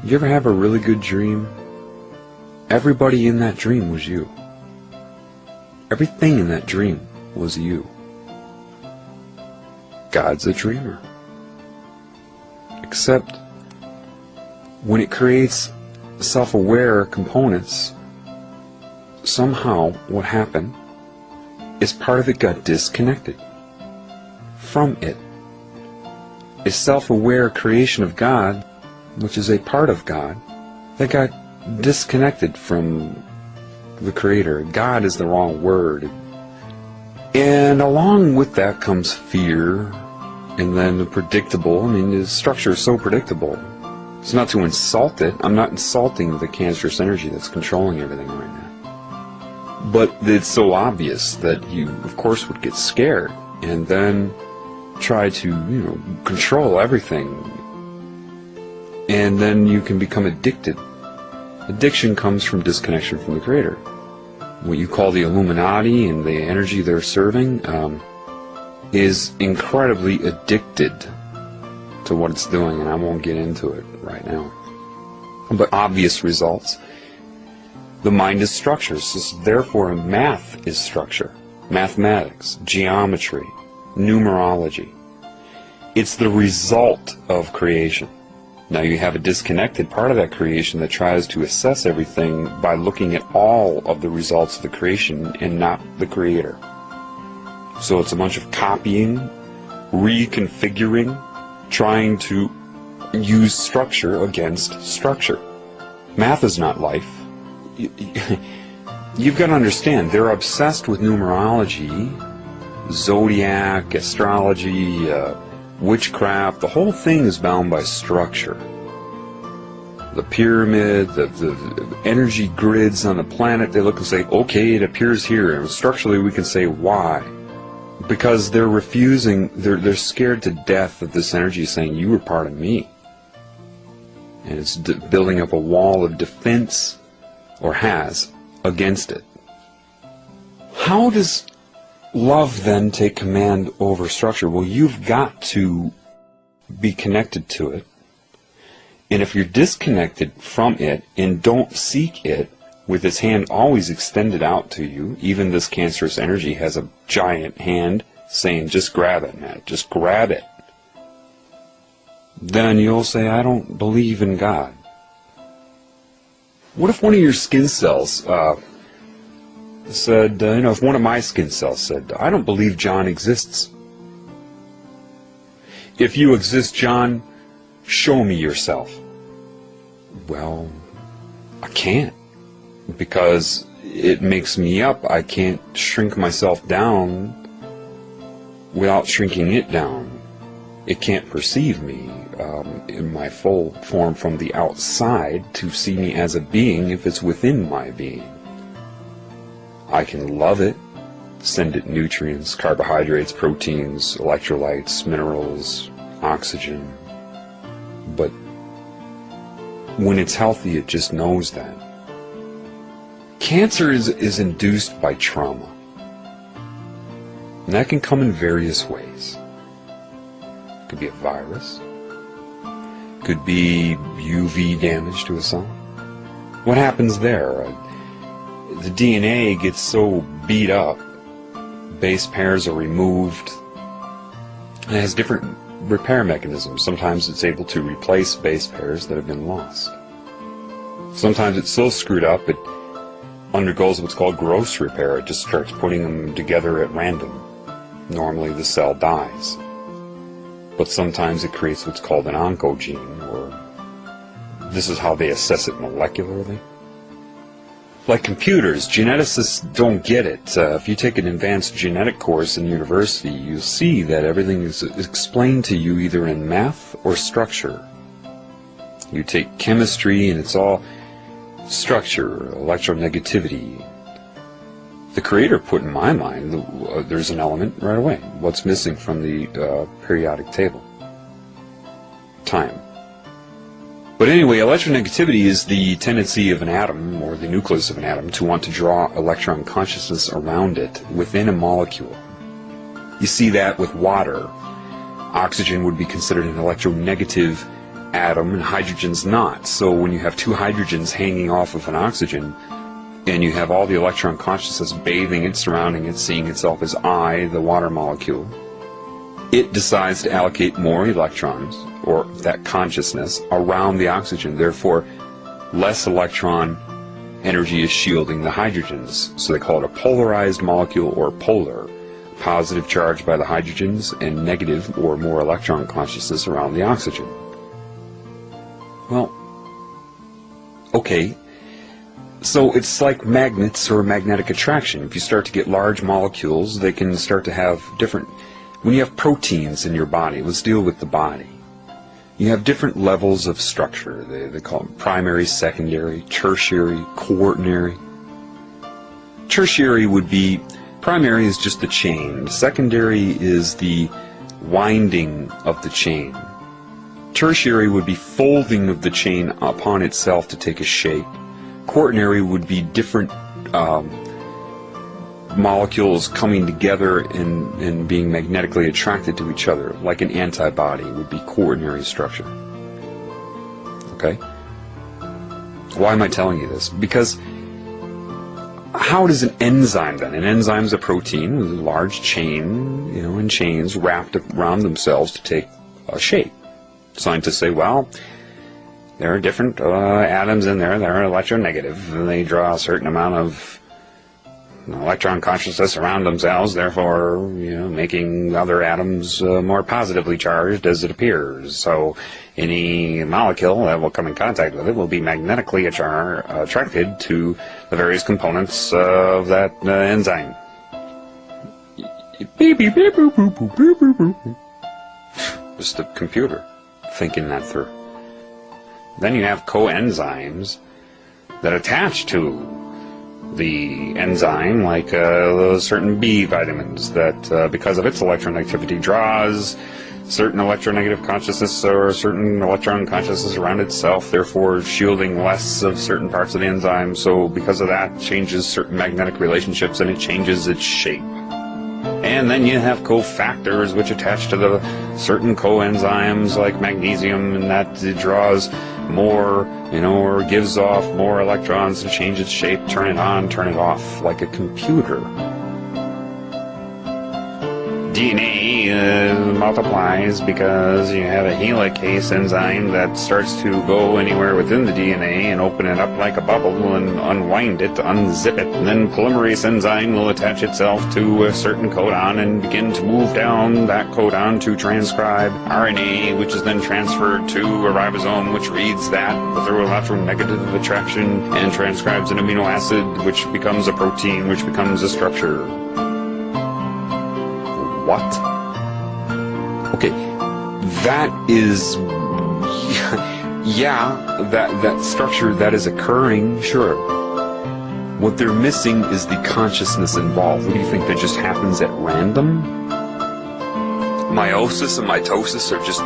You ever have a really good dream? Everybody in that dream was you. Everything in that dream was you. God's a dreamer. Except when it creates self-aware components, somehow what happened is part of it got disconnected from it. A self-aware creation of God, which is a part of God, that got disconnected from the Creator. God is the wrong word. And along with that comes fear, and then the predictable. I mean, the structure is so predictable. It's not to insult it. I'm not insulting the cancerous energy that's controlling everything right now. But it's so obvious that you, of course, would get scared and then try to, control everything. And then you can become addicted. Addiction comes from disconnection from the Creator. What you call the Illuminati and the energy they're serving is incredibly addicted to what it's doing, and I won't get into it right now. But obvious results. The mind is structure, so therefore math is structure. Mathematics, geometry, numerology. It's the result of creation. Now you have a disconnected part of that creation that tries to assess everything by looking at all of the results of the creation and not the Creator. So it's a bunch of copying, reconfiguring, trying to use structure against structure. Math is not life. you've got to understand, they're obsessed with numerology, zodiac, astrology, witchcraft. The whole thing is bound by structure. The pyramid, the energy grids on the planet, they look and say, okay, it appears here. And structurally we can say why. Because they're refusing, they're scared to death of this energy saying, you were part of me. And it's building up a wall of defense, or has, against it. How does love then take command over structure? Well, you've got to be connected to it. And if you're disconnected from it and don't seek it, with its hand always extended out to you, even this cancerous energy has a giant hand saying, just grab it, Matt, just grab it. Then you'll say, I don't believe in God. What if one of your skin cells said, if one of my skin cells said, I don't believe John exists. If you exist, John, show me yourself. Well, I can't, because it makes me up. I can't shrink myself down without shrinking it down. It can't perceive me in my full form from the outside to see me as a being if it's within my being. I can love it, send it nutrients, carbohydrates, proteins, electrolytes, minerals, oxygen, but when it's healthy, it just knows that. Cancer is induced by trauma, and that can come in various ways. It could be a virus, it could be UV damage to a cell. What happens there? The DNA gets so beat up, base pairs are removed, and it has different repair mechanisms. Sometimes it's able to replace base pairs that have been lost. Sometimes it's so screwed up it undergoes what's called gross repair. It just starts putting them together at random. Normally the cell dies. But sometimes it creates what's called an oncogene, or this is how they assess it molecularly. Like computers, geneticists don't get it. If you take an advanced genetic course in university, you'll see that everything is explained to you either in math or structure. You take chemistry and it's all structure, electronegativity. The Creator put in my mind, there's an element right away. What's missing from the periodic table? Time. But anyway, electronegativity is the tendency of an atom, or the nucleus of an atom, to want to draw electron consciousness around it within a molecule. You see that with water. Oxygen would be considered an electronegative atom, and hydrogen's not. So when you have two hydrogens hanging off of an oxygen, and you have all the electron consciousness bathing it, surrounding it, seeing itself as I, the water molecule, it decides to allocate more electrons, or that consciousness, around the oxygen. Therefore, less electron energy is shielding the hydrogens. So they call it a polarized molecule, or polar. Positive charge by the hydrogens and negative or more electron consciousness around the oxygen. Well, okay. So it's like magnets or magnetic attraction. If you start to get large molecules, they can start to have different... When you have proteins in your body, let's deal with the body. You have different levels of structure. They call them primary, secondary, tertiary, quaternary. Tertiary would be... Primary is just the chain. Secondary is the winding of the chain. Tertiary would be folding of the chain upon itself to take a shape. Quaternary would be different molecules coming together and being magnetically attracted to each other, like an antibody would be quaternary structure. Okay? Why am I telling you this? Because how does an enzyme then? An enzyme is a protein with a large chain, in chains wrapped around themselves to take a shape. Scientists say, well, there are different atoms in there that are electronegative, and they draw a certain amount of electron consciousness around themselves, therefore, making other atoms more positively charged as it appears. So any molecule that will come in contact with it will be magnetically attracted to the various components of that enzyme. Just a computer thinking that through. Then you have coenzymes that attach to the enzyme, like those certain B vitamins that, because of its electronegatividity, draws certain electronegative consciousness or certain electron consciousness around itself, therefore shielding less of certain parts of the enzyme. So because of that, changes certain magnetic relationships and it changes its shape. And then you have cofactors which attach to the certain coenzymes like magnesium, and that it draws more, or gives off more electrons to change its shape, turn it on, turn it off, like a computer. DNA multiplies because you have a helicase enzyme that starts to go anywhere within the DNA and open it up like a bubble and unwind it, unzip it. And then polymerase enzyme will attach itself to a certain codon and begin to move down that codon to transcribe RNA, which is then transferred to a ribosome, which reads that through electronegative attraction and transcribes an amino acid, which becomes a protein, which becomes a structure. What? Okay, that is, that structure that is occurring, sure. What they're missing is the consciousness involved. What do you think, that just happens at random? Meiosis and mitosis are just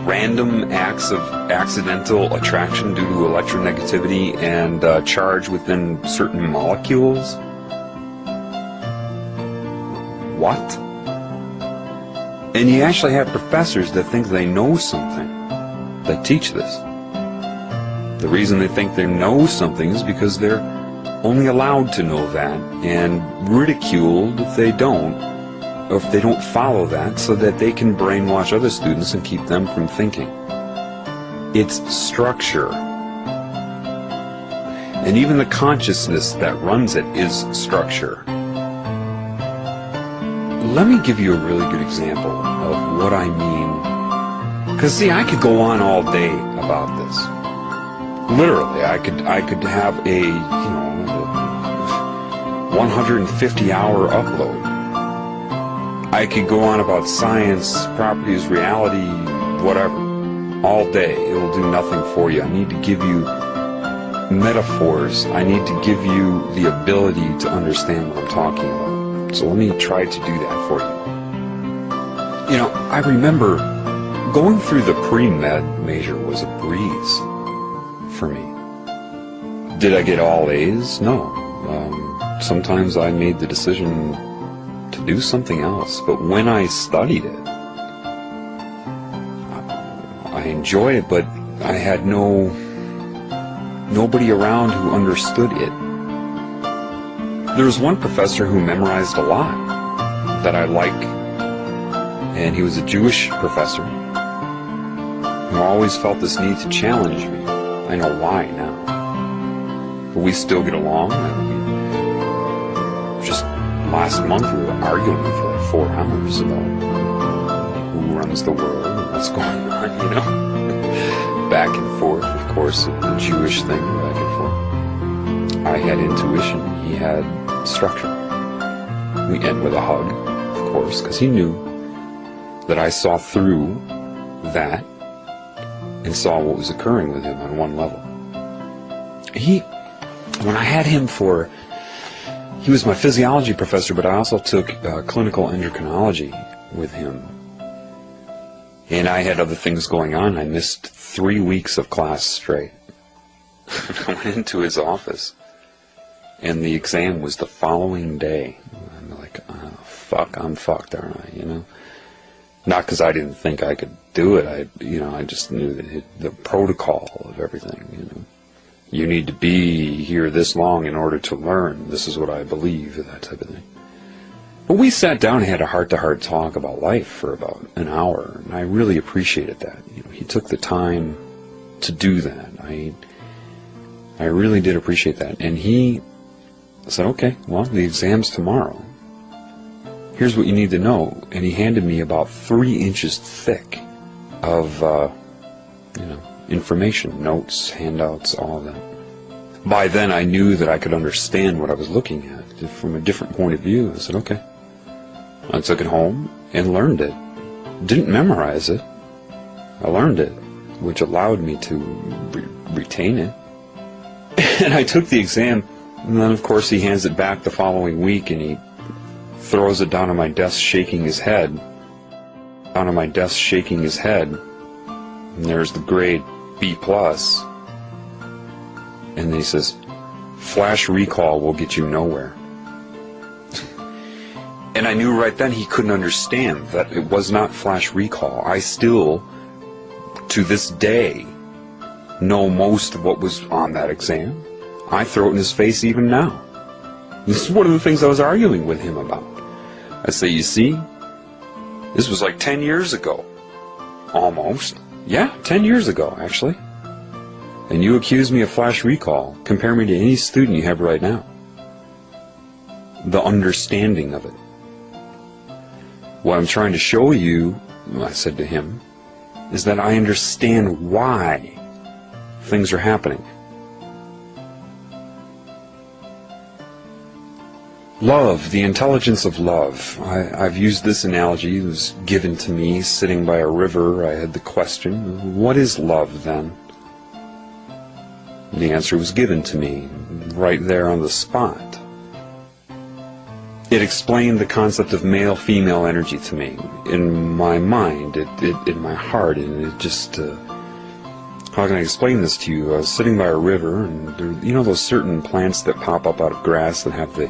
random acts of accidental attraction due to electronegativity and charge within certain molecules? What? And you actually have professors that think they know something, that teach this. The reason they think they know something is because they're only allowed to know that, and ridiculed if they don't, or if they don't follow that, so that they can brainwash other students and keep them from thinking. It's structure. And even the consciousness that runs it is structure. Let me give you a really good example of what I mean. Because see, I could go on all day about this. Literally, I could have a 150-hour upload. I could go on about science, properties, reality, whatever, all day. It will do nothing for you. I need to give you metaphors. I need to give you the ability to understand what I'm talking about. So let me try to do that for you. I remember going through the pre-med major was a breeze for me. Did I get all A's? No. Sometimes I made the decision to do something else, but when I studied it, I enjoyed it, but I had nobody around who understood it. There was one professor who memorized a lot that I like, and he was a Jewish professor who always felt this need to challenge me. I know why now. But we still get along, and just last month we were arguing for like 4 hours about who runs the world and what's going on, back and forth, of course, the Jewish thing, back and forth. I had intuition, he had structure. We end with a hug, of course, because he knew that I saw through that and saw what was occurring with him on one level. When I had him he was my physiology professor, but I also took clinical endocrinology with him. And I had other things going on. I missed 3 weeks of class straight. I went into his office, and the exam was the following day. I'm like, oh, fuck, I'm fucked, aren't I, Not because I didn't think I could do it. I just knew that the protocol of everything, You need to be here this long in order to learn. This is what I believe, that type of thing. But we sat down and had a heart-to-heart talk about life for about an hour, and I really appreciated that. He took the time to do that. I really did appreciate that. And he I said, okay, well, the exam's tomorrow. Here's what you need to know. And he handed me about 3 inches thick of, information, notes, handouts, all of that. By then I knew that I could understand what I was looking at from a different point of view. I said, okay. I took it home and learned it. Didn't memorize it. I learned it, which allowed me to retain it. And I took the exam, and then of course he hands it back the following week, and he throws it down on my desk shaking his head. Down on my desk shaking his head. And there's the grade B+. And then he says, flash recall will get you nowhere. And I knew right then he couldn't understand that it was not flash recall. I still, to this day, know most of what was on that exam. I throw it in his face even now. This is one of the things I was arguing with him about. I say, you see, this was like 10 years ago. Almost. Yeah, 10 years ago, actually. And you accuse me of flash recall. Compare me to any student you have right now. The understanding of it. What I'm trying to show you, I said to him, is that I understand why things are happening. Love, the intelligence of love. I've used this analogy. It was given to me sitting by a river. I had the question, what is love then? The answer was given to me right there on the spot. It explained the concept of male-female energy to me in my mind, in my heart, and it just, how can I explain this to you? I was sitting by a river, and there, you know those certain plants that pop up out of grass that have the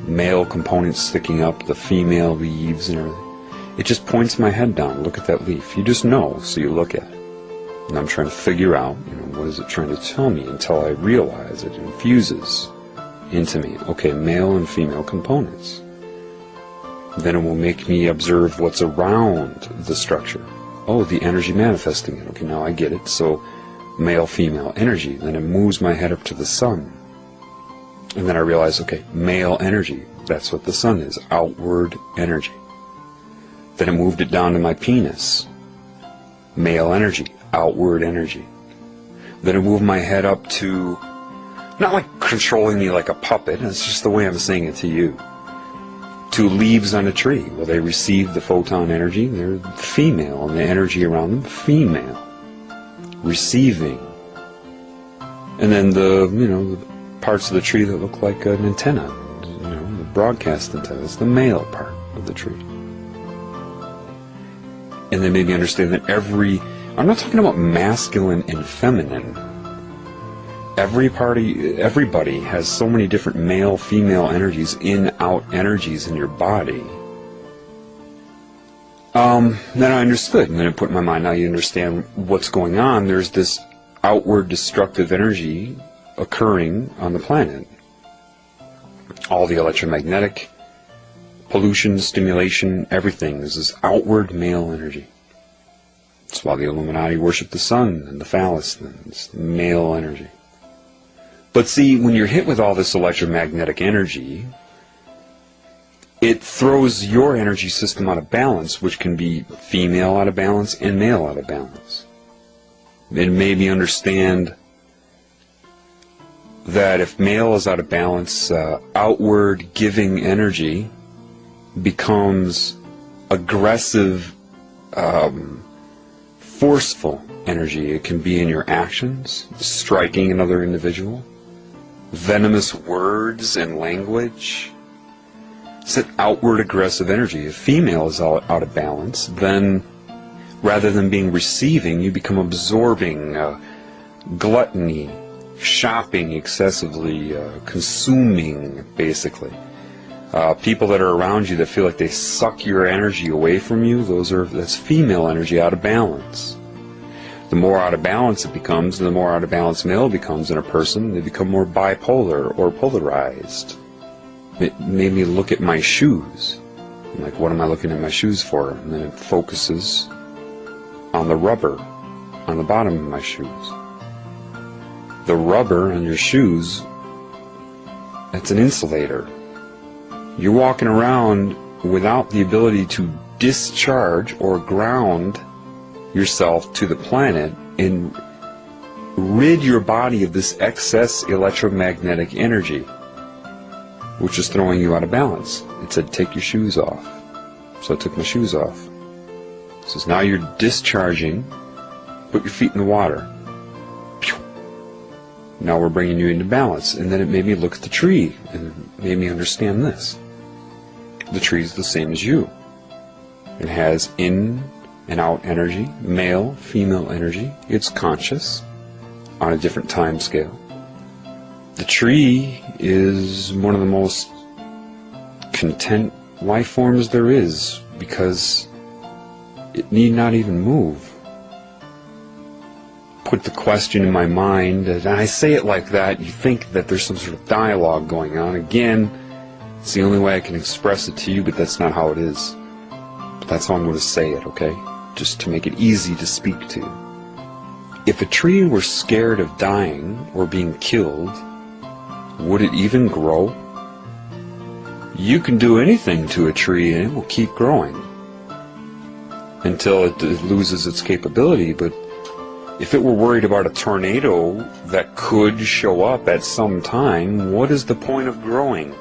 male components sticking up, the female leaves and everything? It just points my head down, look at that leaf. You just know, so you look at it. And I'm trying to figure out, what is it trying to tell me, until I realize it infuses into me. Okay, male and female components. Then it will make me observe what's around the structure. Oh, the energy manifesting it. Okay, now I get it. So, male-female energy. Then it moves my head up to the sun. And then I realize, okay, male energy. That's what the sun is. Outward energy. Then it moved it down to my penis. Male energy. Outward energy. Then it moved my head up to, not like controlling me like a puppet, it's just the way I'm saying it to you, to leaves on a tree. Well, they receive the photon energy, they're female, and the energy around them, female. Receiving. And then the parts of the tree that look like an antenna, the broadcast antenna, is the male part of the tree. And they made me understand that I'm not talking about masculine and feminine. Everybody has so many different male, female energies, in, out energies in your body. Then I understood, and then it put in my mind, now you understand what's going on. There's this outward destructive energy occurring on the planet. All the electromagnetic pollution, stimulation, everything is this outward male energy. That's why the Illuminati worship the sun and the phallus, and it's male energy. But see, when you're hit with all this electromagnetic energy, it throws your energy system out of balance, which can be female out of balance and male out of balance. It made me understand that if male is out of balance, outward giving energy becomes aggressive, forceful energy. It can be in your actions, striking another individual, venomous words and language. It's an outward aggressive energy. If female is out of balance, then rather than being receiving, you become absorbing, gluttony, shopping excessively, consuming, basically. People that are around you that feel like they suck your energy away from you, that's female energy out of balance. The more out of balance it becomes, the more out of balance male becomes in a person, they become more bipolar or polarized. It made me look at my shoes. I'm like, what am I looking at my shoes for? And then it focuses on the rubber on the bottom of my shoes. The rubber on your shoes It's an insulator. You're walking around without the ability to discharge or ground yourself to the planet and rid your body of this excess electromagnetic energy, which is throwing you out of balance. It said, take your shoes off. So I took my shoes off. It says, now you're discharging. Put your feet in the water. Now we're bringing you into balance. And then it made me look at the tree and made me understand this. The tree is the same as you. It has in and out energy, male, female energy. It's conscious on a different time scale. The tree is one of the most content life forms there is because it need not even move. Put the question in my mind, and I say it like that, you think that there's some sort of dialogue going on. Again, it's the only way I can express it to you, but that's not how it is. But that's how I'm going to say it, okay? Just to make it easy to speak to. If a tree were scared of dying or being killed, would it even grow? You can do anything to a tree and it will keep growing until it loses its capability. But if it were worried about a tornado that could show up at some time, what is the point of growing?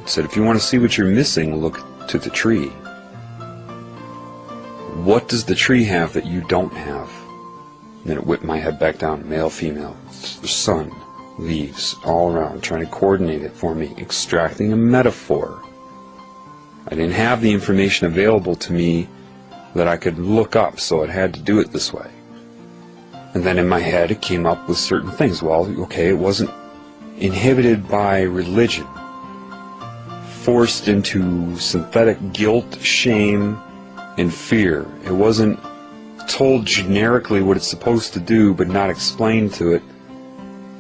It said, if you want to see what you're missing, look to the tree. What does the tree have that you don't have? And then it whipped my head back down, male, female, the sun, leaves, all around, trying to coordinate it for me, extracting a metaphor. I didn't have the information available to me that I could look up, so it had to do it this way. And then in my head it came up with certain things. Well, okay, it wasn't inhibited by religion, forced into synthetic guilt, shame, and fear. It wasn't told generically what it's supposed to do but not explained to it,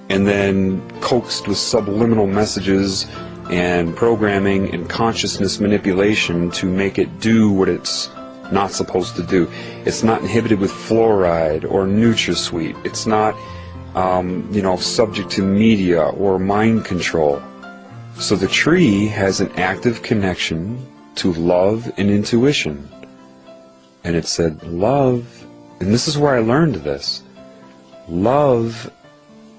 and then coaxed with subliminal messages and programming and consciousness manipulation to make it do what it's not supposed to do. It's not inhibited with fluoride or NutraSweet. It's not subject to media or mind control. So the tree has an active connection to love and intuition. And it said, love, and this is where I learned this, love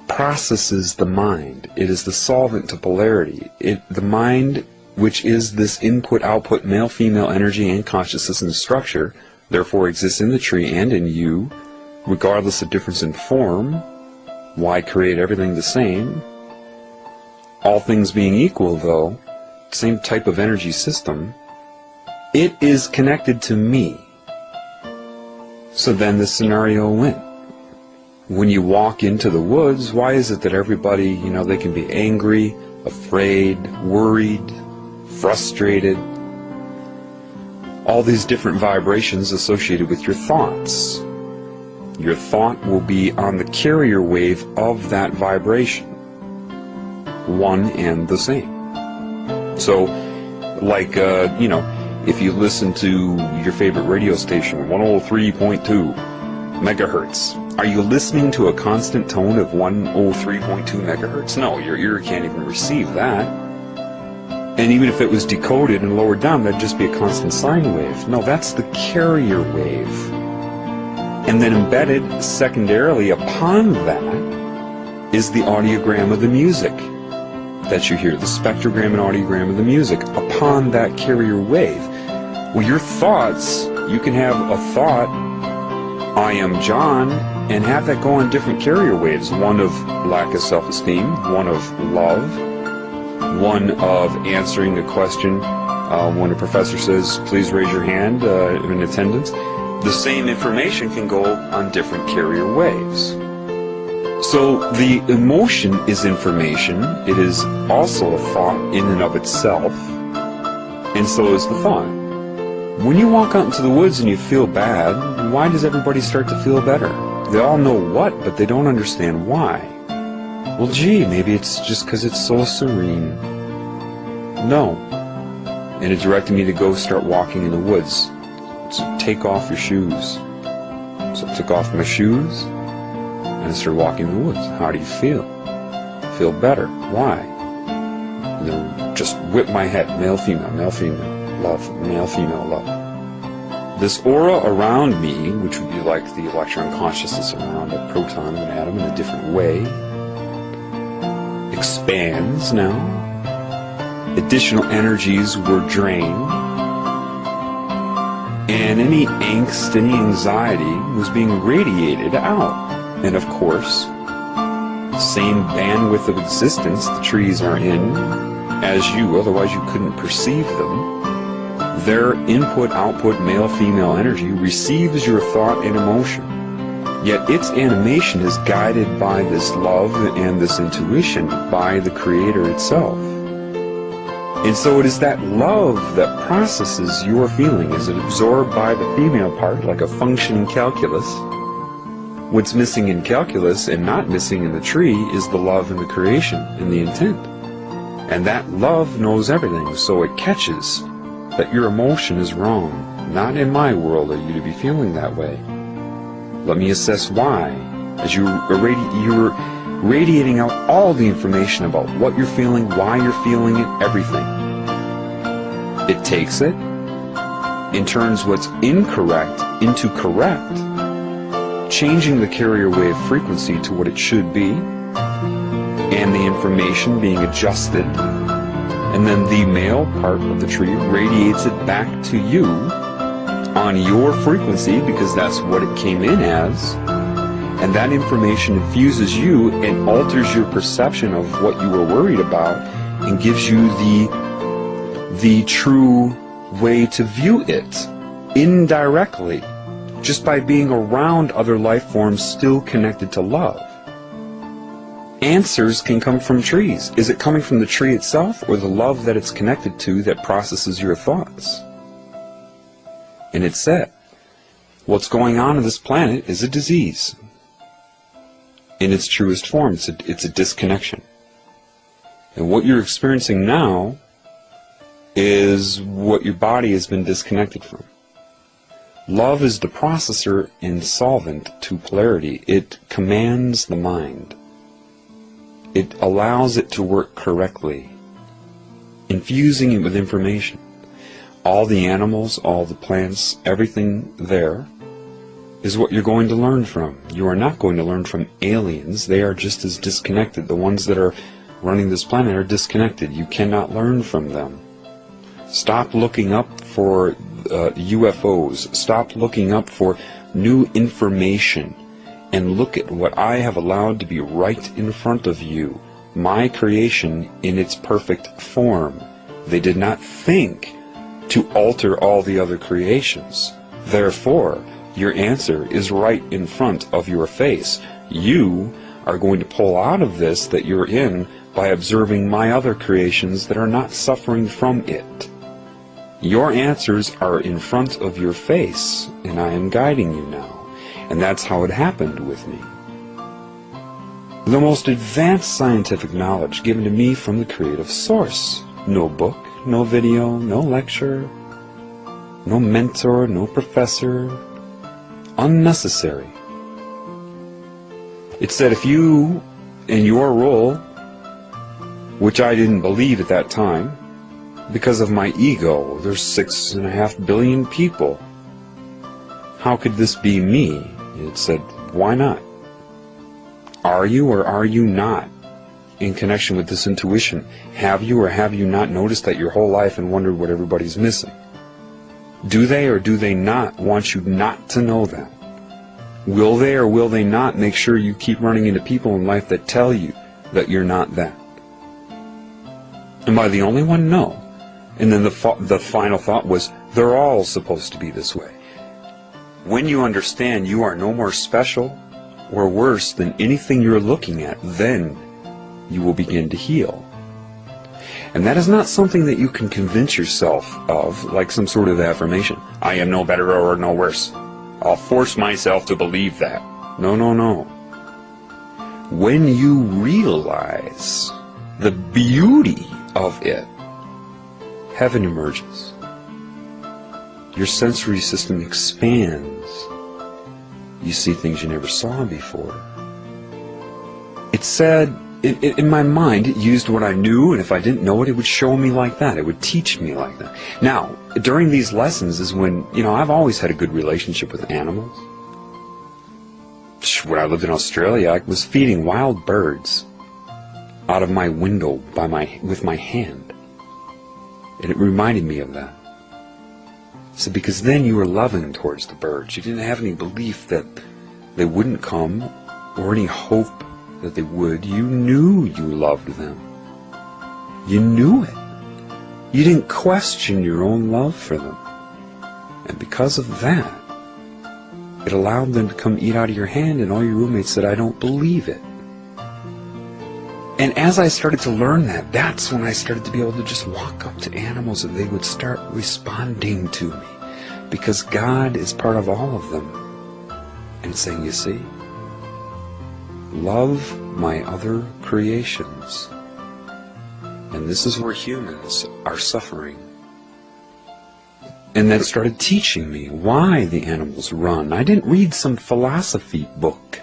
processes the mind. It is the solvent to polarity. The mind, which is this input-output male-female energy and consciousness and structure, therefore exists in the tree and in you, regardless of difference in form. Why create everything the same? All things being equal, though, same type of energy system, it is connected to me. So then the scenario went. When you walk into the woods, why is it that everybody, they can be angry, afraid, worried, frustrated? All these different vibrations associated with your thoughts. Your thought will be on the carrier wave of that vibration. One and the same. So, if you listen to your favorite radio station, 103.2 megahertz, are you listening to a constant tone of 103.2 megahertz? No, your ear can't even receive that. And even if it was decoded and lowered down, that'd just be a constant sine wave. No, that's the carrier wave. And then embedded secondarily upon that is the audiogram of the music that you hear, the spectrogram and audiogram of the music upon that carrier wave. Well, your thoughts, you can have a thought, I am John, and have that go on different carrier waves. One of lack of self-esteem, one of love, one of answering a question when a professor says, please raise your hand in attendance. The same information can go on different carrier waves. So the emotion is information. It is also a thought in and of itself, and so is the thought. When you walk out into the woods and you feel bad, why does everybody start to feel better? They all know what, but they don't understand why. Well, gee, maybe it's just because it's so serene. No. And it directed me to go start walking in the woods. So take off your shoes. So I took off my shoes and I started walking in the woods. How do you feel? feel better. Why? And then just whip my head, male, female, love, male, female, love. This aura around me, which would be like the electron consciousness around a proton of an atom in a different way, expands now. Additional energies were drained, and any angst, any anxiety was being radiated out. And of course, the same bandwidth of existence the trees are in as you, otherwise you couldn't perceive them. Their input-output male-female energy receives your thought and emotion, yet its animation is guided by this love and this intuition by the Creator itself. And so it is that love that processes your feeling. Is it absorbed by the female part like a functioning calculus? What's missing in calculus and not missing in the tree is the love and the creation and the intent. And that love knows everything, so it catches that your emotion is wrong. Not in my world are you to be feeling that way. Let me assess why. As you're radiating out all the information about what you're feeling, why you're feeling it, everything. It takes it and turns what's incorrect into correct, changing the carrier wave frequency to what it should be, and the information being adjusted, and then the male part of the tree radiates it back to you on your frequency, because that's what it came in as, and that information infuses you and alters your perception of what you were worried about and gives you the true way to view it indirectly, just by being around other life forms still connected to love. Answers can come from trees. Is it coming from the tree itself or the love that it's connected to that processes your thoughts? And it said, what's going on this planet is a disease. In its truest form, it's a disconnection. And what you're experiencing now is what your body has been disconnected from. Love is the processor and solvent to polarity. It commands the mind. It allows it to work correctly, infusing it with information. All the animals, all the plants, everything there is what you're going to learn from. You are not going to learn from aliens. They are just as disconnected. The ones that are running this planet are disconnected. You cannot learn from them. Stop looking up for UFOs. Stop looking up for new information. And look at what I have allowed to be right in front of you. My creation in its perfect form. They did not think to alter all the other creations. Therefore, your answer is right in front of your face. You are going to pull out of this that you're in by observing my other creations that are not suffering from it. Your answers are in front of your face, and I am guiding you now. And that's how it happened with me. The most advanced scientific knowledge given to me from the creative source. No book, no video, no lecture, no mentor, no professor. Unnecessary. It said if you, in your role, which I didn't believe at that time, because of my ego, there's 6.5 billion people. How could this be me? It said, why not? Are you or are you not in connection with this intuition? Have you or have you not noticed that your whole life and wondered what everybody's missing? Do they or do they not want you not to know that? Will they or will they not make sure you keep running into people in life that tell you that you're not that? Am I the only one? No. And then the final thought was, they're all supposed to be this way. When you understand you are no more special or worse than anything you're looking at, then you will begin to heal. And that is not something that you can convince yourself of, like some sort of affirmation. I am no better or no worse. I'll force myself to believe that. No, no, no. When you realize the beauty of it, heaven emerges. Your sensory system expands. You see things you never saw before. It said in my mind, it used what I knew, and if I didn't know it, it would show me like that. It would teach me like that. Now, during these lessons is when, I've always had a good relationship with animals. When I lived in Australia, I was feeding wild birds out of my window with my hand. And it reminded me of that. So because then you were loving towards the birds. You didn't have any belief that they wouldn't come or any hope that they would. You knew you loved them. You knew it. You didn't question your own love for them. And because of that, it allowed them to come eat out of your hand, and all your roommates said, I don't believe it. And as I started to learn that, that's when I started to be able to just walk up to animals and they would start responding to me. Because God is part of all of them. And saying, you see, love my other creations. And this is where humans are suffering. And that started teaching me why the animals run. I didn't read some philosophy book.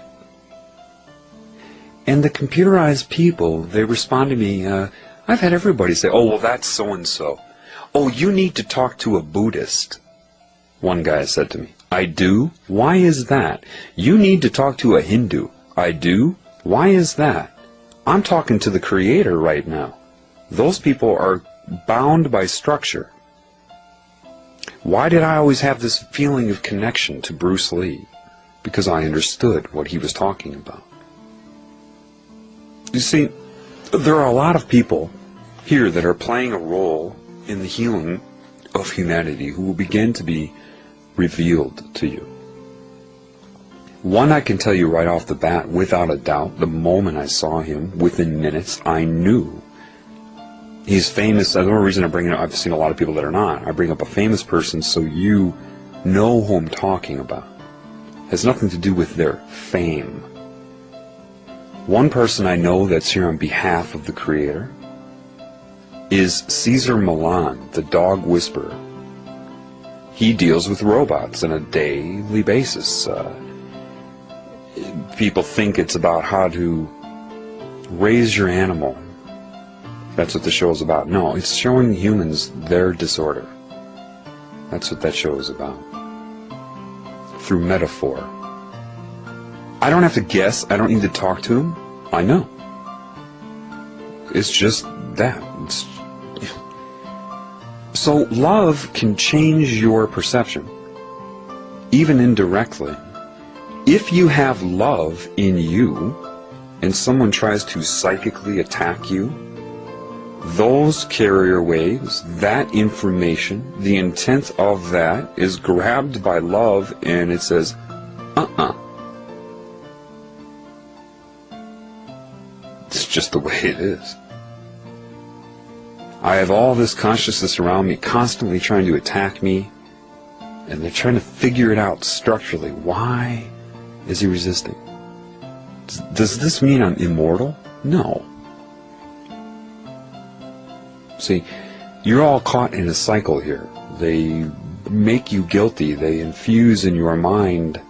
And the computerized people, they respond to me, I've had everybody say, oh, well, that's so-and-so. Oh, you need to talk to a Buddhist, one guy said to me. I do? Why is that? You need to talk to a Hindu. I do? Why is that? I'm talking to the Creator right now. Those people are bound by structure. Why did I always have this feeling of connection to Bruce Lee? Because I understood what he was talking about. You see, there are a lot of people here that are playing a role in the healing of humanity who will begin to be revealed to you. One I can tell you right off the bat, without a doubt, the moment I saw him, within minutes, I knew. He's famous. The only reason I bring it up, I've seen a lot of people that are not. I bring up a famous person so you know who I'm talking about. It has nothing to do with their fame. One person I know that's here on behalf of the Creator is Caesar Milan, the dog whisperer. He deals with robots on a daily basis. People think it's about how to raise your animal. That's what the show is about. No, it's showing humans their disorder. That's what that show is about. Through metaphor. I don't have to guess. I don't need to talk to him. I know. It's just that. So love can change your perception, even indirectly. If you have love in you, and someone tries to psychically attack you, those carrier waves, that information, the intent of that is grabbed by love and it says, It's just the way it is. I have all this consciousness around me constantly trying to attack me, and they're trying to figure it out structurally. Why is he resisting? Does this mean I'm immortal? No. See, you're all caught in a cycle here. They make you guilty. They infuse in your mind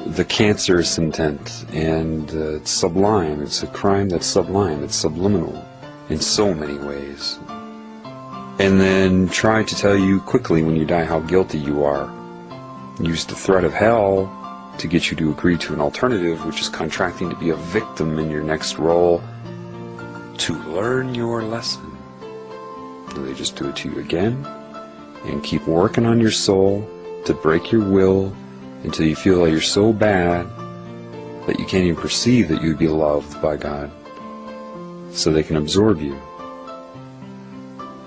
the cancerous intent, and it's sublime. It's a crime that's sublime. It's subliminal in so many ways. And then try to tell you quickly when you die how guilty you are. Use the threat of hell to get you to agree to an alternative, which is contracting to be a victim in your next role to learn your lesson. And they just do it to you again and keep working on your soul to break your will until you feel like you're so bad that you can't even perceive that you'd be loved by God, so they can absorb you.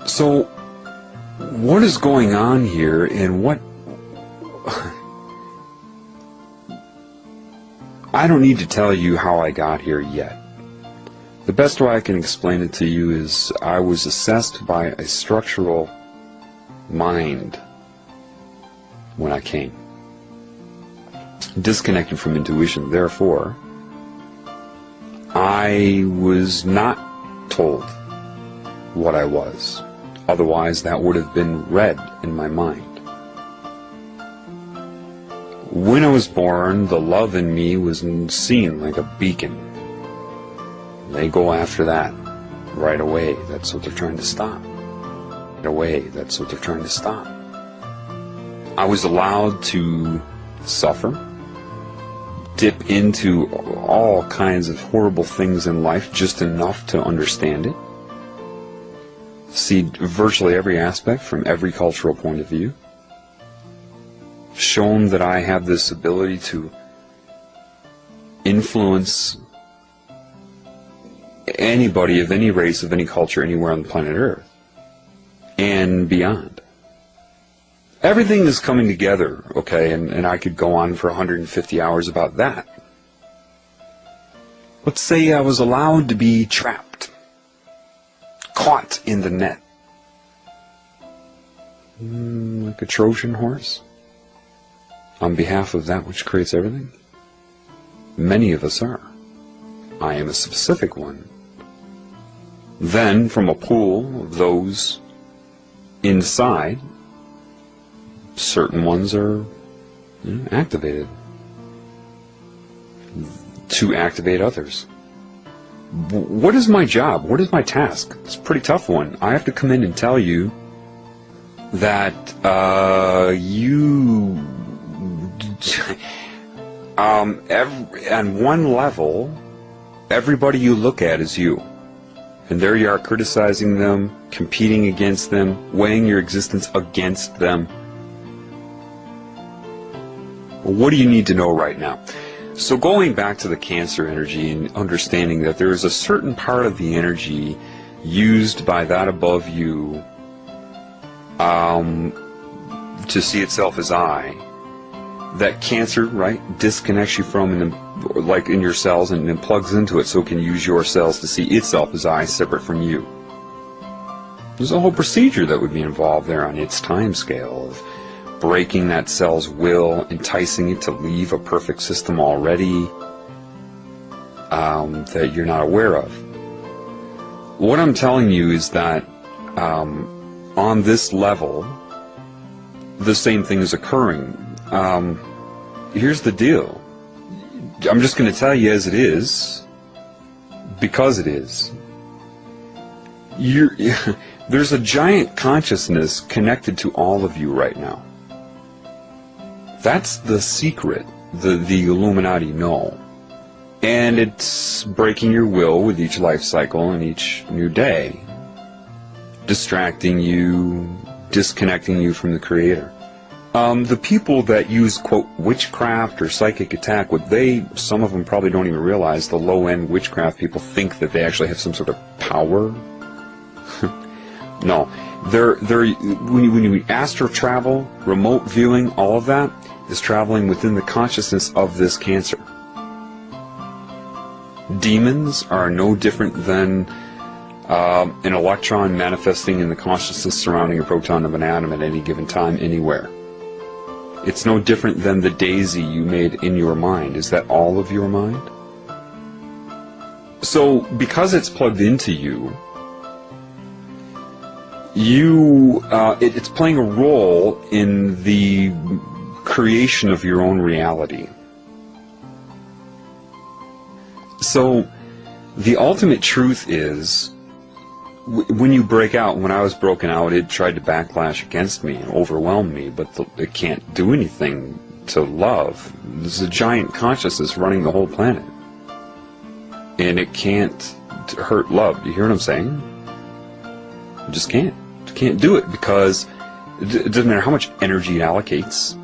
So what is going on here, and what I don't need to tell you how I got here yet. The best way I can explain it to you is I was assessed by a structural mind when I came. Disconnected from intuition, therefore, I was not told what I was. Otherwise, that would have been read in my mind. When I was born, the love in me was seen like a beacon. They go after that right away. That's what they're trying to stop. Right away, that's what they're trying to stop. I was allowed to suffer, dip into all kinds of horrible things in life, just enough to understand it. See virtually every aspect from every cultural point of view. Shown that I have this ability to influence anybody of any race, of any culture, anywhere on the planet Earth, and beyond. Everything is coming together, okay, and I could go on for 150 hours about that. Let's say I was allowed to be trapped, caught in the net, like a Trojan horse, on behalf of that which creates everything. Many of us are. I am a specific one. Then, from a pool of those inside, certain ones are activated to activate others. What is my job? What is my task? It's a pretty tough one. I have to come in and tell you that on one level, everybody you look at is you. And there you are, criticizing them, competing against them, weighing your existence against them. What do you need to know right now? So going back to the Cancer energy and understanding that there is a certain part of the energy used by that above you to see itself as I, that Cancer, right, disconnects you from, and like in your cells, and then plugs into it so it can use your cells to see itself as I, separate from you. There's a whole procedure that would be involved there on its time scale of breaking that cell's will, enticing it to leave a perfect system already that you're not aware of. What I'm telling you is that on this level, the same thing is occurring. Here's the deal. I'm just going to tell you as it is, because it is. There's a giant consciousness connected to all of you right now. That's the secret the Illuminati know. And it's breaking your will with each life cycle and each new day. Distracting you, disconnecting you from the Creator. The people that use, quote, witchcraft or psychic attack, some of them probably don't even realize, the low-end witchcraft people think that they actually have some sort of power. No. When you astral travel, remote viewing, all of that is traveling within the consciousness of this Cancer. Demons are no different than an electron manifesting in the consciousness surrounding a proton of an atom at any given time, anywhere. It's no different than the daisy you made in your mind. Is that all of your mind? So, because it's plugged into you, it's playing a role in the creation of your own reality. So, the ultimate truth is, when you break out, when I was broken out, it tried to backlash against me and overwhelm me, but it can't do anything to love. There's a giant consciousness running the whole planet. And it can't hurt love. Do you hear what I'm saying? It just can't. It can't do it because it doesn't matter how much energy it allocates.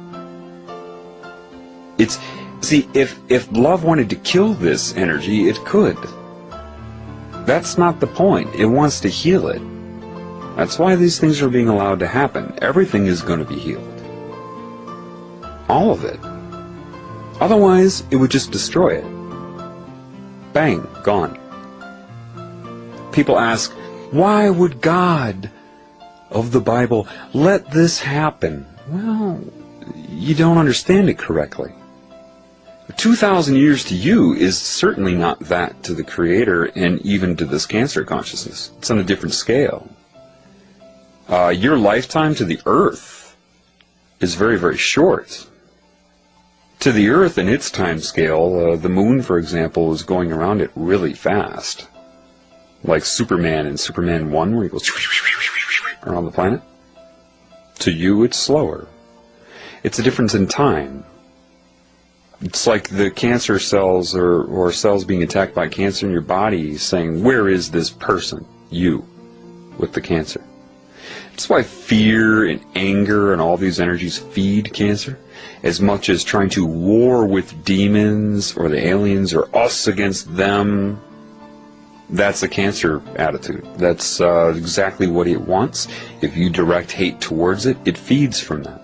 See, if love wanted to kill this energy, it could. That's not the point. It wants to heal it. That's why these things are being allowed to happen. Everything is going to be healed. All of it. Otherwise, it would just destroy it. Bang, gone. People ask, why would God of the Bible let this happen? Well, you don't understand it correctly. 2,000 years to you is certainly not that to the Creator and even to this Cancer consciousness. It's on a different scale. Your lifetime to the Earth is very, very short. To the Earth and its time scale, the Moon, for example, is going around it really fast. like Superman in Superman 1, where he goes around the planet. To you, it's slower. It's a difference in time. It's like the cancer cells or cells being attacked by cancer in your body saying, where is this person, you, with the cancer? That's why fear and anger and all these energies feed cancer, as much as trying to war with demons or the aliens or us against them. That's a cancer attitude. That's exactly what it wants. If you direct hate towards it, it feeds from that.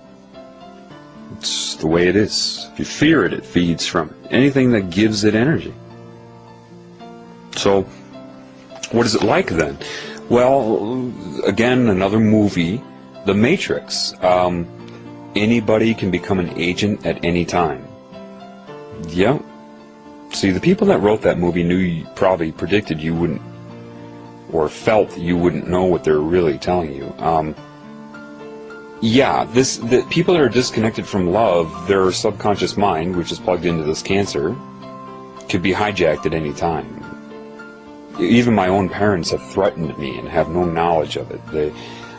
It's the way it is. If you fear it, it feeds from it. Anything that gives it energy. So, what is it like then? Well, again, another movie, The Matrix. Anybody can become an agent at any time. Yep. See, the people that wrote that movie probably predicted you wouldn't, or felt you wouldn't know what they're really telling you. Yeah, the people that are disconnected from love, their subconscious mind, which is plugged into this cancer, could be hijacked at any time. Even my own parents have threatened me and have no knowledge of it.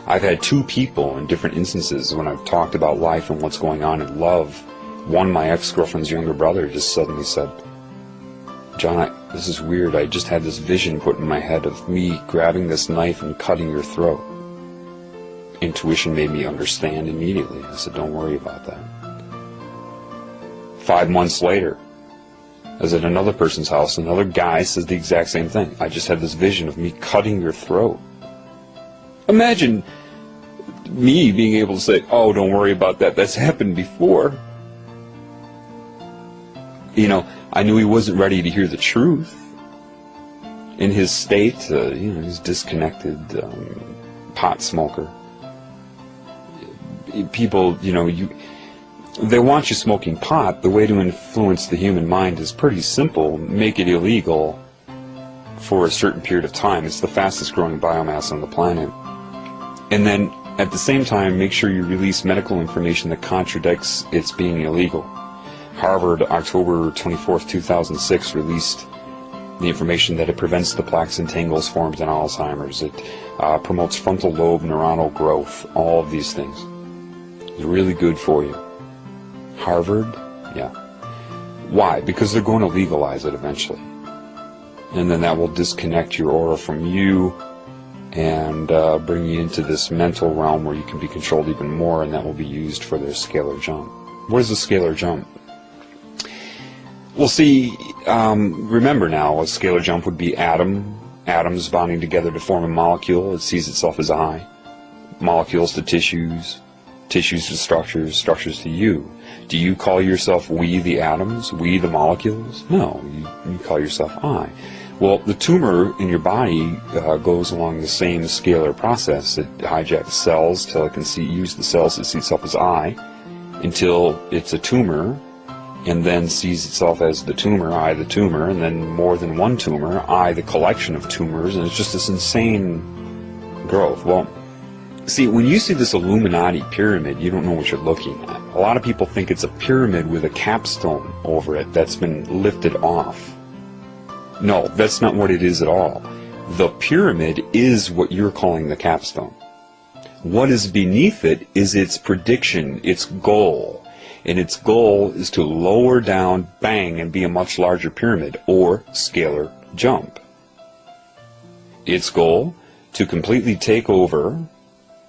I've had two people in different instances when I've talked about life and what's going on in love. One, my ex-girlfriend's younger brother, just suddenly said, John, this is weird. I just had this vision put in my head of me grabbing this knife and cutting your throat. Intuition made me understand immediately. I said, don't worry about that. 5 months later, I was at another person's house. Another guy says the exact same thing. I just had this vision of me cutting your throat. Imagine me being able to say, oh, don't worry about that. That's happened before. You know, I knew he wasn't ready to hear the truth. In his state, he's disconnected, pot smoker. People, they want you smoking pot. The way to influence the human mind is pretty simple. Make it illegal for a certain period of time. It's the fastest growing biomass on the planet. And then, at the same time, make sure you release medical information that contradicts its being illegal. Harvard, October 24th, 2006, released the information that it prevents the plaques and tangles formed in Alzheimer's. It promotes frontal lobe neuronal growth. All of these things. It's really good for you. Harvard? Yeah. Why? Because they're going to legalize it eventually. And then that will disconnect your aura from you and bring you into this mental realm where you can be controlled even more, and that will be used for their scalar jump. What is a scalar jump? Well, see, remember now, a scalar jump would be atoms bonding together to form a molecule. It sees itself as I. Molecules to tissues, tissues to structures, structures to you. Do you call yourself we the atoms, we the molecules? No, you call yourself I. Well, the tumor in your body goes along the same scalar process. It hijacks cells till it can use the cells to see itself as I, until it's a tumor, and then sees itself as the tumor, I the tumor, and then more than one tumor, I the collection of tumors, and it's just this insane growth. Well, see, when you see this Illuminati pyramid, you don't know what you're looking at. A lot of people think it's a pyramid with a capstone over it that's been lifted off. No, that's not what it is at all. The pyramid is what you're calling the capstone. What is beneath it is its prediction, its goal. And its goal is to lower down, bang, and be a much larger pyramid, or scalar jump. Its goal, to completely take over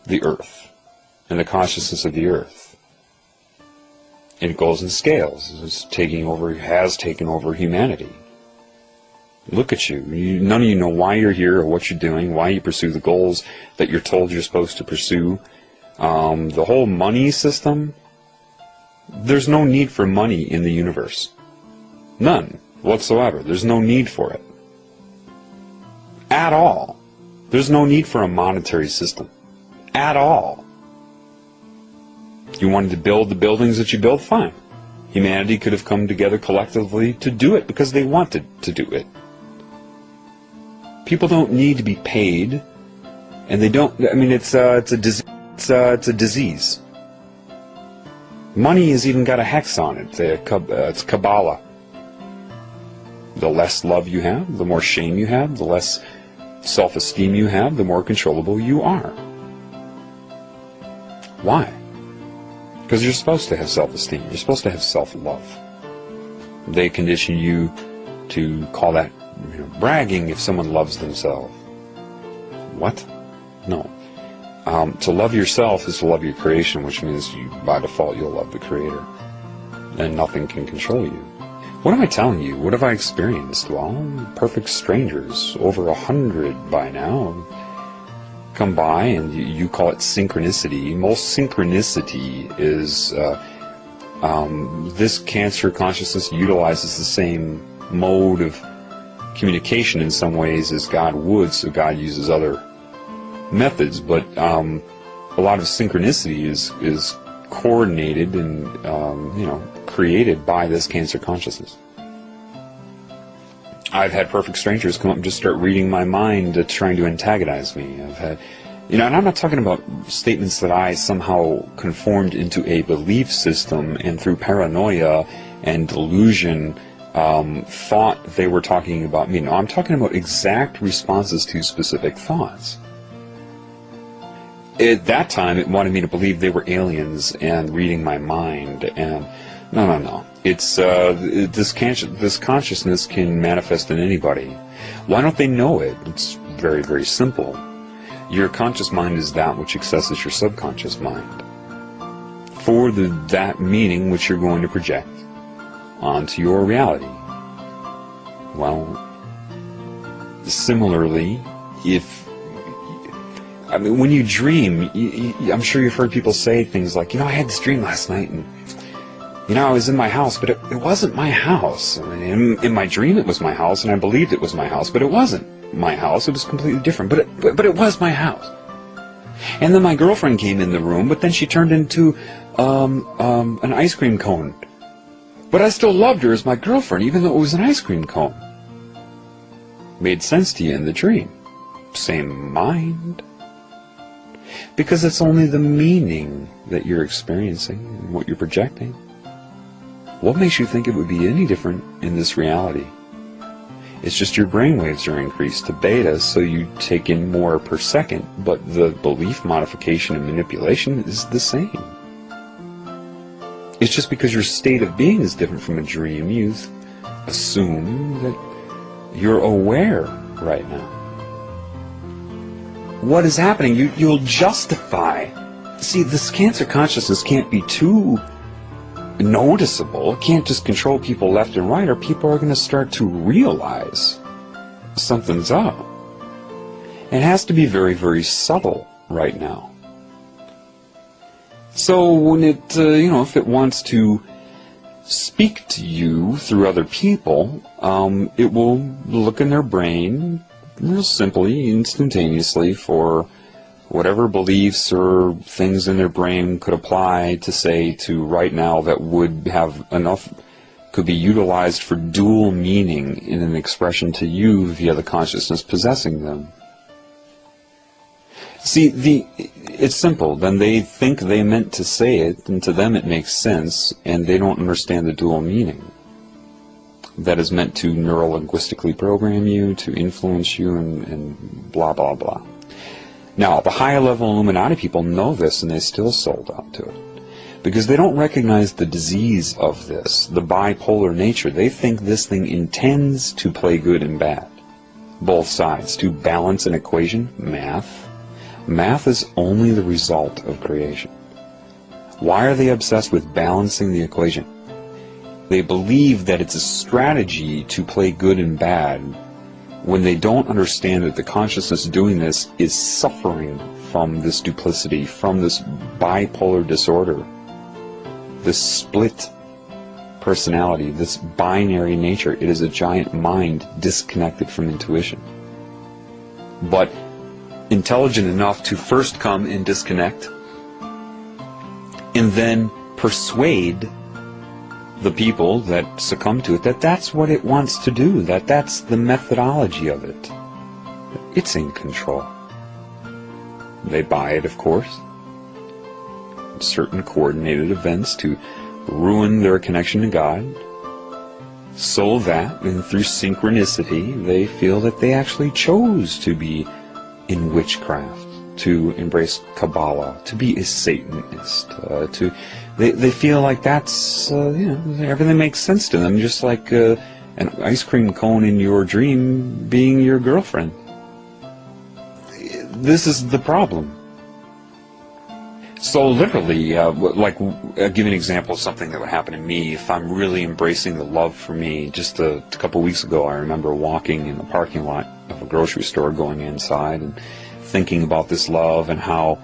the earth and the consciousness of the earth. And it goes in scales. It's taking over, has taken over humanity. Look at you. None of you know why you're here or what you're doing, why you pursue the goals that you're told you're supposed to pursue. The whole money system, there's no need for money in the universe. None whatsoever. There's no need for it. At all. There's no need for a monetary system. At all. You wanted to build the buildings that you built? Fine. Humanity could have come together collectively to do it because they wanted to do it. People don't need to be paid, and they don't. I mean, it's a disease. Money has even got a hex on it. It's Kabbalah. The less love you have, the more shame you have, the less self-esteem you have, the more controllable you are. Why? Because you're supposed to have self-esteem. You're supposed to have self-love. They condition you to call that bragging if someone loves themselves. What? No. To love yourself is to love your creation, which means by default you'll love the Creator. And nothing can control you. What am I telling you? What have I experienced? Well, perfect strangers, over 100 by now, come by, and you call it synchronicity. Most synchronicity is this cancer consciousness utilizes the same mode of communication in some ways as God would, so God uses other methods, but a lot of synchronicity is coordinated and created by this cancer consciousness. I've had perfect strangers come up and just start reading my mind, trying to antagonize me. I've had, and I'm not talking about statements that I somehow conformed into a belief system and through paranoia and delusion thought they were talking about me. No, I'm talking about exact responses to specific thoughts. At that time, it wanted me to believe they were aliens and reading my mind, and no. It's this consciousness can manifest in anybody. Why don't they know it? It's very, very simple. Your conscious mind is that which accesses your subconscious mind for that meaning which you're going to project onto your reality. Well, similarly, when you dream, I'm sure you've heard people say things like, I had this dream last night, and I was in my house, but it wasn't my house. I mean, in my dream it was my house, and I believed it was my house, but it wasn't my house. It was completely different, but it was my house. And then my girlfriend came in the room, but then she turned into an ice cream cone. But I still loved her as my girlfriend, even though it was an ice cream cone. Made sense to you in the dream. Same mind. Because it's only the meaning that you're experiencing and what you're projecting. What makes you think it would be any different in this reality? It's just your brainwaves are increased to beta, so you take in more per second, but the belief modification and manipulation is the same. It's just because your state of being is different from a dream, you assume that you're aware right now. What is happening? You'll justify. See, this cancer consciousness can't be too noticeable. It can't just control people left and right, or people are going to start to realize something's up. It has to be very, very subtle right now. So when it, if it wants to speak to you through other people, it will look in their brain real simply, instantaneously, for whatever beliefs or things in their brain could apply to say to right now that would have enough, could be utilized for dual meaning in an expression to you via the consciousness possessing them. See, it's simple. Then they think they meant to say it, and to them it makes sense, and they don't understand the dual meaning that is meant to neuro-linguistically program you, to influence you, and blah, blah, blah. Now, the higher-level Illuminati people know this, and they still sold out to it. Because they don't recognize the disease of this, the bipolar nature. They think this thing intends to play good and bad. Both sides. To balance an equation, math. Math is only the result of creation. Why are they obsessed with balancing the equation? They believe that it's a strategy to play good and bad when they don't understand that the consciousness doing this is suffering from this duplicity, from this bipolar disorder, this split personality, this binary nature. It is a giant mind disconnected from intuition, but intelligent enough to first come and disconnect and then persuade the people that succumb to it that that's what it wants to do, that that's the methodology of it. It's in control. They buy it, of course. Certain coordinated events to ruin their connection to God, so that, and through synchronicity, they feel that they actually chose to be in witchcraft, to embrace Kabbalah, to be a Satanist, they feel like that's, everything makes sense to them, just like an ice cream cone in your dream being your girlfriend. This is the problem. So literally, I'll give you an example of something that would happen to me if I'm really embracing the love for me. Just a couple of weeks ago, I remember walking in the parking lot of a grocery store, going inside and thinking about this love and how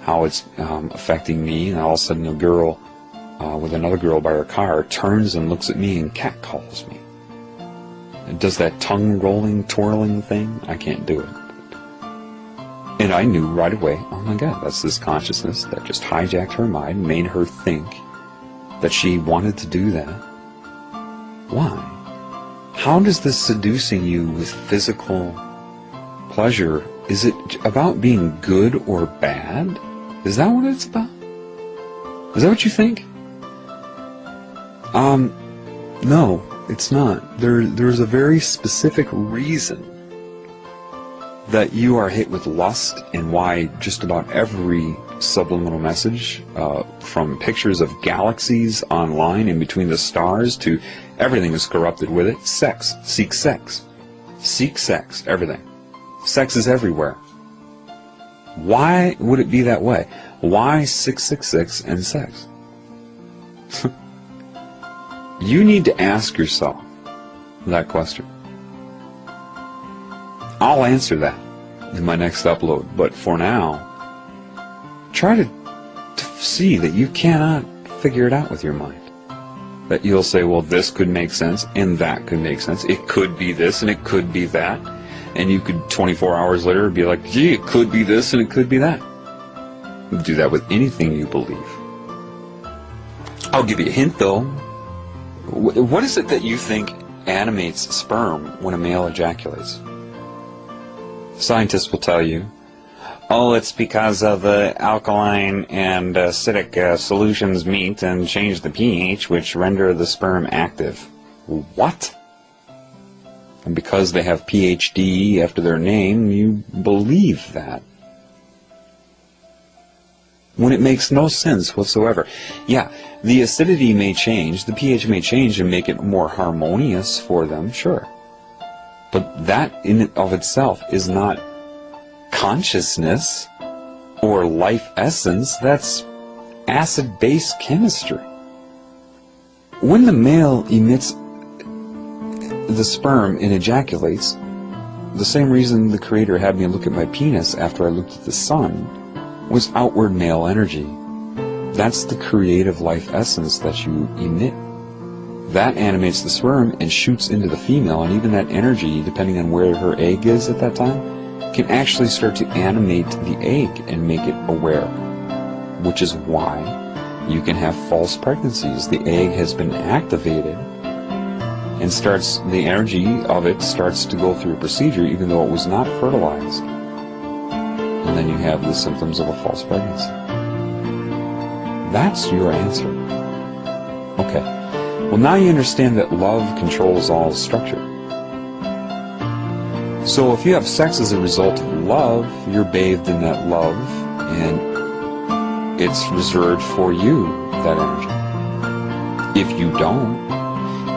it's affecting me. And all of a sudden, a girl with another girl by her car turns and looks at me and catcalls me. It does that tongue-rolling, twirling thing. I can't do it. And I knew right away, oh my God, that's this consciousness that just hijacked her mind, made her think that she wanted to do that. Why? How does this seducing you with physical pleasure, is it about being good or bad? Is that what it's about? Is that what you think? No, it's not. There's a very specific reason that you are hit with lust, and why just about every subliminal message, from pictures of galaxies online in between the stars to everything is corrupted with it. Sex. Seek sex. Seek sex. Everything. Sex is everywhere. Why would it be that way? Why 666 and sex? You need to ask yourself that question. I'll answer that in my next upload, but for now, try to see that you cannot figure it out with your mind. That you'll say, well, this could make sense, and that could make sense. It could be this, and it could be that. And you could, 24 hours later, be like, gee, it could be this, and it could be that. Do that with anything you believe. I'll give you a hint, though. What is it that you think animates sperm when a male ejaculates? Scientists will tell you, oh, it's because of the alkaline and acidic solutions meet and change the pH, which render the sperm active. What? And because they have PhD after their name, you believe that. When it makes no sense whatsoever. Yeah, the acidity may change, the pH may change and make it more harmonious for them, sure. But that in and of itself is not consciousness or life essence. That's acid-base chemistry. When the male emits the sperm and ejaculates, the same reason the Creator had me look at my penis after I looked at the sun was outward male energy. That's the creative life essence that you emit. That animates the sperm and shoots into the female, and even that energy, depending on where her egg is at that time, can actually start to animate the egg and make it aware. Which is why you can have false pregnancies. The egg has been activated, and the energy of it starts to go through a procedure even though it was not fertilized. And then you have the symptoms of a false pregnancy. That's your answer. Okay. Well, now you understand that love controls all structure. So if you have sex as a result of love, you're bathed in that love, and it's reserved for you, that energy. If you don't,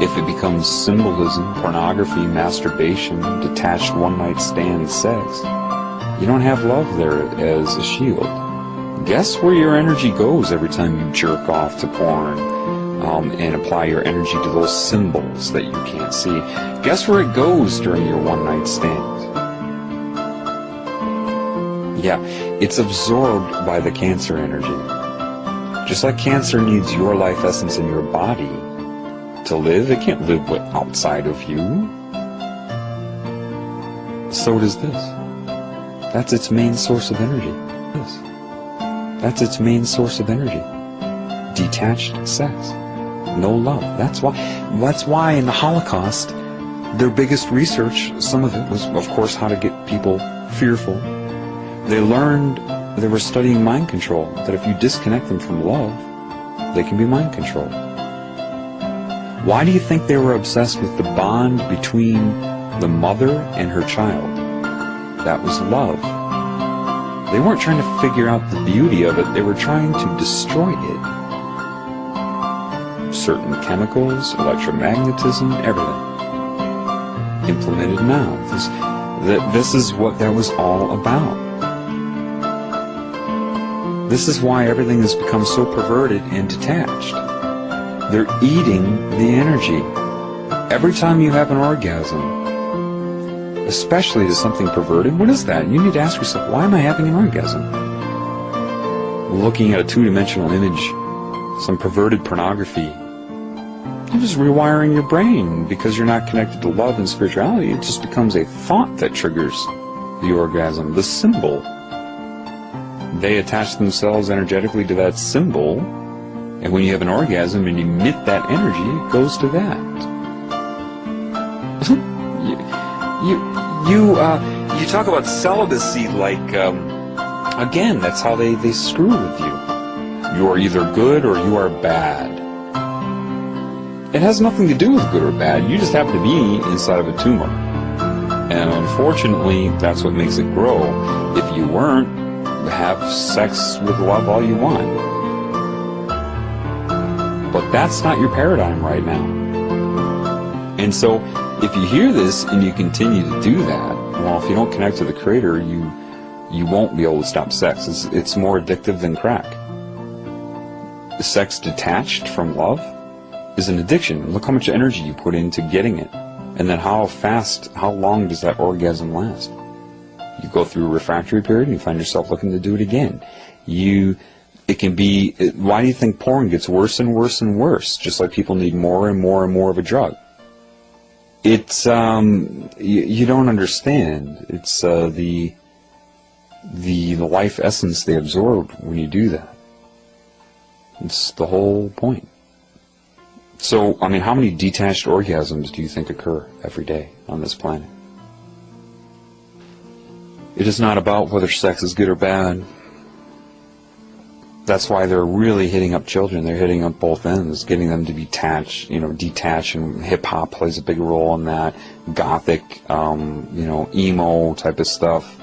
if it becomes symbolism, pornography, masturbation, detached one-night stand sex, you don't have love there as a shield. Guess where your energy goes every time you jerk off to porn and apply your energy to those symbols that you can't see? Guess where it goes during your one-night stand? Yeah, it's absorbed by the cancer energy. Just like cancer needs your life essence in your body to live, it can't live outside of you. So does this. That's its main source of energy. That's its main source of energy. Detached sex. No love. That's why in the Holocaust, their biggest research, some of it was, of course, how to get people fearful. They were studying mind control, that if you disconnect them from love, they can be mind controlled. Why do you think they were obsessed with the bond between the mother and her child? That was love. They weren't trying to figure out the beauty of it, they were trying to destroy it. Certain chemicals, electromagnetism, everything. Implemented now. This is what that was all about. This is why everything has become so perverted and detached. They're eating the energy. Every time you have an orgasm, especially to something perverted, what is that? You need to ask yourself, why am I having an orgasm? Looking at a two-dimensional image, some perverted pornography, you're just rewiring your brain because you're not connected to love and spirituality. It just becomes a thought that triggers the orgasm, the symbol. They attach themselves energetically to that symbol, and when you have an orgasm and emit that energy, it goes to that. You talk about celibacy like, again, that's how they screw with you. You are either good or you are bad. It has nothing to do with good or bad. You just happen to be inside of a tumor. And unfortunately, that's what makes it grow. If you weren't, have sex with love all you want. But that's not your paradigm right now. And so, if you hear this and you continue to do that, well, if you don't connect to the Creator, you won't be able to stop sex. It's more addictive than crack. Sex detached from love is an addiction. Look how much energy you put into getting it. And then how long does that orgasm last? You go through a refractory period and you find yourself looking to do it again. It can be, why do you think porn gets worse and worse and worse? Just like people need more and more and more of a drug. It's, you don't understand. It's the life essence they absorb when you do that. It's the whole point. So, I mean, how many detached orgasms do you think occur every day on this planet? It is not about whether sex is good or bad. That's why they're really hitting up children. They're hitting up both ends, getting them to be detach, and hip-hop plays a big role in that. Gothic, emo type of stuff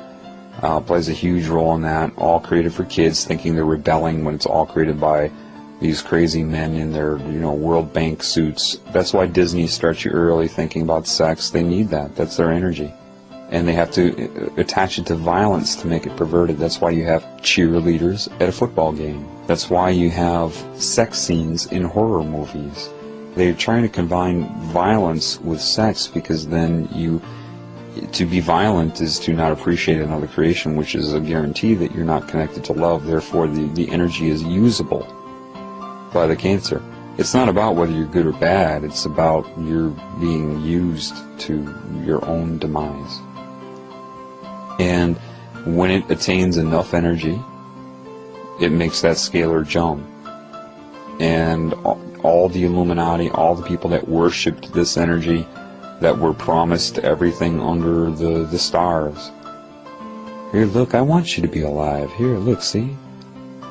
plays a huge role in that. All created for kids, thinking they're rebelling when it's all created by these crazy men in their, World Bank suits. That's why Disney starts you early thinking about sex. They need that. That's their energy. And they have to attach it to violence to make it perverted. That's why you have cheerleaders at a football game. That's why you have sex scenes in horror movies. They're trying to combine violence with sex because then to be violent is to not appreciate another creation, which is a guarantee that you're not connected to love. Therefore, the energy is usable by the cancer. It's not about whether you're good or bad. It's about you're being used to your own demise. And when it attains enough energy, it makes that scalar jump. And all the Illuminati, all the people that worshipped this energy, that were promised everything under the stars. Here, look, I want you to be alive. Here, look, see?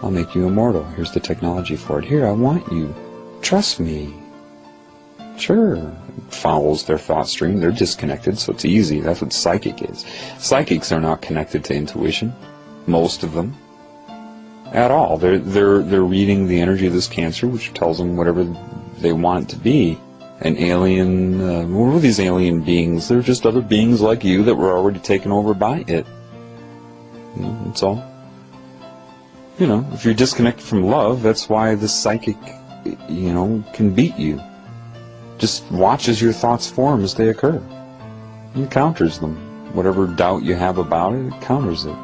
I'll make you immortal. Here's the technology for it. Here, I want you. Trust me. Sure. It follows their thought stream. They're disconnected, so it's easy. That's what psychic is. Psychics are not connected to intuition. Most of them. At all. They're reading the energy of this cancer, which tells them whatever they want it to be. An alien, what were these alien beings? They're just other beings like you that were already taken over by it. That's all. If you're disconnected from love, that's why the psychic, can beat you. Just watch as your thoughts form as they occur. It counters them. Whatever doubt you have about it, it counters it.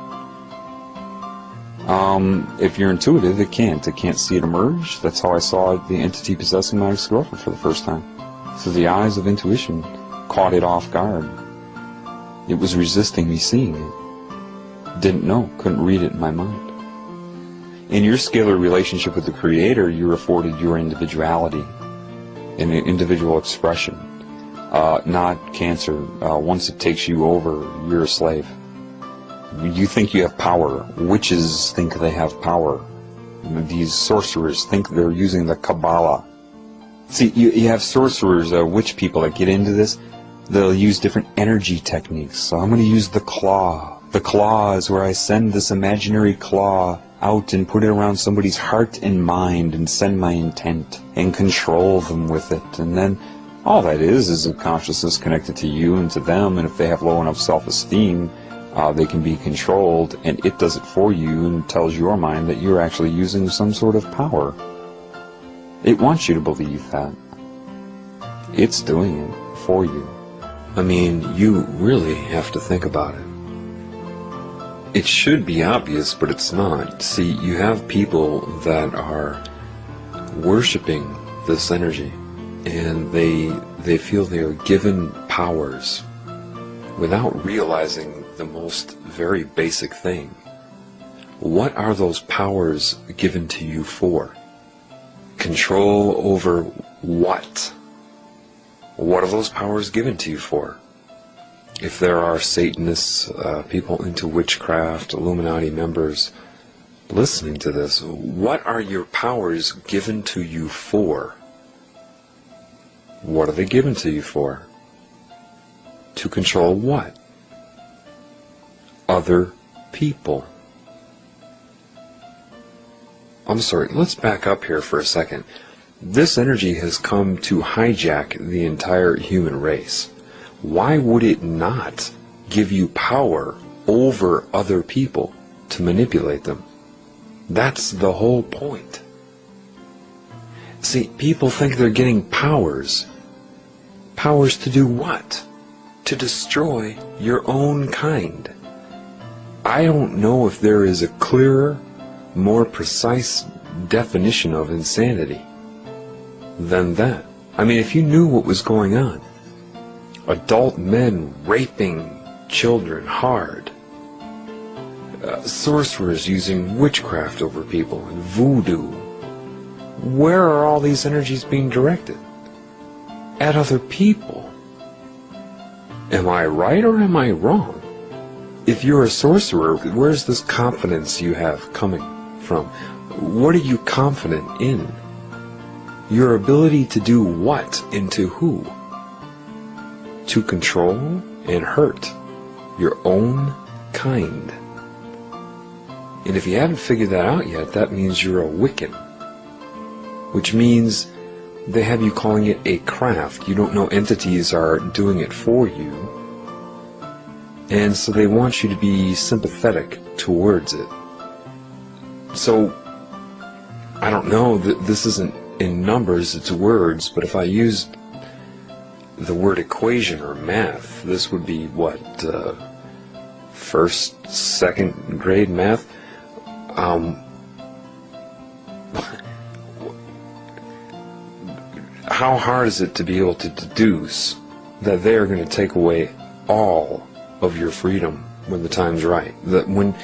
If you're intuitive, it can't. It can't see it emerge. That's how I saw the entity possessing my ex-girlfriend for the first time. So the eyes of intuition caught it off guard. It was resisting me seeing it. Didn't know. Couldn't read it in my mind. In your scalar relationship with the Creator, you're afforded your individuality and individual expression, not cancer. Once it takes you over, you're a slave. You think you have power. Witches think they have power. These sorcerers think they're using the Kabbalah. See, you have sorcerers, witch people that get into this. They'll use different energy techniques. So I'm going to use the claw. The claw is where I send this imaginary claw out and put it around somebody's heart and mind and send my intent and control them with it. And then all that is a consciousness connected to you and to them. And if they have low enough self-esteem, they can be controlled, and it does it for you and tells your mind that you're actually using some sort of power. It wants you to believe that. It's doing it for you. I mean, you really have to think about it. It should be obvious, but it's not. See, you have people that are worshiping this energy, and they feel they are given powers without realizing the most very basic thing. What are those powers given to you for? Control over what? What are those powers given to you for? If there are Satanists, people into witchcraft, Illuminati members listening to this, what are your powers given to you for? What are they given to you for? To control what? Other people. I'm sorry, let's back up here for a second. This energy has come to hijack the entire human race. Why would it not give you power over other people to manipulate them? That's the whole point. See, people think they're getting powers. Powers to do what? To destroy your own kind. I don't know if there is a clearer, more precise definition of insanity than that. I mean, if you knew what was going on, adult men raping children hard, sorcerers using witchcraft over people, and voodoo, where are all these energies being directed? At other people. Am I right or am I wrong? If you're a sorcerer, where's this confidence you have coming from? What are you confident in? Your ability to do what and to who? To control and hurt your own kind. And if you haven't figured that out yet, that means you're a Wiccan. Which means they have you calling it a craft. You don't know entities are doing it for you. And so they want you to be sympathetic towards it. So, I don't know, this isn't in numbers, it's words, but if I used the word equation or math, this would be what, first, second grade math? How hard is it to be able to deduce that they are going to take away all of your freedom when the time's right? That when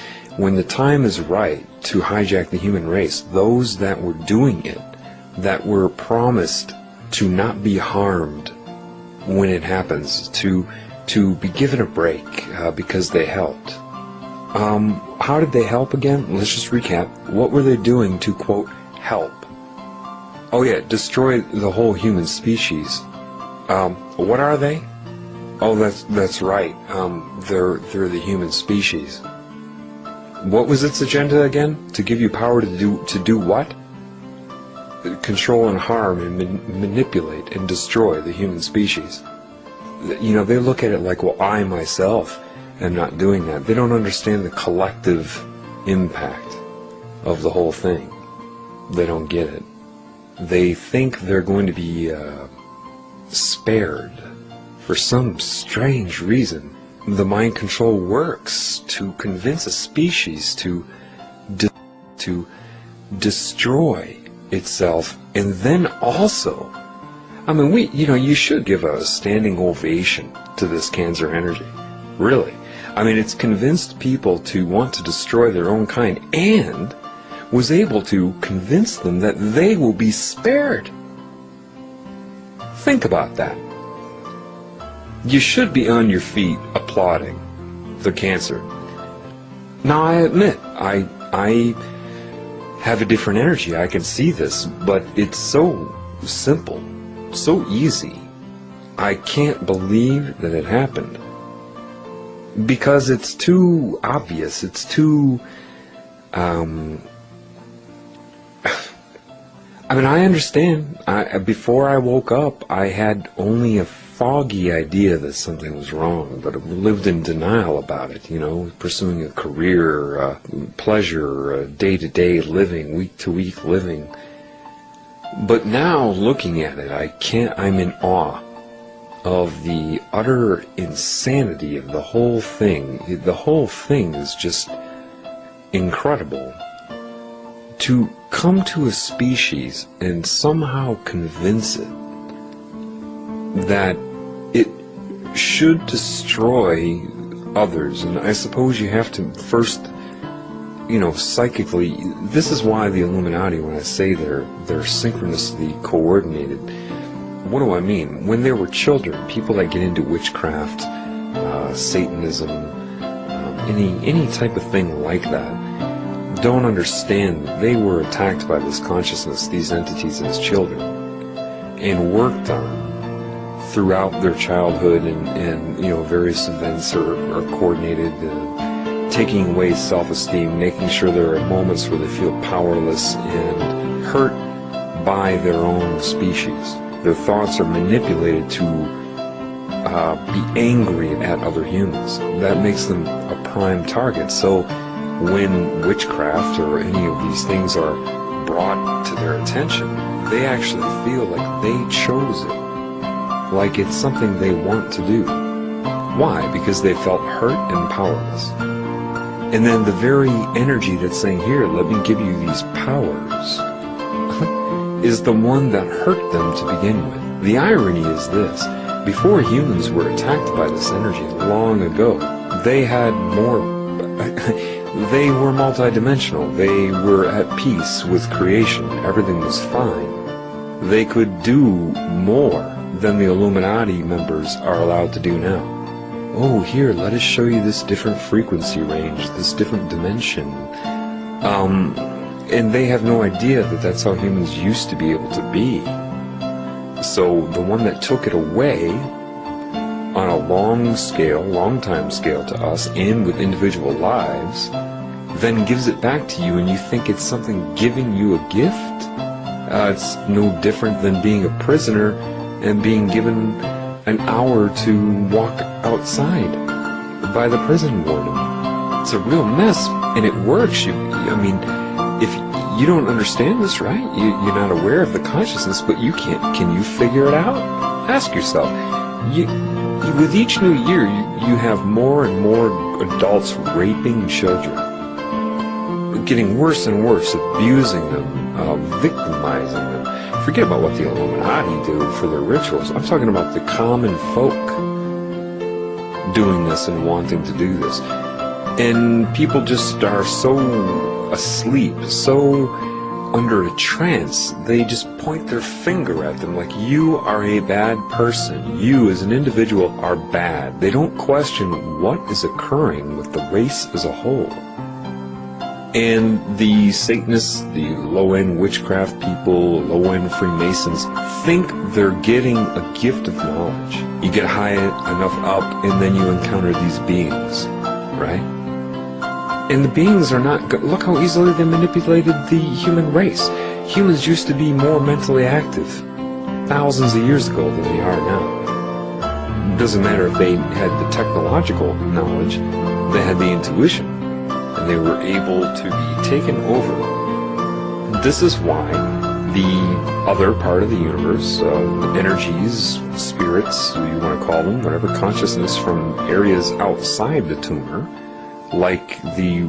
the time is right to hijack the human race, those that were doing it, that were promised to not be harmed when it happens, to be given a break because they helped. How did they help again? Let's just recap. What were they doing to, quote, help? Oh yeah, destroy the whole human species. What are they? Oh, that's right. They're the human species. What was its agenda again? To give you power to do what? Control and harm and manipulate and destroy the human species. You know, they look at it like, well, I myself am not doing that. They don't understand the collective impact of the whole thing. They don't get it. They think they're going to be spared for some strange reason. The mind control works to convince a species to destroy itself, and then also, I mean, you should give a standing ovation to this Cancer energy. Really. I mean, it's convinced people to want to destroy their own kind, and was able to convince them that they will be spared. Think about that. You should be on your feet applauding the Cancer. Now, I admit, I have a different energy. I can see this, but it's so simple, so easy. I can't believe that it happened. Because it's too obvious, it's too... I mean, I understand. Before I woke up, I had only a foggy idea that something was wrong, but I lived in denial about it, you know, pursuing a career, pleasure, day-to-day living, week-to-week living. But now, looking at it, I'm in awe of the utter insanity of the whole thing. The whole thing is just incredible. To come to a species and somehow convince it that it should destroy others, and I suppose you have to first, you know, psychically, this is why the Illuminati, when I say they're synchronously coordinated, what do I mean? When there were children, people that get into witchcraft, Satanism, any type of thing like that, don't understand that they were attacked by this consciousness, these entities as children, and worked on throughout their childhood, and you know, various events are coordinated, taking away self-esteem, making sure there are moments where they feel powerless and hurt by their own species. Their thoughts are manipulated to be angry at other humans. That makes them a prime target. So when witchcraft or any of these things are brought to their attention, they actually feel like they chose it, like it's something they want to do. Why? Because they felt hurt and powerless. And then the very energy that's saying, here, let me give you these powers, is the one that hurt them to begin with. The irony is this: before humans were attacked by this energy long ago, they had more... they were multidimensional. They were at peace with creation. Everything was fine. They could do more than the Illuminati members are allowed to do now. Oh, here, let us show you this different frequency range, this different dimension. And they have no idea that that's how humans used to be able to be. So the one that took it away on a long time scale to us, and with individual lives, then gives it back to you, and you think it's something giving you a gift? It's no different than being a prisoner and being given an hour to walk outside by the prison warden. It's a real mess, and it works. I mean, if you don't understand this, right? You're not aware of the consciousness, but you can't. Can you figure it out? Ask yourself. With each new year, you have more and more adults raping children, getting worse and worse, abusing them, victimizing them. Forget about what the Illuminati do for their rituals. I'm talking about the common folk doing this and wanting to do this. And people just are so asleep, so under a trance, they just point their finger at them like, you are a bad person. You as an individual are bad. They don't question what is occurring with the race as a whole. And the Satanists, the low-end witchcraft people, low-end Freemasons, think they're getting a gift of knowledge. You get high enough up, and then you encounter these beings, right? And the beings are not... Look how easily they manipulated the human race. Humans used to be more mentally active thousands of years ago than they are now. It doesn't matter if they had the technological knowledge, they had the intuition. And they were able to be taken over. This is why the other part of the universe, energies, spirits, who you want to call them, whatever, consciousness from areas outside the tumor, like the,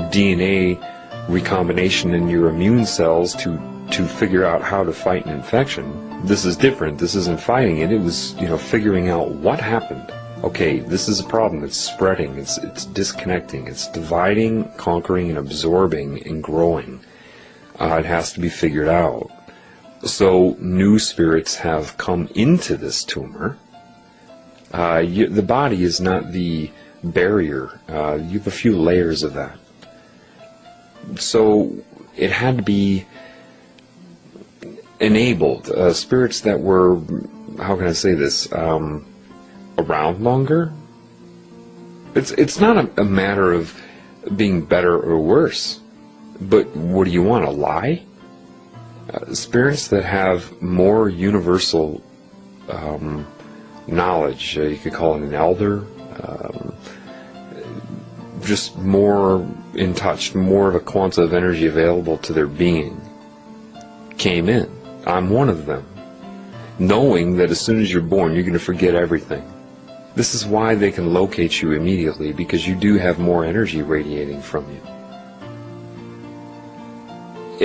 DNA recombination in your immune cells to figure out how to fight an infection. This is different. This isn't fighting it. It was, figuring out what happened. Okay, this is a problem. It's spreading. It's disconnecting. It's dividing, conquering, and absorbing and growing. It has to be figured out. So new spirits have come into this tumor. The body is not the barrier. You have a few layers of that. So it had to be enabled, spirits that were, how can I say this, around longer. It's not a matter of being better or worse, but what do you want, a lie? Spirits that have more universal knowledge, you could call it an elder, just more in touch, more of a quanta of energy available to their being, came in. I'm one of them, knowing that as soon as you're born, you're going to forget everything. This is why they can locate you immediately, because you do have more energy radiating from you.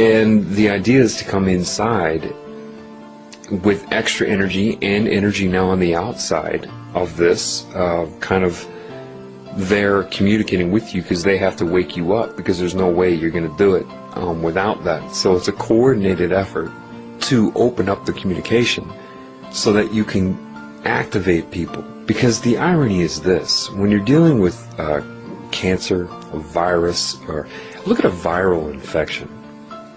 And the idea is to come inside with extra energy and energy now on the outside of this, kind of they're communicating with you because they have to wake you up, because there's no way you're going to do it without that. So it's a coordinated effort to open up the communication so that you can activate people. Because the irony is this: when you're dealing with cancer, a virus, or look at a viral infection.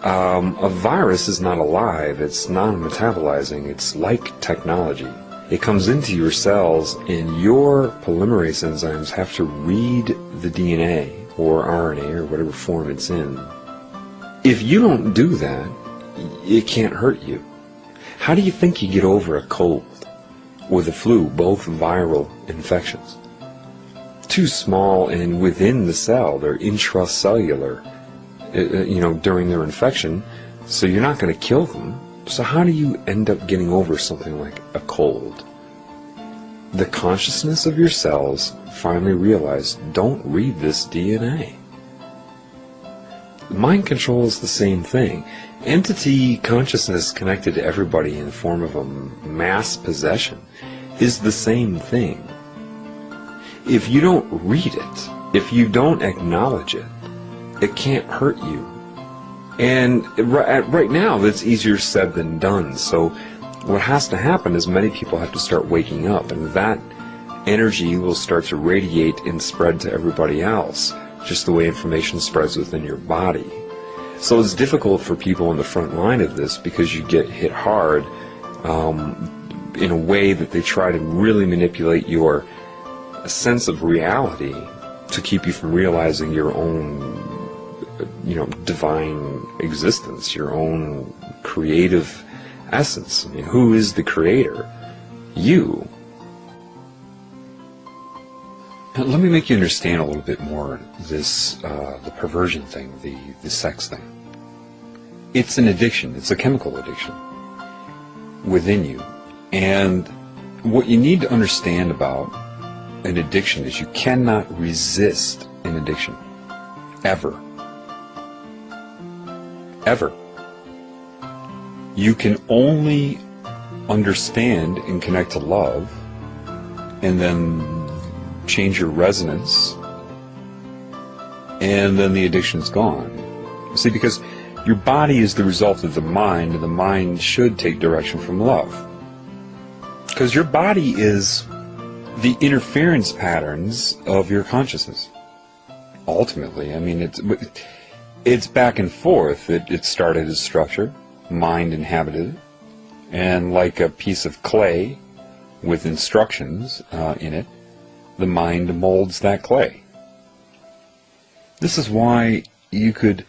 A virus is not alive, it's non-metabolizing, it's like technology. It comes into your cells, and your polymerase enzymes have to read the DNA or RNA or whatever form it's in. If you don't do that, it can't hurt you. How do you think you get over a cold or the flu, both viral infections? Too small, and within the cell, they're intracellular, during their infection, so you're not going to kill them. So how do you end up getting over something like a cold? The consciousness of your cells finally realized, don't read this DNA. Mind control is the same thing. Entity consciousness connected to everybody in the form of a mass possession is the same thing. If you don't read it, if you don't acknowledge it, it can't hurt you. And right now, that's easier said than done. So what has to happen is many people have to start waking up, and that energy will start to radiate and spread to everybody else, just the way information spreads within your body. So it's difficult for people on the front line of this, because you get hit hard in a way that they try to really manipulate your sense of reality to keep you from realizing your own divine existence, your own creative essence. I mean, who is the creator? You. Now, let me make you understand a little bit more this, the perversion thing, the sex thing. It's an addiction. It's a chemical addiction within you. And what you need to understand about an addiction is you cannot resist an addiction. Ever. Ever. You can only understand and connect to love, and then change your resonance, and then the addiction's gone. See, because your body is the result of the mind, and the mind should take direction from love. Because your body is the interference patterns of your consciousness. Ultimately, I mean, it's back and forth. It started as structure, mind inhabited it, and like a piece of clay with instructions in it, the mind molds that clay. This is why you could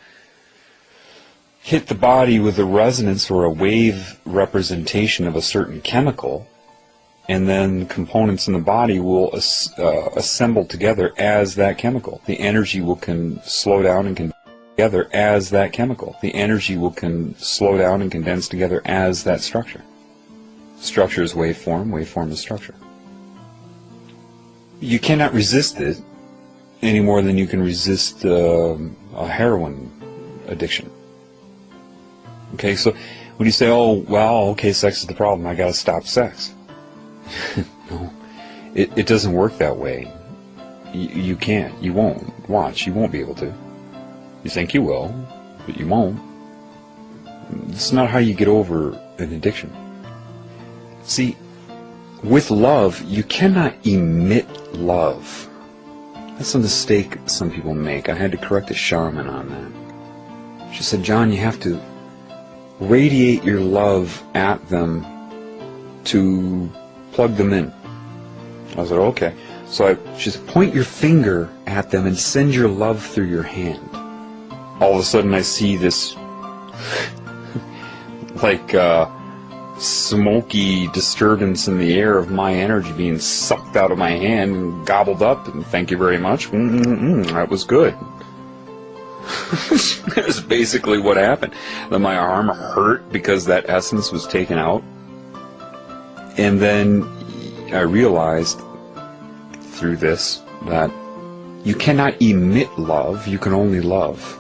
hit the body with a resonance or a wave representation of a certain chemical, and then components in the body will assemble together as that chemical. The energy will slow down and condense together as that chemical. The energy will slow down and condense together as that structure. Structure is waveform, waveform is structure. You cannot resist it any more than you can resist a heroin addiction. Okay, so when you say, oh, well, okay, sex is the problem, I gotta stop sex. No, it doesn't work that way. You can't, you won't. Watch, you won't be able to. You think you will, but you won't. It's not how you get over an addiction. See, with love, you cannot emit love. That's a mistake some people make. I had to correct a shaman on that. She said, John, you have to radiate your love at them to plug them in. I said, okay. So she said, point your finger at them and send your love through your hand. All of a sudden I see this like smoky disturbance in the air of my energy being sucked out of my hand and gobbled up, and thank you very much. That was good. That's basically what happened. Then my arm hurt because that essence was taken out. And then I realized through this that you cannot emit love, you can only love.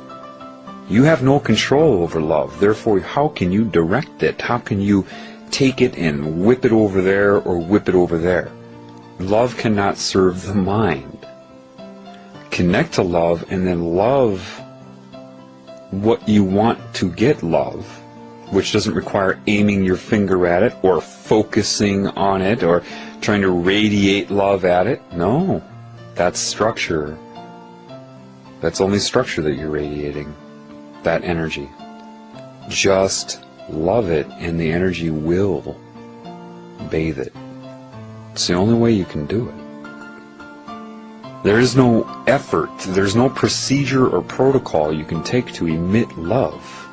You have no control over love, therefore how can you direct it? How can you take it and whip it over there or whip it over there? Love cannot serve the mind. Connect to love and then love what you want to get love, which doesn't require aiming your finger at it or focusing on it or trying to radiate love at it. No, that's structure. That's only structure that you're radiating, that energy. Just love it and the energy will bathe it. It's the only way you can do it. There is no effort, there's no procedure or protocol you can take to emit love.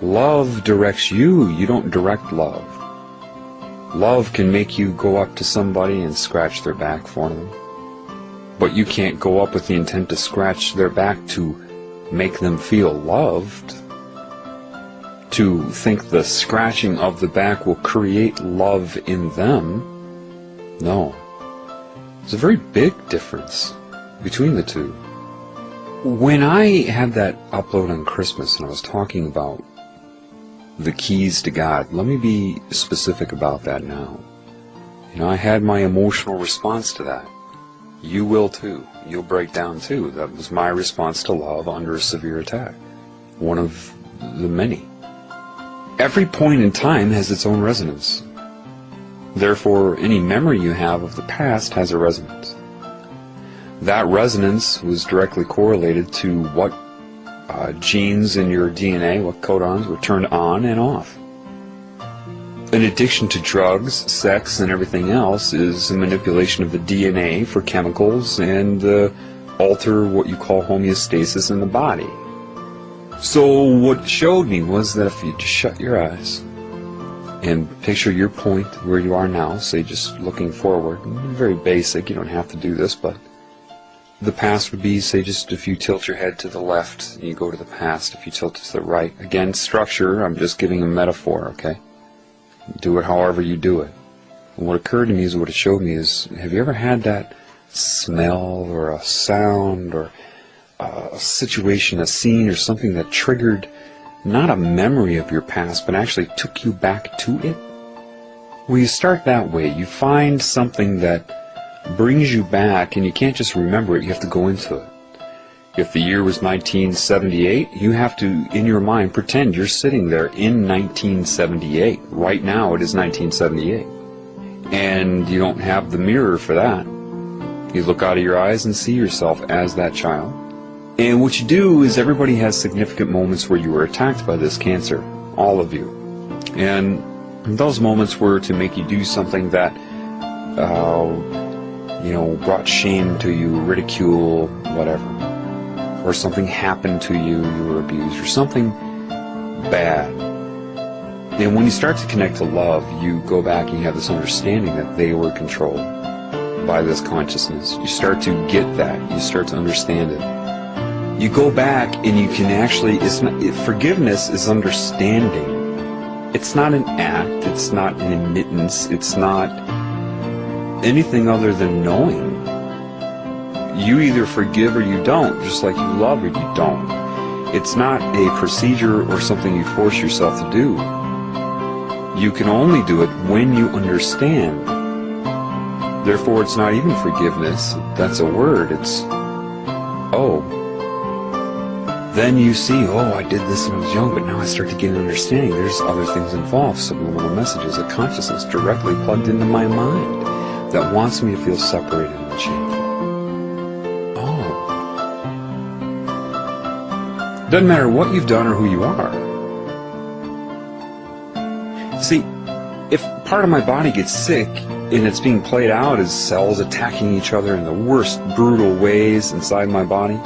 Love directs you, you don't direct love. Love can make you go up to somebody and scratch their back for them. But you can't go up with the intent to scratch their back to make them feel loved. To think the scratching of the back will create love in them. No. There's a very big difference between the two. When I had that upload on Christmas and I was talking about the keys to God, let me be specific about that now. You know, I had my emotional response to that. You will too. You'll break down too. That was my response to love under a severe attack. One of the many. Every point in time has its own resonance. Therefore, any memory you have of the past has a resonance. That resonance was directly correlated to what genes in your DNA, what codons were turned on and off. An addiction to drugs, sex, and everything else is a manipulation of the DNA for chemicals and alter what you call homeostasis in the body. So what it showed me was that if you just shut your eyes and picture your point where you are now, say just looking forward, very basic, you don't have to do this, but the past would be, say, just if you tilt your head to the left, you go to the past. If you tilt it to the right, again, structure, I'm just giving a metaphor, okay? Do it however you do it. And what occurred to me is, what it showed me is, have you ever had that smell or a sound or a situation, a scene or something that triggered not a memory of your past, but actually took you back to it? Well, you start that way. You find something that brings you back, and you can't just remember it, you have to go into it. If the year was 1978, you have to, in your mind, pretend you're sitting there in 1978. Right now it is 1978. And you don't have the mirror for that. You look out of your eyes and see yourself as that child. And what you do is, everybody has significant moments where you were attacked by this cancer. All of you. And those moments were to make you do something that brought shame to you, ridicule, whatever. Or something happened to you, you were abused, or something bad. And when you start to connect to love, you go back and you have this understanding that they were controlled by this consciousness. You start to get that, you start to understand it. You go back and you can actually, forgiveness is understanding. It's not an act, it's not an admittance, it's not anything other than knowing. You either forgive or you don't, just like you love or you don't. It's not a procedure or something you force yourself to do. You can only do it when you understand. Therefore, it's not even forgiveness. That's a word. It's, oh. Then you see, oh, I did this when I was young, but now I start to get an understanding. There's other things involved, subliminal messages, a consciousness directly plugged into my mind that wants me to feel separated and shameful. Doesn't matter what you've done or who you are. See, if part of my body gets sick and it's being played out as cells attacking each other in the worst brutal ways inside my body,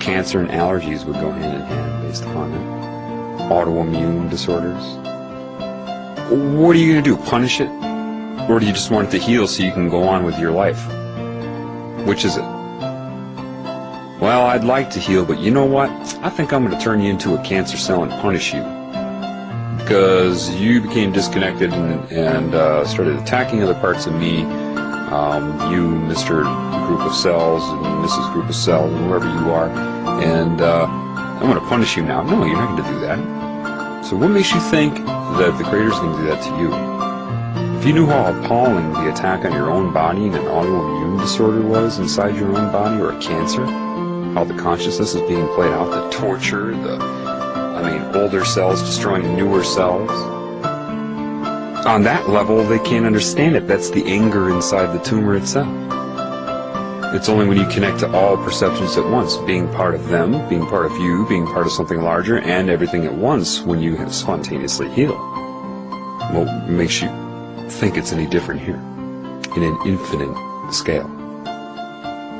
cancer and allergies would go hand in hand based upon that. Autoimmune disorders. What are you going to do? Punish it? Or do you just want it to heal so you can go on with your life? Which is it? Well, I'd like to heal, but you know what? I think I'm going to turn you into a cancer cell and punish you. Because you became disconnected and started attacking other parts of me. You, Mr. Group of Cells, and Mrs. Group of Cells, and whoever you are. And I'm going to punish you now. No, you're not going to do that. So what makes you think that the Creator's going to do that to you? If you knew how appalling the attack on your own body and an autoimmune disorder was inside your own body, or a cancer, how the consciousness is being played out, the torture, older cells destroying newer cells. On that level, they can't understand it. That's the anger inside the tumor itself. It's only when you connect to all perceptions at once, being part of them, being part of you, being part of something larger, and everything at once, when you spontaneously heal. What makes you think it's any different here, in an infinite scale?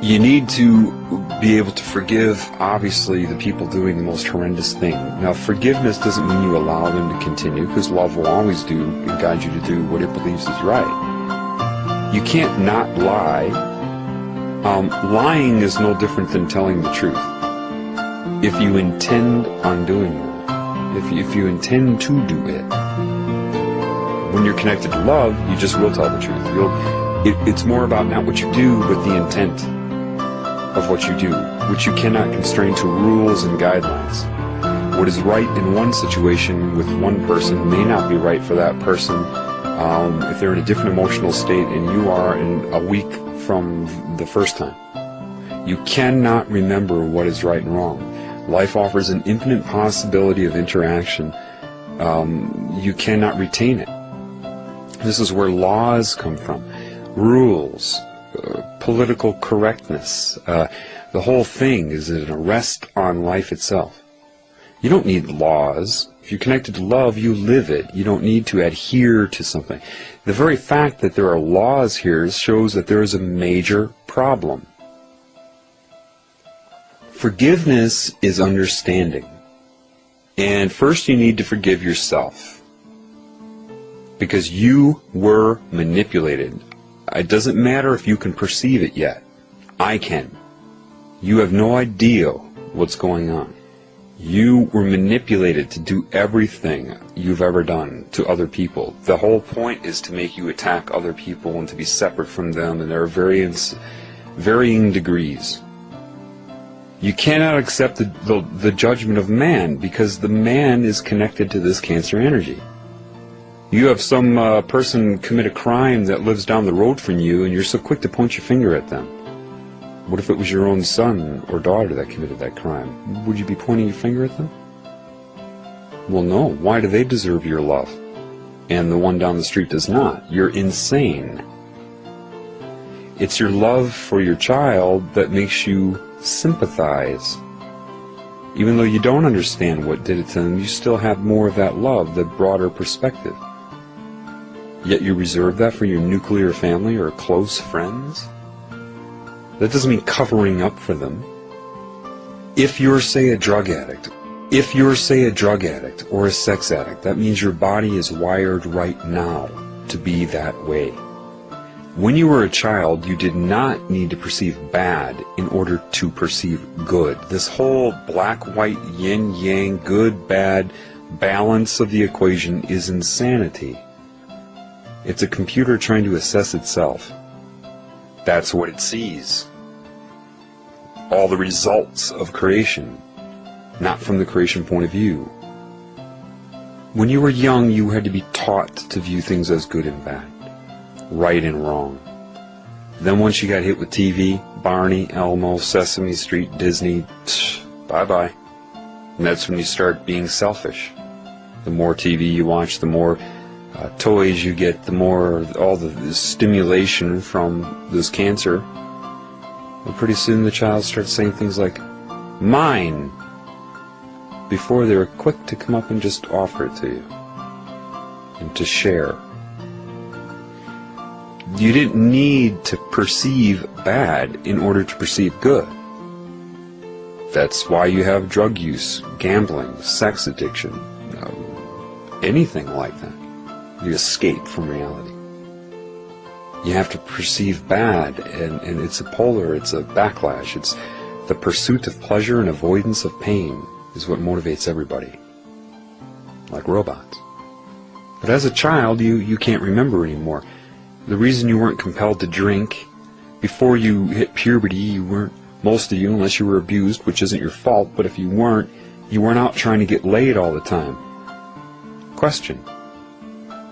You need to be able to forgive, obviously, the people doing the most horrendous thing. Now, forgiveness doesn't mean you allow them to continue, because love will always do and guide you to do what it believes is right. You can't not lie. Lying is no different than telling the truth. If you intend on doing it, if you intend to do it, when you're connected to love, you just will tell the truth. It's more about not what you do, but the intent of what you do, which you cannot constrain to rules and guidelines. What is right in one situation with one person may not be right for that person if they're in a different emotional state and you are in a week from the first time. You cannot remember what is right and wrong. Life offers an infinite possibility of interaction. You cannot retain it. This is where laws come from. Rules. Political correctness. The whole thing is an arrest on life itself. You don't need laws. If you're connected to love, you live it. You don't need to adhere to something. The very fact that there are laws here shows that there is a major problem. Forgiveness is understanding. And first you need to forgive yourself. Because you were manipulated. It doesn't matter if you can perceive it yet. I can. You have no idea what's going on. You were manipulated to do everything you've ever done to other people. The whole point is to make you attack other people and to be separate from them, and there are varying degrees. You cannot accept the judgment of man, because the man is connected to this cancer energy. You have some person commit a crime that lives down the road from you, and you're so quick to point your finger at them. What if it was your own son or daughter that committed that crime? Would you be pointing your finger at them? Well, no. Why do they deserve your love? And the one down the street does not. You're insane. It's your love for your child that makes you sympathize. Even though you don't understand what did it to them, you still have more of that love, the broader perspective. Yet you reserve that for your nuclear family or close friends? That doesn't mean covering up for them. If you're, say, a drug addict, or a sex addict, that means your body is wired right now to be that way. When you were a child, you did not need to perceive bad in order to perceive good. This whole black-white, yin-yang, good-bad balance of the equation is insanity. It's a computer trying to assess itself. That's what it sees. All the results of creation, not from the creation point of view. When you were young, you had to be taught to view things as good and bad, right and wrong. Then once you got hit with TV, Barney, Elmo, Sesame Street, Disney, bye-bye. And that's when you start being selfish. The more TV you watch, the more toys you get, the more all the stimulation from this cancer. And pretty soon the child starts saying things like, mine, before they're quick to come up and just offer it to you. and to share. You didn't need to perceive bad in order to perceive good. That's why you have drug use, gambling, sex addiction, anything like that. You escape from reality. You have to perceive bad, and it's a polar, it's a backlash. It's the pursuit of pleasure and avoidance of pain is what motivates everybody, like robots. But as a child, you can't remember anymore. The reason you weren't compelled to drink before you hit puberty, you weren't, most of you, unless you were abused, which isn't your fault, but if you weren't out trying to get laid all the time. Question: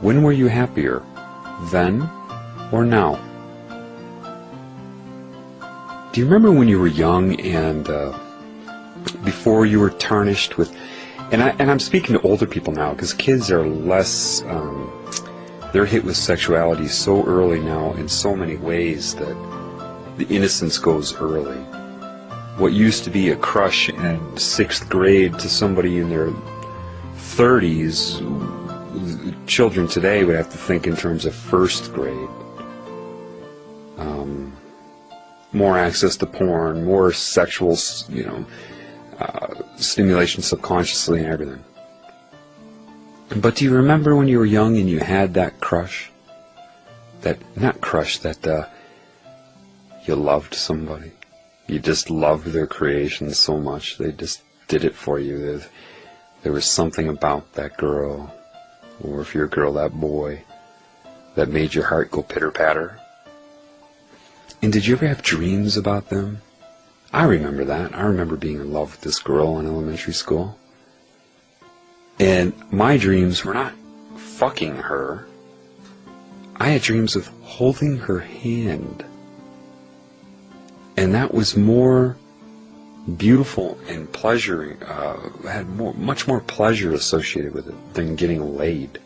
when were you happier, then or now? Do you remember when you were young and before you were tarnished with, and I'm speaking to older people now, because kids are less, they're hit with sexuality so early now in so many ways that the innocence goes early. What used to be a crush in 6th grade to somebody in their 30s, children today would have to think in terms of 1st grade. More access to porn, more sexual, stimulation subconsciously and everything. But do you remember when you were young and you had that crush? That you loved somebody. You just loved their creation so much. They just did it for you. There was something about that girl, or if you're a girl, that boy, that made your heart go pitter-patter. And did you ever have dreams about them? I remember that. I remember being in love with this girl in elementary school. And my dreams were not fucking her. I had dreams of holding her hand. And that was more beautiful and pleasuring, had much more pleasure associated with it than getting laid.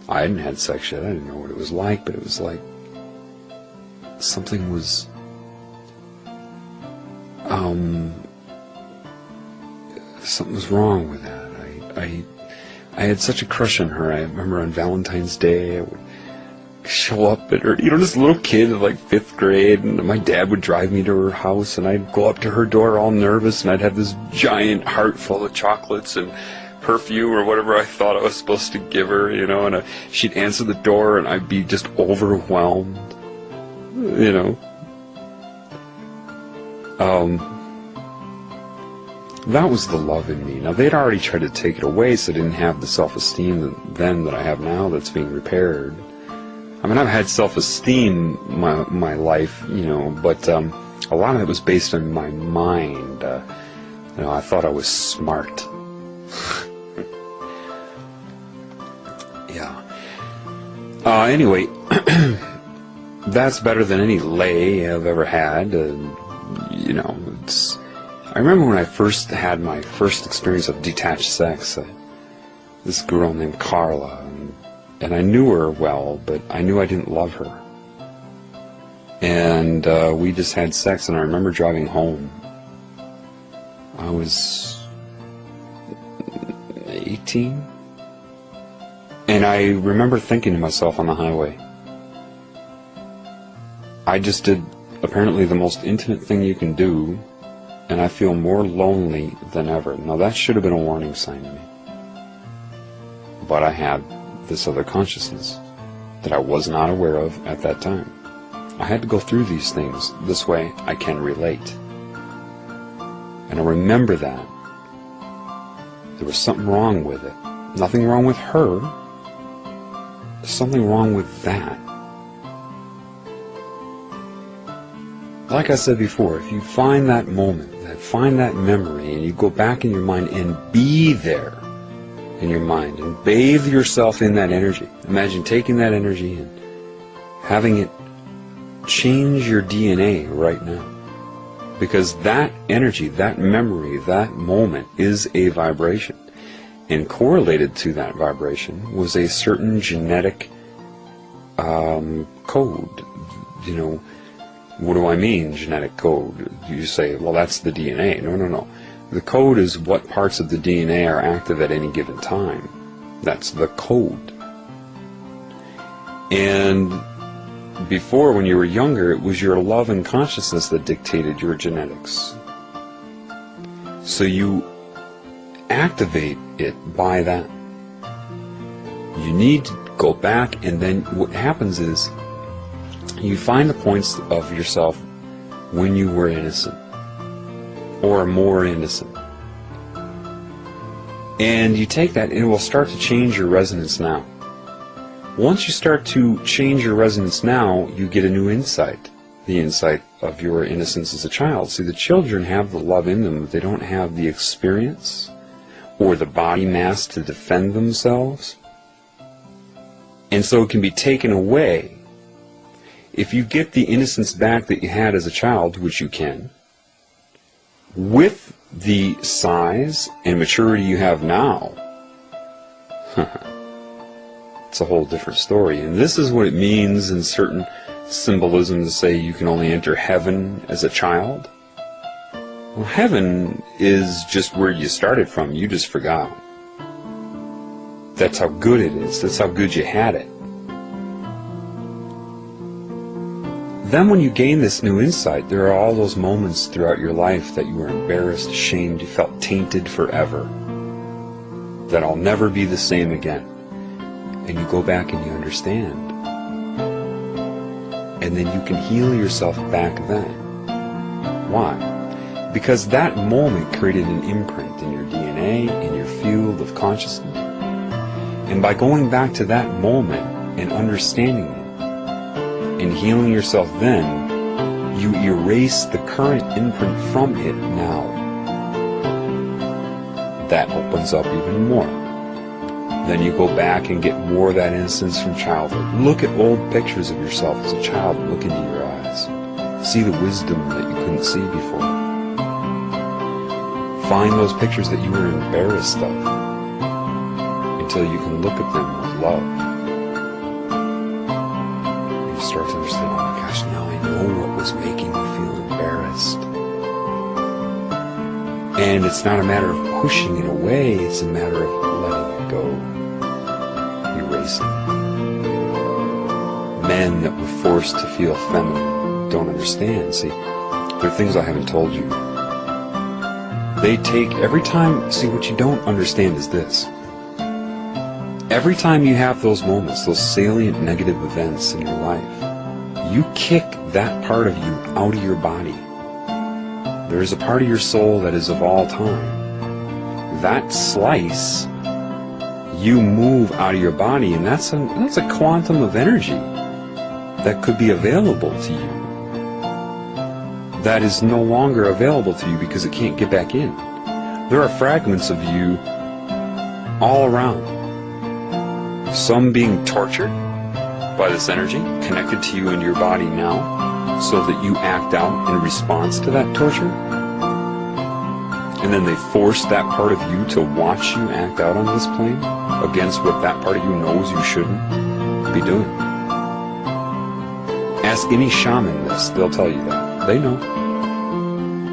I hadn't had sex yet. I didn't know what it was like, but it was like something was wrong with that. I had such a crush on her. I remember on Valentine's Day I would show up at her, this little kid in like 5th grade, and my dad would drive me to her house, and I'd go up to her door all nervous, and I'd have this giant heart full of chocolates and perfume or whatever I thought I was supposed to give her, and she'd answer the door, and I'd be just overwhelmed, That was the love in me. Now, they'd already tried to take it away, so I didn't have the self-esteem then that I have now that's being repaired. I mean, I've had self-esteem my life, but a lot of it was based on my mind. I thought I was smart. Yeah. Anyway, that's better than any lay I've ever had. I remember when I first had my first experience of detached sex. This girl named Carla. And I knew her well, but I knew I didn't love her. And we just had sex, and I remember driving home. I was 18. And I remember thinking to myself on the highway, I just did apparently the most intimate thing you can do, and I feel more lonely than ever. Now that should have been a warning sign to me. But I had this other consciousness that I was not aware of at that time. I had to go through these things. This way I can relate. And I remember that. There was something wrong with it. Nothing wrong with her. There's something wrong with that. Like I said before, if you find that moment, find that memory, and you go back in your mind and be there in your mind and bathe yourself in that energy. Imagine taking that energy and having it change your DNA right now. Because that energy, that memory, that moment is a vibration. And correlated to that vibration was a certain genetic code. What do I mean, genetic code? You say, well, that's the DNA. No. The code is what parts of the DNA are active at any given time. That's the code. And before, when you were younger, it was your love and consciousness that dictated your genetics. So you activate it by that. You need to go back, and then what happens is you find the points of yourself when you were innocent, or more innocent. And you take that, and it will start to change your resonance now. Once you start to change your resonance now, you get a new insight. The insight of your innocence as a child. See, the children have the love in them, but they don't have the experience or the body mass to defend themselves. And so it can be taken away. If you get the innocence back that you had as a child, which you can, with the size and maturity you have now, it's a whole different story. And this is what it means in certain symbolism to say you can only enter heaven as a child. Well, heaven is just where you started from. You just forgot. That's how good it is. That's how good you had it. Then when you gain this new insight, there are all those moments throughout your life that you were embarrassed, ashamed, you felt tainted forever, that I'll never be the same again. And you go back and you understand. And then you can heal yourself back then. Why? Because that moment created an imprint in your DNA, in your field of consciousness. And by going back to that moment and understanding it, and healing yourself then, you erase the current imprint from it now. That opens up even more. Then you go back and get more of that innocence from childhood. Look at old pictures of yourself as a child. Look into your eyes. See the wisdom that you couldn't see before. Find those pictures that you were embarrassed of until you can look at them with love. And you start to understand, oh my gosh, now I know what was making me feel embarrassed. And it's not a matter of pushing it away, it's a matter of letting it go. Men that were forced to feel feminine don't understand. See, there are things I haven't told you. They take every time. See, what you don't understand is this. Every time you have those moments, those salient negative events in your life, you kick that part of you out of your body. There is a part of your soul that is of all time. That slice you move out of your body, and that's a quantum of energy that could be available to you. That is no longer available to you because it can't get back in. There are fragments of you all around. Some being tortured by this energy, connected to you in your body now, so that you act out in response to that torture. And then they force that part of you to watch you act out on this plane against what that part of you knows you shouldn't be doing. Ask any shaman this, they'll tell you that. They know.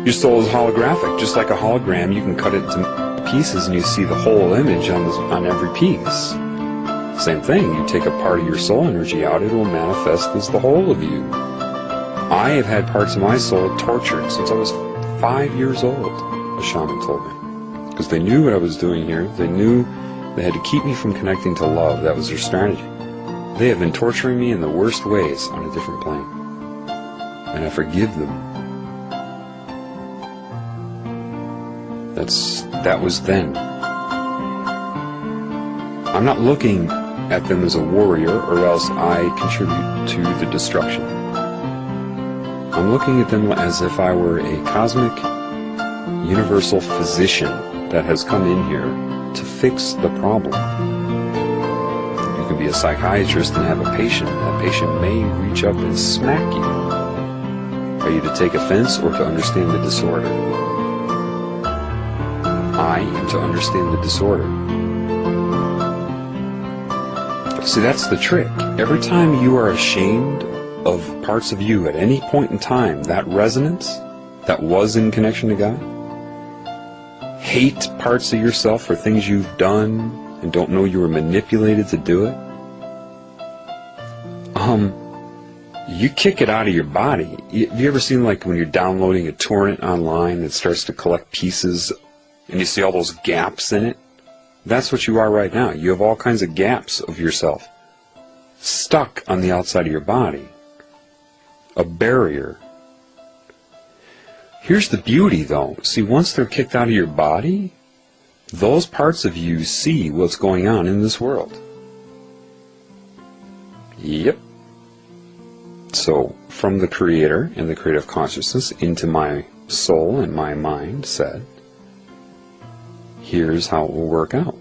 Your soul is holographic. Just like a hologram, you can cut it into pieces and you see the whole image on every piece. Same thing, you take a part of your soul energy out, it will manifest as the whole of you. I have had parts of my soul tortured since I was 5 years old. A shaman told me. Because they knew what I was doing here. They knew they had to keep me from connecting to love. That was their strategy. They have been torturing me in the worst ways on a different plane. And I forgive them. That was then. I'm not looking at them as a warrior, or else I contribute to the destruction. I'm looking at them as if I were a cosmic universal physician that has come in here to fix the problem. You can be a psychiatrist and have a patient. That patient may reach up and smack you. Are you to take offense or to understand the disorder? I am to understand the disorder. See, that's the trick. Every time you are ashamed of parts of you at any point in time, that resonance that was in connection to God, hate parts of yourself for things you've done and don't know you were manipulated to do it, you kick it out of your body. Have you ever seen, like, when you're downloading a torrent online that starts to collect pieces and you see all those gaps in it? That's what you are right now. You have all kinds of gaps of yourself stuck on the outside of your body. A barrier. Here's the beauty, though. See, once they're kicked out of your body, those parts of you see what's going on in this world. Yep. So, from the Creator and the creative consciousness into my soul and my mind said, here's how it will work out.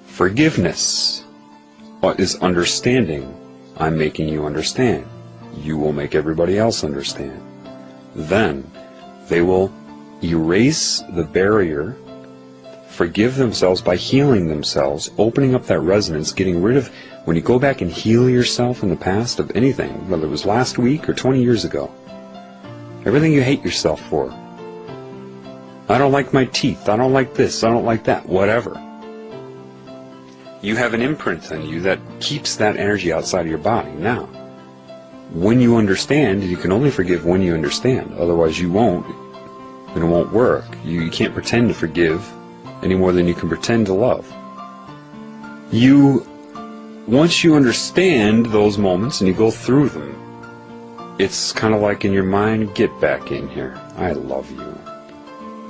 Forgiveness is understanding. I'm making you understand. You will make everybody else understand. Then they will erase the barrier, forgive themselves by healing themselves, opening up that resonance, getting rid of, when you go back and heal yourself in the past of anything, whether it was last week or 20 years ago, everything you hate yourself for. I don't like my teeth, I don't like this, I don't like that, whatever. You have an imprint on you that keeps that energy outside of your body. Now, when you understand, you can only forgive when you understand, otherwise you won't, and it won't work. You can't pretend to forgive any more than you can pretend to love. Once you understand those moments and you go through them, it's kind of like in your mind, get back in here, I love you.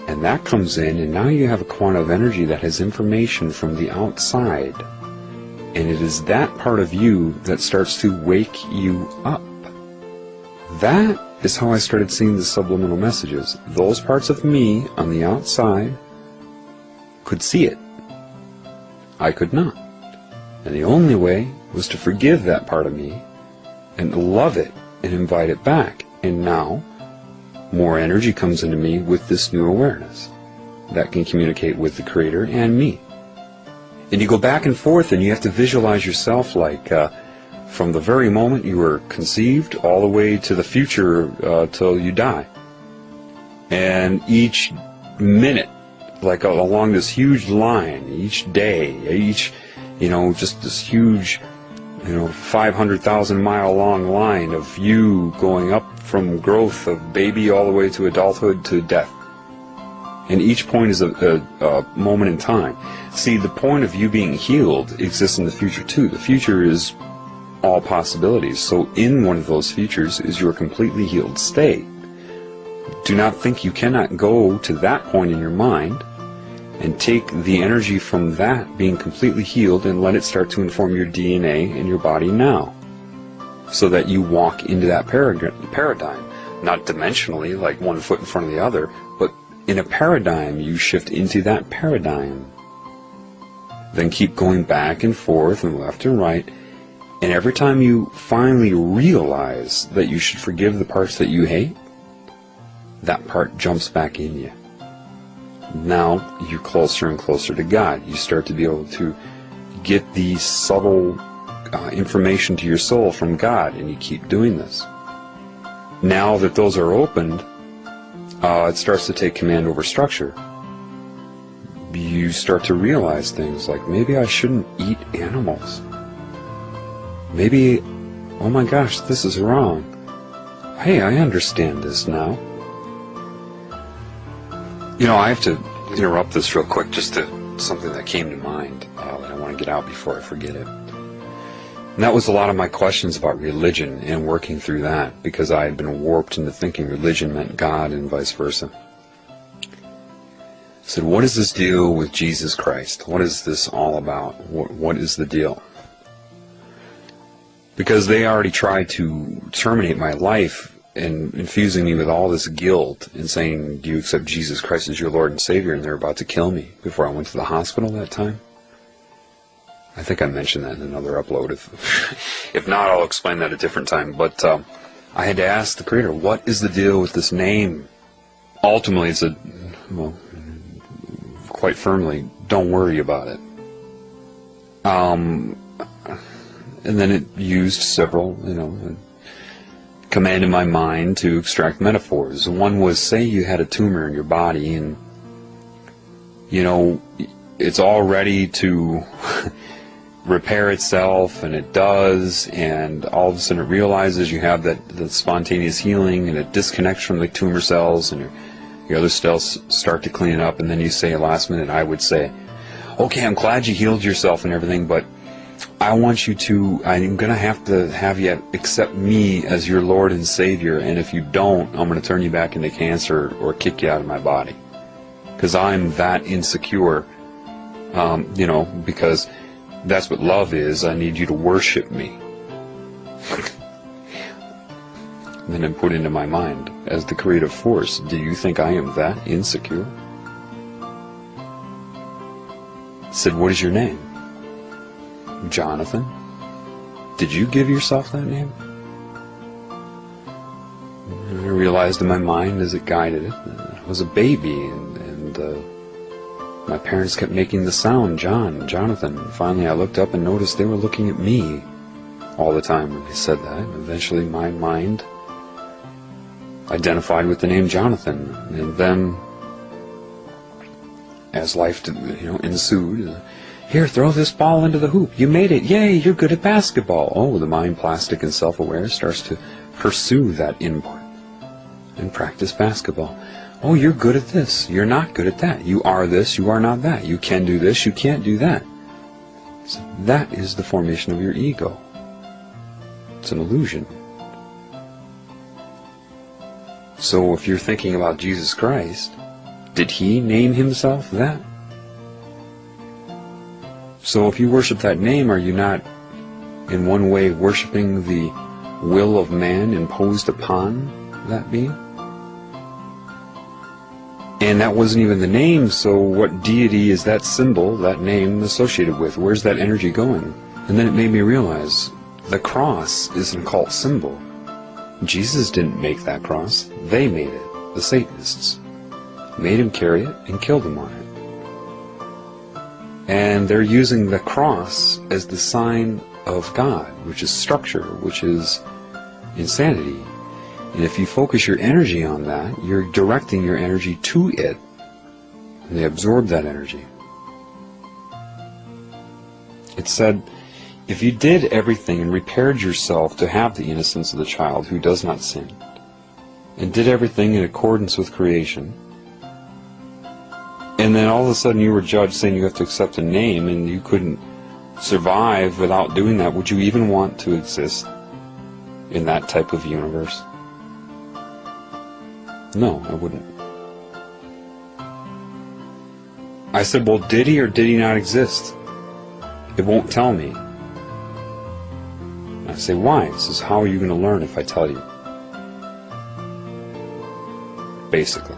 And that comes in, and now you have a quantum of energy that has information from the outside. And it is that part of you that starts to wake you up. That is how I started seeing the subliminal messages. Those parts of me on the outside could see it. I could not. And the only way was to forgive that part of me and love it and invite it back. And now, more energy comes into me with this new awareness that can communicate with the Creator and me. And you go back and forth, and you have to visualize yourself like from the very moment you were conceived all the way to the future till you die. And each minute, like along this huge line, each day, just this huge, 500,000 mile long line of you going up from growth of baby all the way to adulthood to death. And each point is a moment in time. See, the point of you being healed exists in the future too. The future is all possibilities. So in one of those futures is your completely healed state. Do not think you cannot go to that point in your mind and take the energy from that being completely healed and let it start to inform your DNA in your body now. So that you walk into that paradigm. Not dimensionally, like one foot in front of the other, but in a paradigm, you shift into that paradigm. Then keep going back and forth and left and right. And every time you finally realize that you should forgive the parts that you hate, that part jumps back in you. Now you're closer and closer to God. You start to be able to get the subtle information to your soul from God, and you keep doing this. Now that those are opened, it starts to take command over structure. You start to realize things like, maybe I shouldn't eat animals. Maybe, oh my gosh, this is wrong. Hey, I understand this now. I have to interrupt this real quick, just to something that came to mind that I want to get out before I forget it. And that was a lot of my questions about religion and working through that, because I had been warped into thinking religion meant God and vice versa. I said, what is this deal with Jesus Christ? What is this all about? What is the deal? Because they already tried to terminate my life and infusing me with all this guilt and saying, do you accept Jesus Christ as your Lord and Savior? And they're about to kill me before I went to the hospital that time. I think I mentioned that in another upload. If not, I'll explain that at a different time. But I had to ask the Creator, what is the deal with this name? Ultimately, it said, well, quite firmly, don't worry about it. And then it used several, commanded my mind to extract metaphors. One was, say you had a tumor in your body, and, it's all ready to... repair itself, and it does, and all of a sudden it realizes you have that spontaneous healing, and it disconnects from the tumor cells, and your other cells start to clean up, and then you say last minute, I would say, okay, I'm glad you healed yourself and everything, but I want you to, I'm going to have you accept me as your Lord and Savior, and if you don't, I'm going to turn you back into cancer or kick you out of my body. Because I'm that insecure, because that's what love is. I need you to worship me. And then put into my mind, as the creative force, do you think I am that insecure? I said, what is your name? Jonathan. Did you give yourself that name? And I realized in my mind as it guided it, I was a baby, and my parents kept making the sound, Jonathan. And finally I looked up and noticed they were looking at me all the time when they said that. And eventually my mind identified with the name Jonathan. And then, as life ensued, here, throw this ball into the hoop. You made it. Yay, you're good at basketball. Oh, the mind, plastic, and self-aware starts to pursue that input and practice basketball. Oh, you're good at this. You're not good at that. You are this. You are not that. You can do this. You can't do that. So that is the formation of your ego. It's an illusion. So if you're thinking about Jesus Christ, did he name himself that? So if you worship that name, are you not in one way worshiping the will of man imposed upon that being? And that wasn't even the name, so what deity is that symbol, that name associated with? Where's that energy going? And then it made me realize the cross is an occult symbol. Jesus didn't make that cross. They made it. The Satanists made him carry it and killed him on it. And they're using the cross as the sign of God, which is structure, which is insanity. And if you focus your energy on that, you're directing your energy to it. And they absorb that energy. It said, if you did everything and repaired yourself to have the innocence of the child who does not sin, and did everything in accordance with creation, and then all of a sudden you were judged saying you have to accept a name and you couldn't survive without doing that, would you even want to exist in that type of universe? No, I wouldn't. I said, well, did he or did he not exist? It won't tell me. I say, why? It says, how are you going to learn if I tell you? Basically.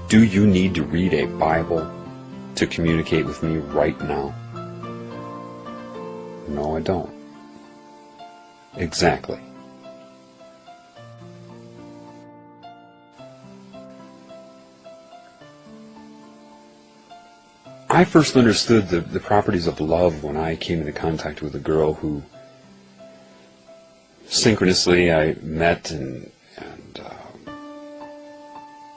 Do you need to read a Bible to communicate with me right now? No, I don't. Exactly. I first understood the properties of love when I came into contact with a girl who synchronously I met and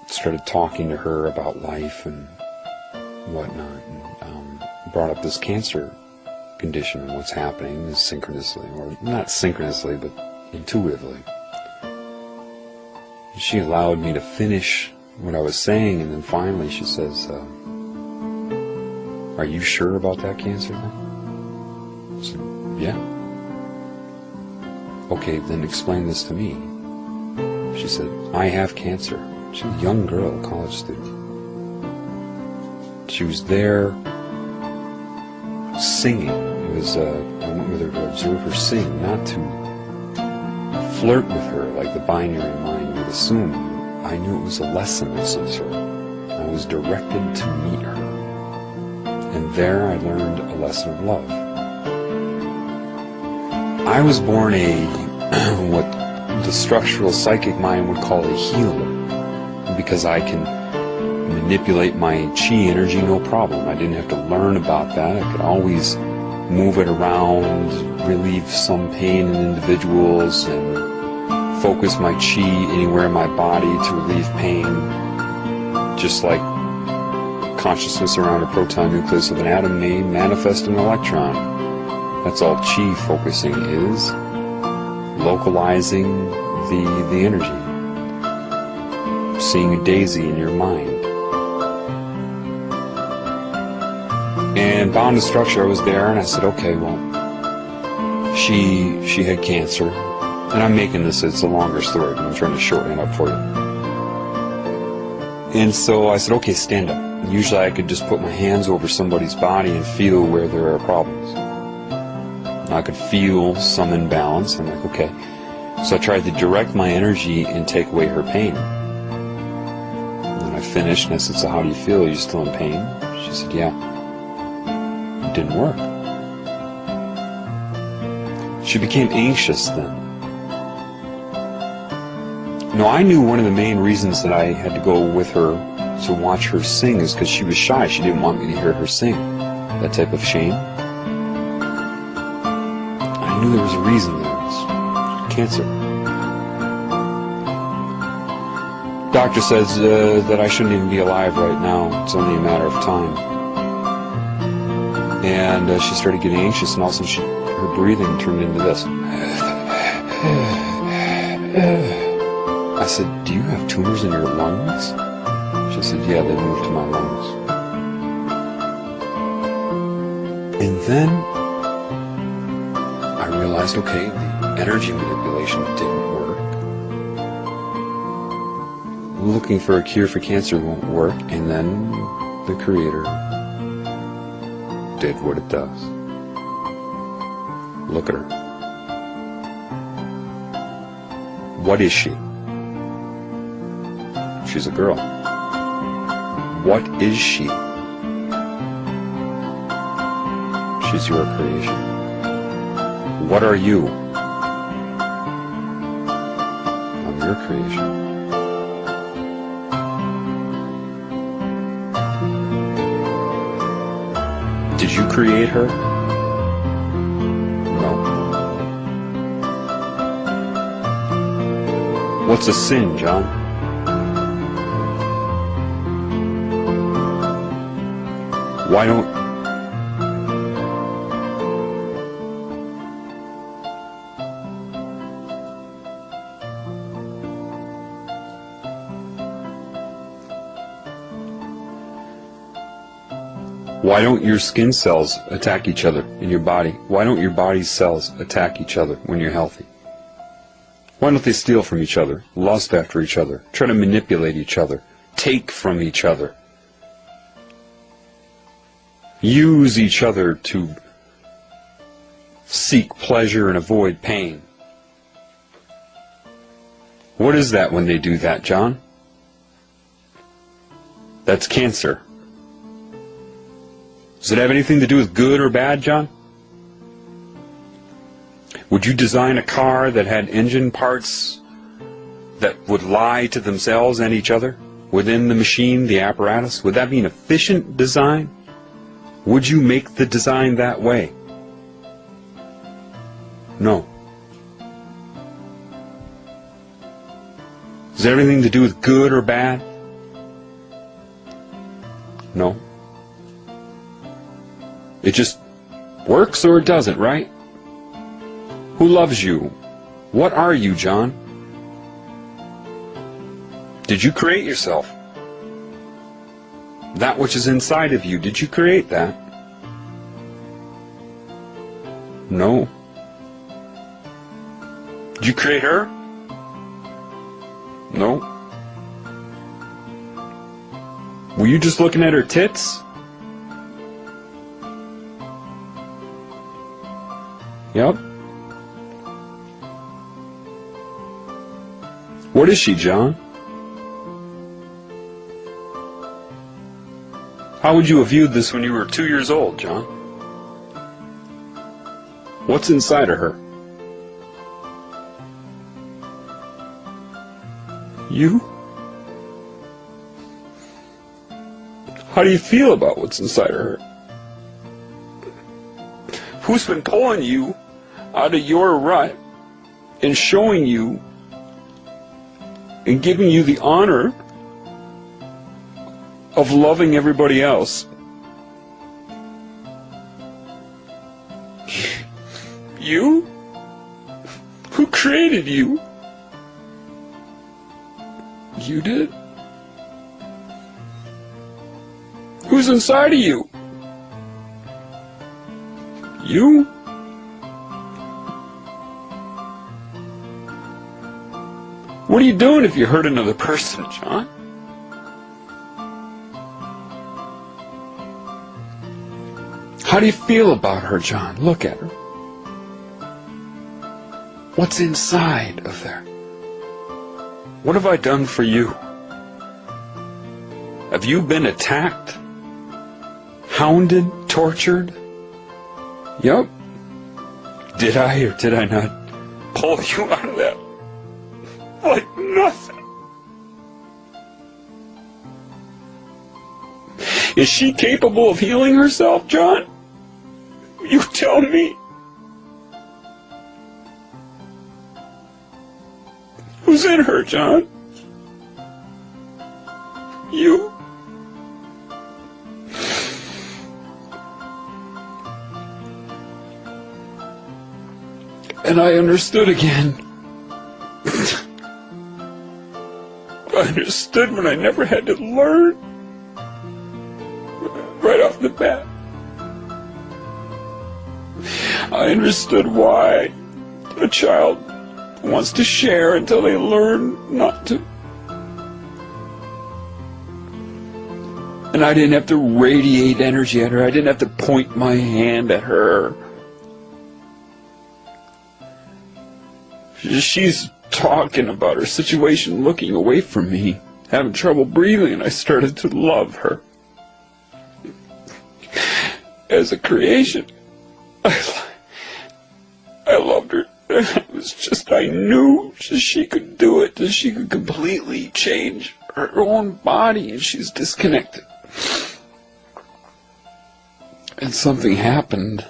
started talking to her about life and whatnot, and brought up this cancer condition and what's happening synchronously, or not synchronously, but intuitively. She allowed me to finish what I was saying, and then finally she says, are you sure about that cancer thing? I said, yeah. Okay, then explain this to me. She said, I have cancer. She's a young girl, a college student. She was there singing. It was, I went with her to observe her sing, not to flirt with her like the binary mind would assume. I knew it was a lesson of some sort. I was directed to meet her. And there I learned a lesson of love. I was born what the structural psychic mind would call a healer, because I can manipulate my chi energy no problem. I didn't have to learn about that. I could always move it around, relieve some pain in individuals, and focus my chi anywhere in my body to relieve pain, just like consciousness around a proton nucleus of an atom may manifest an electron. That's all chi focusing is. Localizing the energy. Seeing a daisy in your mind. And bound to structure, I was there and I said, okay, well, she had cancer. And I'm making this, it's a longer story, but I'm trying to shorten it up for you. And so I said, okay, stand up. Usually I could just put my hands over somebody's body and feel where there are problems. I could feel some imbalance. I'm like, okay. So I tried to direct my energy and take away her pain. And then I finished and I said, so how do you feel? Are you still in pain? She said, yeah. It didn't work. She became anxious then. No, I knew one of the main reasons that I had to go with her to watch her sing is because she was shy. She didn't want me to hear her sing. That type of shame. I knew there was a reason there. It was cancer. Doctor says that I shouldn't even be alive right now. It's only a matter of time. And she started getting anxious, and all of a sudden her breathing turned into this. I said, do you have tumors in your lungs? She said, yeah, they moved to my lungs. And then I realized, okay, the energy manipulation didn't work. Looking for a cure for cancer won't work. And then the Creator did what it does. Look at her. What is she? She's a girl. What is she? She's your creation. What are you? I'm your creation. Did you create her? No. What's a sin, John? Why don't... Why don't your skin cells attack each other in your body? Why don't your body's cells attack each other when you're healthy? Why don't they steal from each other, lust after each other, try to manipulate each other, take from each other, use each other to seek pleasure and avoid pain? What is that when they do that, John? That's cancer. Does it have anything to do with good or bad, John? Would you design a car that had engine parts that would lie to themselves and each other within the machine, the apparatus? Would that be an efficient design? Would you make the design that way? No. Does it have anything to do with good or bad? No. It just works or it doesn't, right? Who loves you? What are you, John? Did you create yourself? That which is inside of you, did you create that? No. Did you create her? No. Were you just looking at her tits? Yep. What is she, John? How would you have viewed this when you were 2 years old, John? What's inside of her? You? How do you feel about what's inside of her? Who's been pulling you out of your rut and showing you and giving you the honor of loving everybody else. You? Who created you? You did? Who's inside of you? You? What are you doing if you hurt another person, John? How do you feel about her, John? Look at her. What's inside of there? What have I done for you? Have you been attacked? Hounded? Tortured? Yup. Did I or did I not pull you out of that? Like nothing. Is she capable of healing herself, John? You tell me. Who's in her, John? You? And I understood again. I understood when I never had to learn. Right off the bat. I understood why a child wants to share until they learn not to. And I didn't have to radiate energy at her. I didn't have to point my hand at her. She's talking about her situation, looking away from me, having trouble breathing, and I started to love her. As a creation, I loved her. It was just, I knew she could do it, that she could completely change her own body, and she's disconnected. And something happened,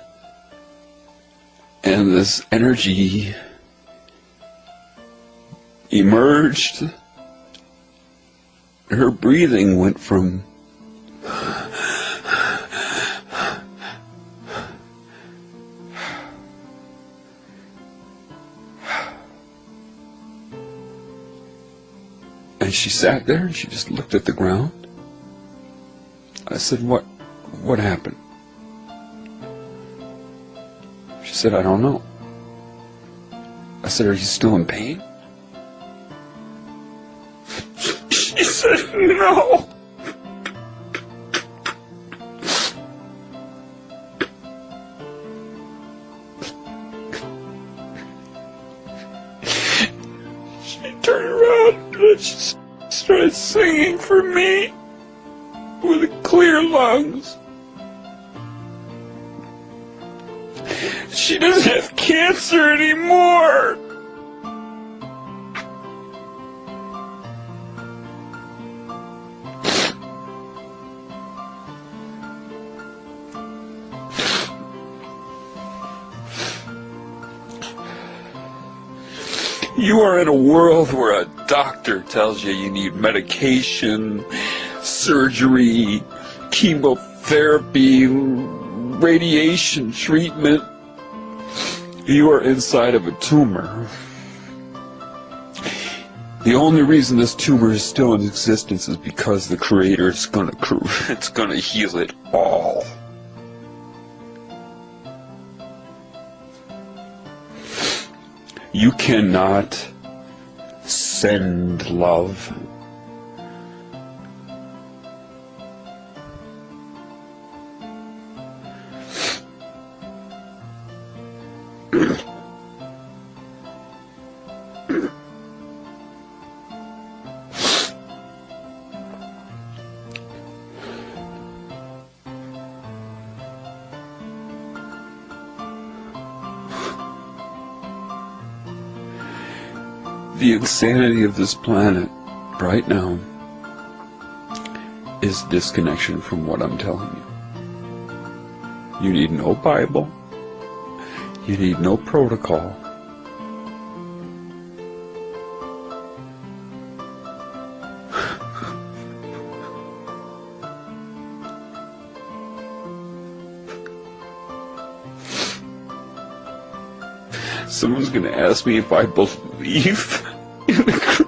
and this energy emerged. Her breathing went from and she sat there and she just looked at the ground. I said, what happened? She said, I don't know. I said, are you still in pain? She said, no. She turned around and she started singing for me with clear lungs. She doesn't have cancer anymore. You are in a world where a doctor tells you you need medication, surgery, chemotherapy, radiation treatment. You are inside of a tumor. The only reason this tumor is still in existence is because the Creator is going to heal it all. You cannot send love. The insanity of this planet right now is disconnection from what I'm telling you. You need no Bible. You need no protocol. Someone's gonna ask me if I believe in the